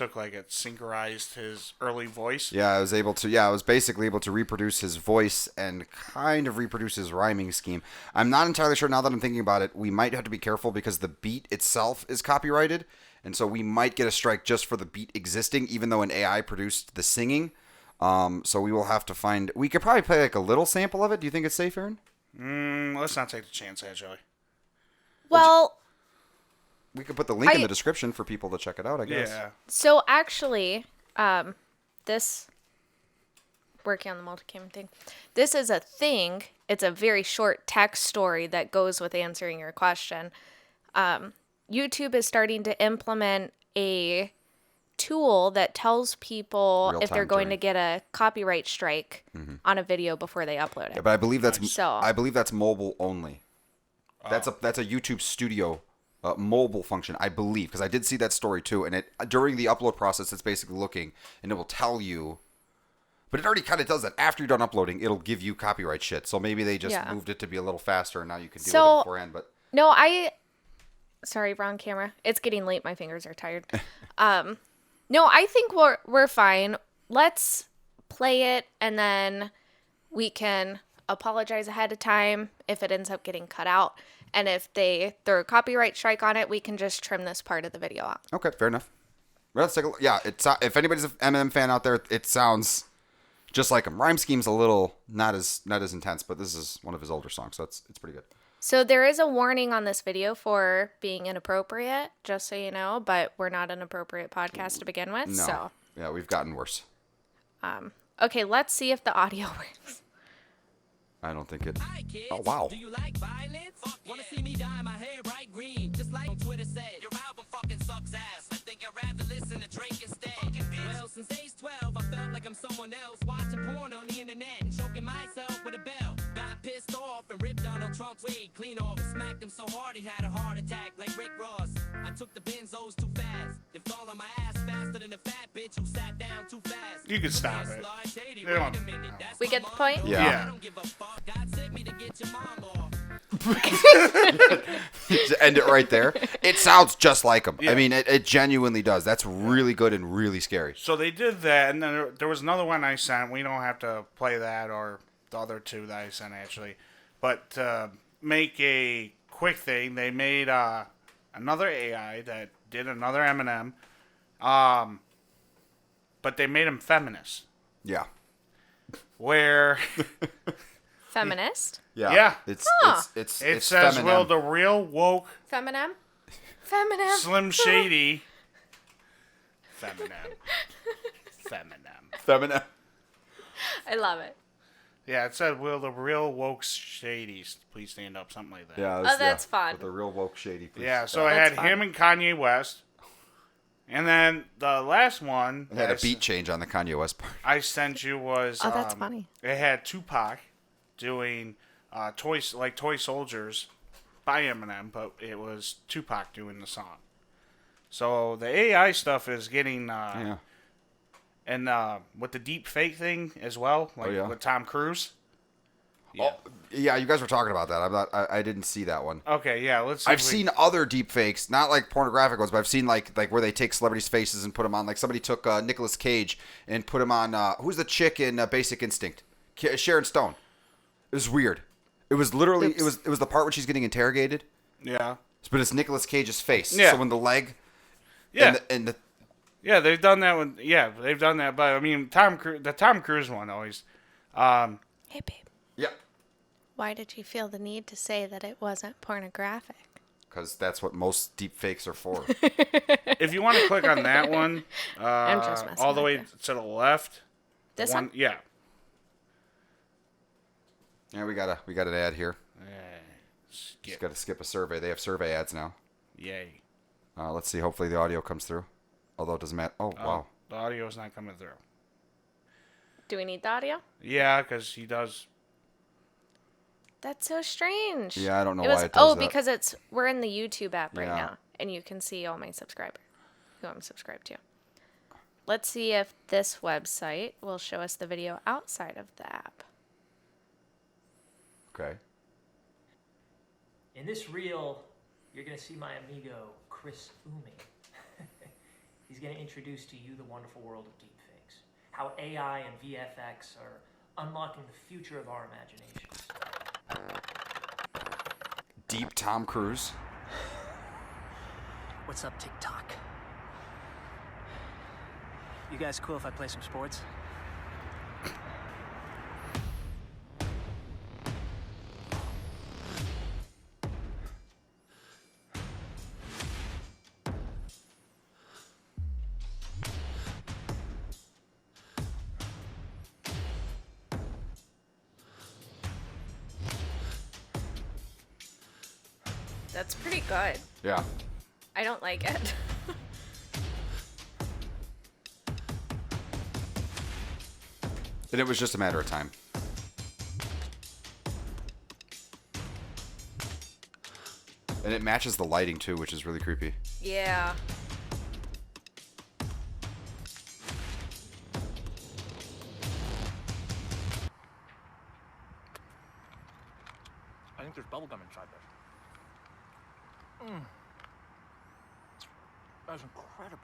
synchronized his early voice. Yeah, I was basically able to reproduce his voice and kind of reproduce his rhyming scheme. I'm not entirely sure now that I'm thinking about it. We might have to be careful because the beat itself is copyrighted. And so we might get a strike just for the beat existing, even though an AI produced the singing. So we will have to we could probably play like a little sample of it. Do you think it's safe, Aaron? Let's not take the chance, Joey. Well, We could put the link in the description for people to check it out, I guess. Yeah. so actually, this working on the multicam thing. This is a thing. It's a very short text story that goes with answering your question. YouTube is starting to implement a tool that tells people if they're Real-time going to tuning. get a copyright strike on a video before they upload it. Yeah, but I believe that's mobile only. That's a YouTube Studio mobile function, I believe, because I did see that story too. And during the upload process, it's basically looking and it will tell you. But it already kind of does that. After you're done uploading, it'll give you copyright shit. So maybe they just moved it to be a little faster, and now you can deal with it beforehand. But No, sorry, wrong camera. It's getting late. My fingers are tired. No, I think we're fine. Let's play it, and then we can apologize ahead of time if it ends up getting cut out. And if they throw a copyright strike on it, we can just trim this part of the video out. okay, fair enough. Well, let's take a look. Yeah, if anybody's an Eminem fan out there, it sounds just like him. Rhyme scheme's a little not as intense, but this is one of his older songs, so it's pretty good. So there is a warning on this video for being inappropriate, just so you know, but we're not an appropriate podcast to begin with. No, So, yeah, we've gotten worse. okay, let's see if the audio works. I don't think it. Hi, kids. Oh wow. Do you like violence? Wanna see me dye my hair bright green? Just like Twitter said, your album fucking sucks ass. I think I'd rather listen to Drake instead. Well, since age 12, I felt like I'm someone else. Watching porn on the internet and choking myself with a bell. Got pissed off and ripped Donald Trump's wig clean off. Smacked him so hard he had a heart attack like Rick Ross. I took the benzos too fast. They fall on my ass faster than a fat bitch who sat down too fast. You can stop it. Wait They don't- a minute, that's We my get the mom. point? Yeah. I don't give a fuck. God sent me to get your mom off. To end it right there. It sounds just like him. Yeah. I mean, it genuinely does. That's really good and really scary. So they did that, and then there was another one I sent. We don't have to play that or the other two that I sent, actually. But to make a quick thing, they made another AI that did another Eminem, but they made him feminist. Yeah. Where Feminist? Yeah. Yeah. It's it it's says, feminine. will the real woke Feminem? Feminem. Slim Shady feminine. feminine. I love it. Yeah, it said, will the real woke shadies please stand up, something like that. Yeah. Oh, that's fun. With the real woke shady. Please. Yeah, so I That's had fun. him and Kanye West. And then the last one It had a beat change on the Kanye West part. I sent you was Oh, that's funny. It had Tupac doing Toy Soldiers by Eminem, but it was Tupac doing the song. So the AI stuff is getting Yeah. and with the deep fake thing as well, like yeah? with Tom Cruise. Oh, yeah, you guys were talking about that. I didn't see that one. Okay, yeah, let's see. I've seen other deep fakes, not like pornographic ones, but I've seen like where they take celebrities' faces and put them on. Like somebody took Nicolas Cage and put him on. Who's the chick in Basic Instinct? Sharon Stone. It was weird. It was literally Oops. it was the part when she's getting interrogated, Yeah. but it's Nicolas Cage's face. Yeah. So when the leg. Yeah. And the Yeah, they've done that one. Yeah, they've done that. But I mean, the Tom Cruise one always. Hey, babe. yeah. Why did you feel the need to say that it wasn't pornographic? Because that's what most deep fakes are for. If you want to click on that one, I'm just messing all the with way you. to the left. This one? Yeah. Yeah, we got an ad here. Skip. Just got to skip a survey. They have survey ads now. Yay. Let's see. Hopefully the audio comes through. Although it doesn't matter. Oh, wow. The audio's not coming through. Do we need the audio? Yeah, because he does. That's so strange. Yeah, I don't know why it does Oh, that. because we're in the YouTube app right Yeah. now, and you can see all my subscribers who I'm subscribed to. Let's see if this website will show us the video outside of the app. Okay. In this reel, you're going to see my amigo, Chris Umi. He's going to introduce to you the wonderful world of deepfakes, how AI and VFX are unlocking the future of our imaginations. Deep Tom Cruise. What's up, TikTok? You guys cool if I play some sports? That's pretty good. Yeah. I don't like it. And it was just a matter of time. And it matches the lighting too, which is really creepy. Yeah. I think there's bubblegum inside this. That's incredible.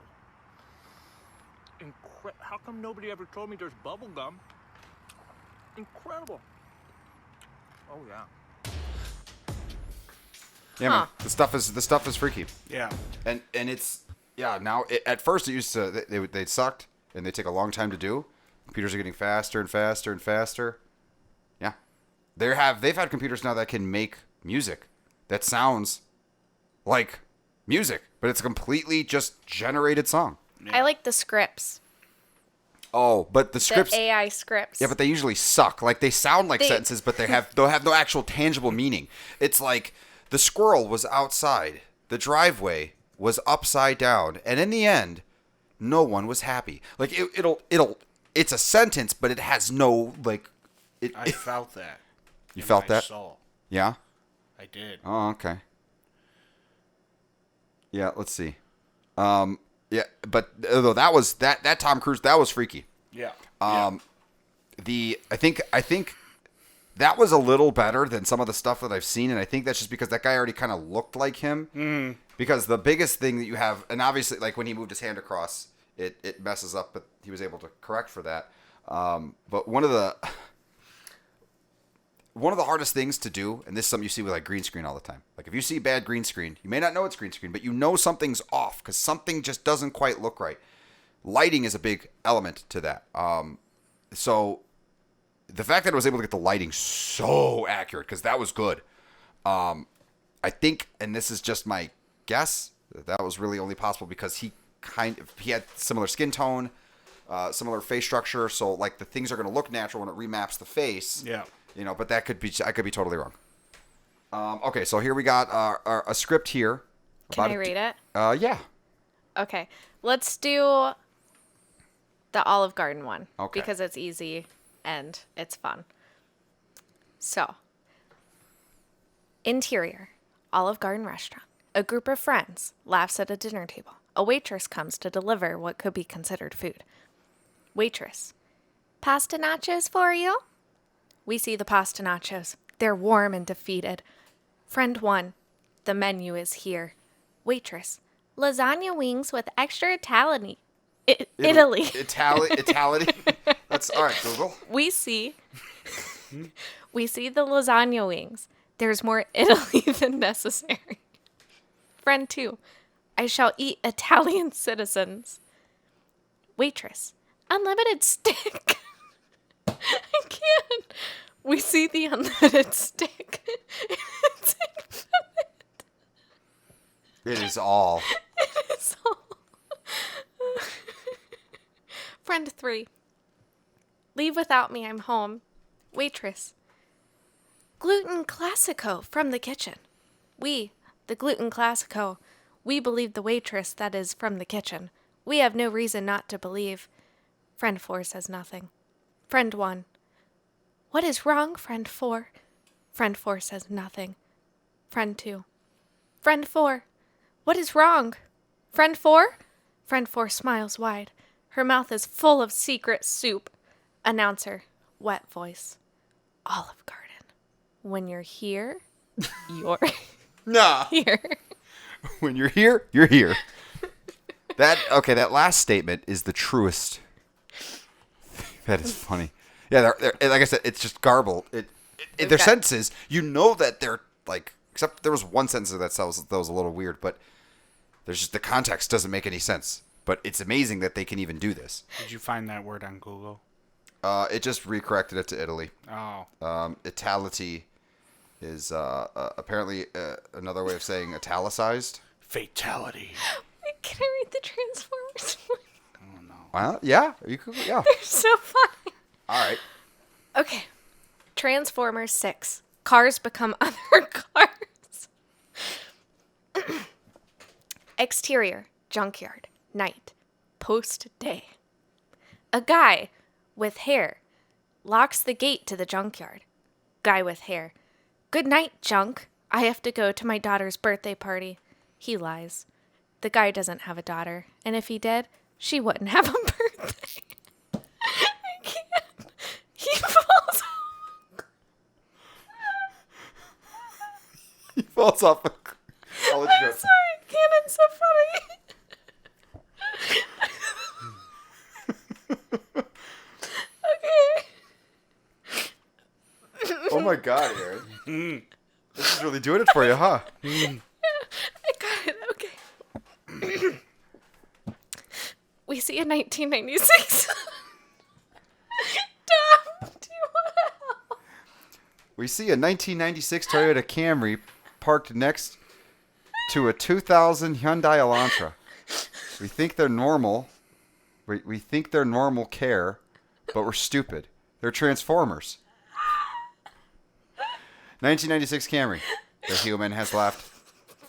How come nobody ever told me there's bubblegum? Incredible. Oh, yeah. Yeah, man. The stuff is freaky. Yeah. And it's now at first it used to they sucked and they take a long time to do. Computers are getting faster and faster and faster. Yeah. They've had computers now that can make music that sounds like music, but it's a completely just generated song. I like the scripts. Oh, but the scripts The AI scripts. yeah, but they usually suck. Like they sound like They- sentences, but they'll have no actual tangible meaning. It's like the squirrel was outside, the driveway was upside down, and in the end, no one was happy. Like it's a sentence, but it has no like. I felt that. You in felt my that? Soul. Yeah. I did. Oh, okay. Yeah, let's see. Yeah, but though that was that Tom Cruise, that was freaky. Yeah. I think that was a little better than some of the stuff that I've seen, and I think that's just because that guy already kind of looked like him. Mm. Because the biggest thing that you have, and obviously, like when he moved his hand across, it messes up, but he was able to correct for that. But one of the hardest things to do, and this is something you see with like green screen all the time. Like if you see bad green screen, you may not know it's green screen, but you know something's off because something just doesn't quite look right. Lighting is a big element to that. So the fact that I was able to get the lighting so accurate, because that was good. I think, and this is just my guess, that was really only possible because he had similar skin tone, similar face structure. So like the things are going to look natural when it remaps the face. Yeah. You know, but I could be totally wrong. Okay, so here we got a script here. Can I read it? Yeah. Okay. Let's do the Olive Garden one. Okay. Because it's easy and it's fun. So, interior, Olive Garden restaurant. A group of friends laughs at a dinner table. A waitress comes to deliver what could be considered food. Waitress, pasta nachos for you? We see the pasta nachos. They're warm and defeated. Friend 1, the menu is here. Waitress, lasagna wings with extra Italy. Italy. Italy. That's all right, Google. We see the lasagna wings. There's more Italy than necessary. Friend 2, I shall eat Italian citizens. Waitress, unlimited stick. I can't. We see the unlimited stick. It's infinite. It is all. It is all. Friend 3, leave without me, I'm home. Waitress, gluten classico from the kitchen. We, the gluten classico, we believe the waitress that is from the kitchen. We have no reason not to believe. Friend 4 says nothing. Friend 1, what is wrong, friend 4? Friend 4 says nothing. Friend 2, friend 4, what is wrong? Friend 4? Friend 4 smiles wide. Her mouth is full of secret soup. Announcer, wet voice. Olive Garden. When you're here, you're Nah. here. When you're here, you're here. That last statement is the truest. That is funny. Yeah, they're like I said, it's just garbled. Their sentences, you know that they're like, except there was one sentence that was a little weird, but there's just the context doesn't make any sense. But it's amazing that they can even do this. Did you find that word on Google? It just recorrected it to Italy. Oh. Itality is apparently another way of saying italicized. Fatality. Wait, can I read the Transformers one? Oh, no. Well, yeah. You could, yeah. They're so funny. All right. Okay. Transformers 6. Cars become other cars. Exterior, junkyard, night, post day. A guy with hair locks the gate to the junkyard. Guy with hair. Good night, junk. I have to go to my daughter's birthday party. He lies. The guy doesn't have a daughter, and if he did, she wouldn't have a birthday. I can't. He falls off. He falls off. I'll let you I'm go. sorry, I can't. It's so funny. Okay. Oh my God, Aaron. This is really doing it for you, huh? I got it. Okay. We see a 1996. Tom, do you want to help? We see a 1996 Toyota Camry parked next to a 2000 Hyundai Elantra. We think they're normal. We think they're normal care, but we're stupid. They're Transformers. 1996 Camry. The human has left.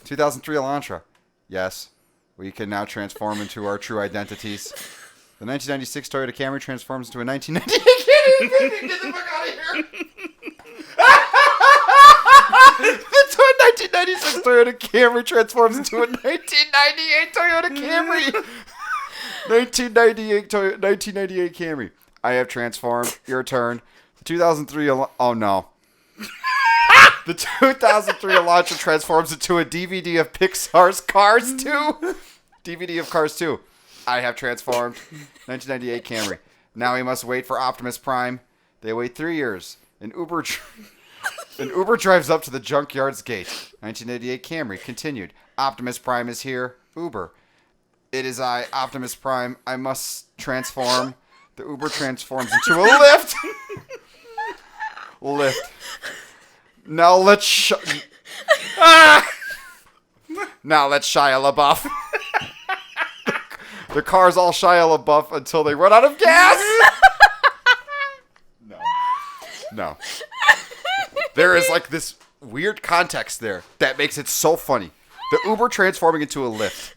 2003 Elantra. Yes, we can now transform into our true identities. The 1996 Toyota Camry transforms into a 1998 Camry. Get the fuck out of here. The 1996 Toyota Camry transforms into a 1998 Toyota Camry. 1998 Camry. I have transformed. Your turn. The 2003. Oh no. The 2003 launcher transforms into a DVD of Pixar's Cars 2. DVD of Cars 2. I have transformed. 1998 Camry. Now he must wait for Optimus Prime. They wait 3 years. An Uber drives up to the junkyard's gate. 1988 Camry. Continued. Optimus Prime is here. Uber. It is I, Optimus Prime. I must transform. The Uber transforms into a lift. Lift. Now let's Now let's Shia LaBeouf. The car's all Shia LaBeouf until they run out of gas. No. There is like this weird context there that makes it so funny. The Uber transforming into a lift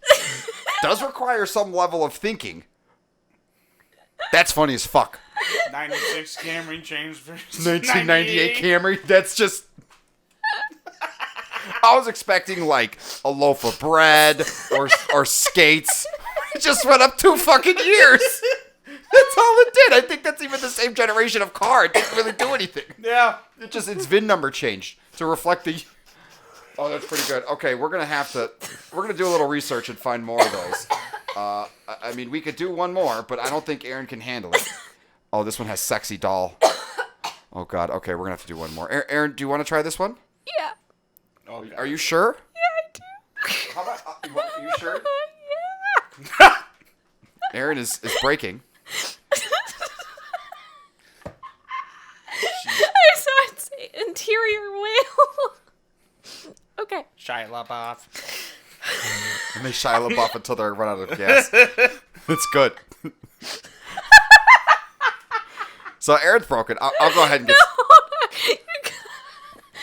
does require some level of thinking. That's funny as fuck. 96 Camry changed versus 1998 Camry. That's just... I was expecting like a loaf of bread or skates. It just went up 2 fucking years. That's all it did. I think that's even the same generation of car. It didn't really do anything. Yeah. Its VIN number changed to reflect the... Oh, that's pretty good. Okay, we're going to do a little research and find more of those. I mean, we could do one more, but I don't think Erin can handle it. Oh, this one has sexy doll. Oh, God. Okay, we're going to have to do one more. Erin, do you want to try this one? Yeah. Oh, Are you sure? Yeah, I do. How about... are you sure? Yeah. Erin is breaking. I saw it say interior whale. Okay. Shia LaBeouf. And they Shia LaBeouf until they run out of gas. It's good. So Erin's broken. I'll go ahead and get... No,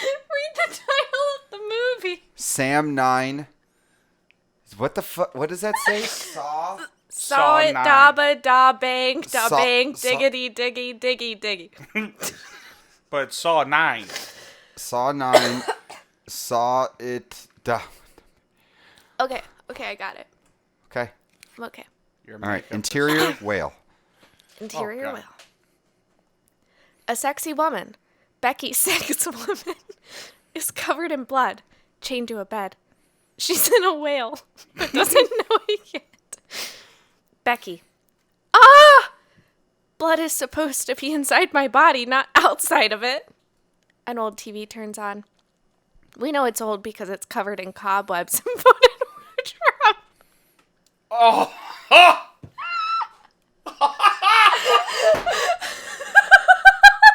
read the title of the movie. Sam 9. What the fuck? What does that say? Saw Saw it, 9. dabba, da bang, da Saw- bang, saw- diggity, diggy, diggy, diggy. But Saw 9. Saw 9. Saw it. Okay, I got it. Okay. I'm okay. Your All right. makeup. Interior whale. Interior God. whale. A sexy woman, Becky Sex Woman, is covered in blood, chained to a bed. She's in a whale, but doesn't know it yet. Becky. Ah! Blood is supposed to be inside my body, not outside of it. An old TV turns on. We know it's old because it's covered in cobwebs and voted wardrobe. Oh!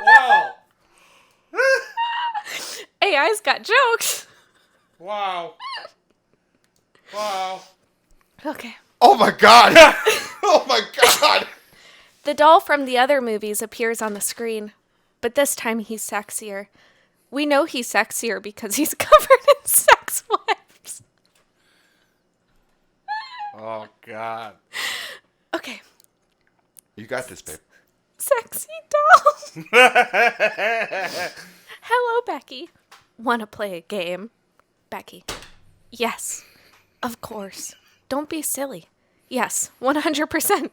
Wow! AI's got jokes. Wow! Wow! Okay. Oh my God. Oh my God. The doll from the other movies appears on the screen, but this time he's sexier. We know he's sexier because he's covered in sex webs. Oh, God. Okay. You got this, babe. Sexy doll. Hello, Becky. Want to play a game? Becky. Yes. Of course. Don't be silly. Yes, 100%.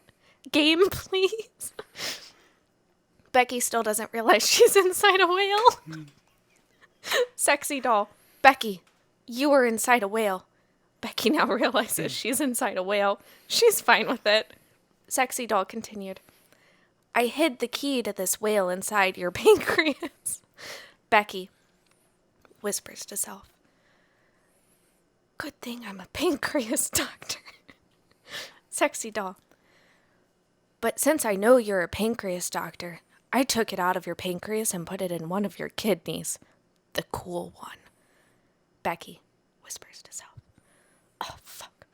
Game, please. Becky still doesn't realize she's inside a whale. Sexy doll. Becky, you were inside a whale. Becky now realizes she's inside a whale. She's fine with it. Sexy doll continued. I hid the key to this whale inside your pancreas. Becky whispers to self. Good thing I'm a pancreas doctor. Sexy doll. But since I know you're a pancreas doctor, I took it out of your pancreas and put it in one of your kidneys. The cool one. Becky whispers to self. Oh, fuck.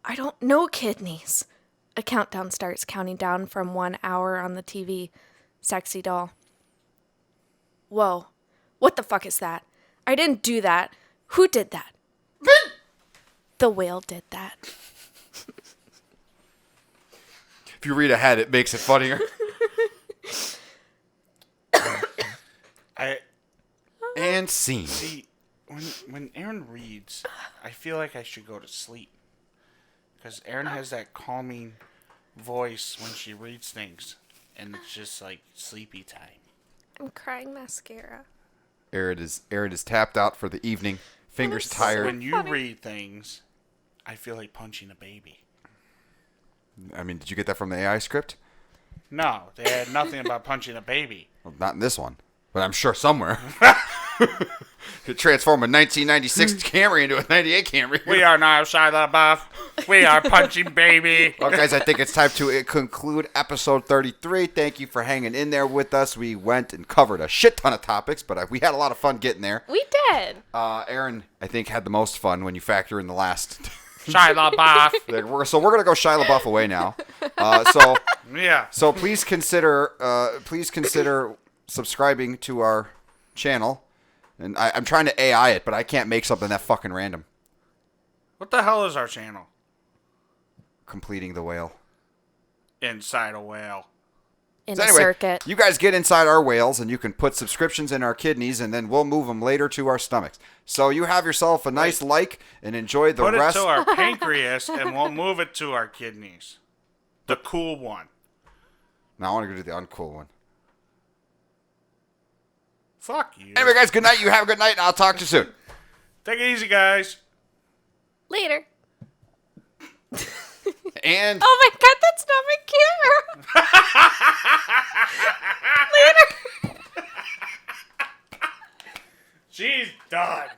I don't know kidneys. A countdown starts counting down from 1 hour on the TV. Sexy doll. Whoa. What the fuck is that? I didn't do that. Who did that? The whale did that. If you read ahead, it makes it funnier. And scene. See, when Erin reads, I feel like I should go to sleep. Because Erin has that calming voice when she reads things. And it's just like sleepy time. I'm crying mascara. Aaron is tapped out for the evening. Fingers so tired. When you funny. read things, I feel like punching a baby. I mean, did you get that from the AI script? No, they had nothing about punching a baby. Well, not in this one, but I'm sure somewhere. To transform a 1996 Camry into a 98 Camry. We are now Shia LaBeouf. We are punching baby. Well, guys, I think it's time to conclude episode 33. Thank you for hanging in there with us. We went and covered a shit ton of topics, but we had a lot of fun getting there. We did. Aaron, I think, had the most fun when you factor in the last. Shia LaBeouf. So we're gonna go Shia LaBeouf away now. Yeah. So please consider subscribing to our channel. And I'm trying to AI it, but I can't make something that fucking random. What the hell is our channel? Completing the whale. Inside a whale. In So a anyway, circuit. you guys get inside our whales, and you can put subscriptions in our kidneys, and then we'll move them later to our stomachs. So you have yourself a nice like, and enjoy the Put rest. it to our pancreas, and we'll move it to our kidneys. The cool one. Now I want to go do the uncool one. Fuck you. Anyway, guys, good night. You have a good night, and I'll talk to you soon. Take it easy, guys. Later. And Oh my god, that's not my camera. Later. She's done.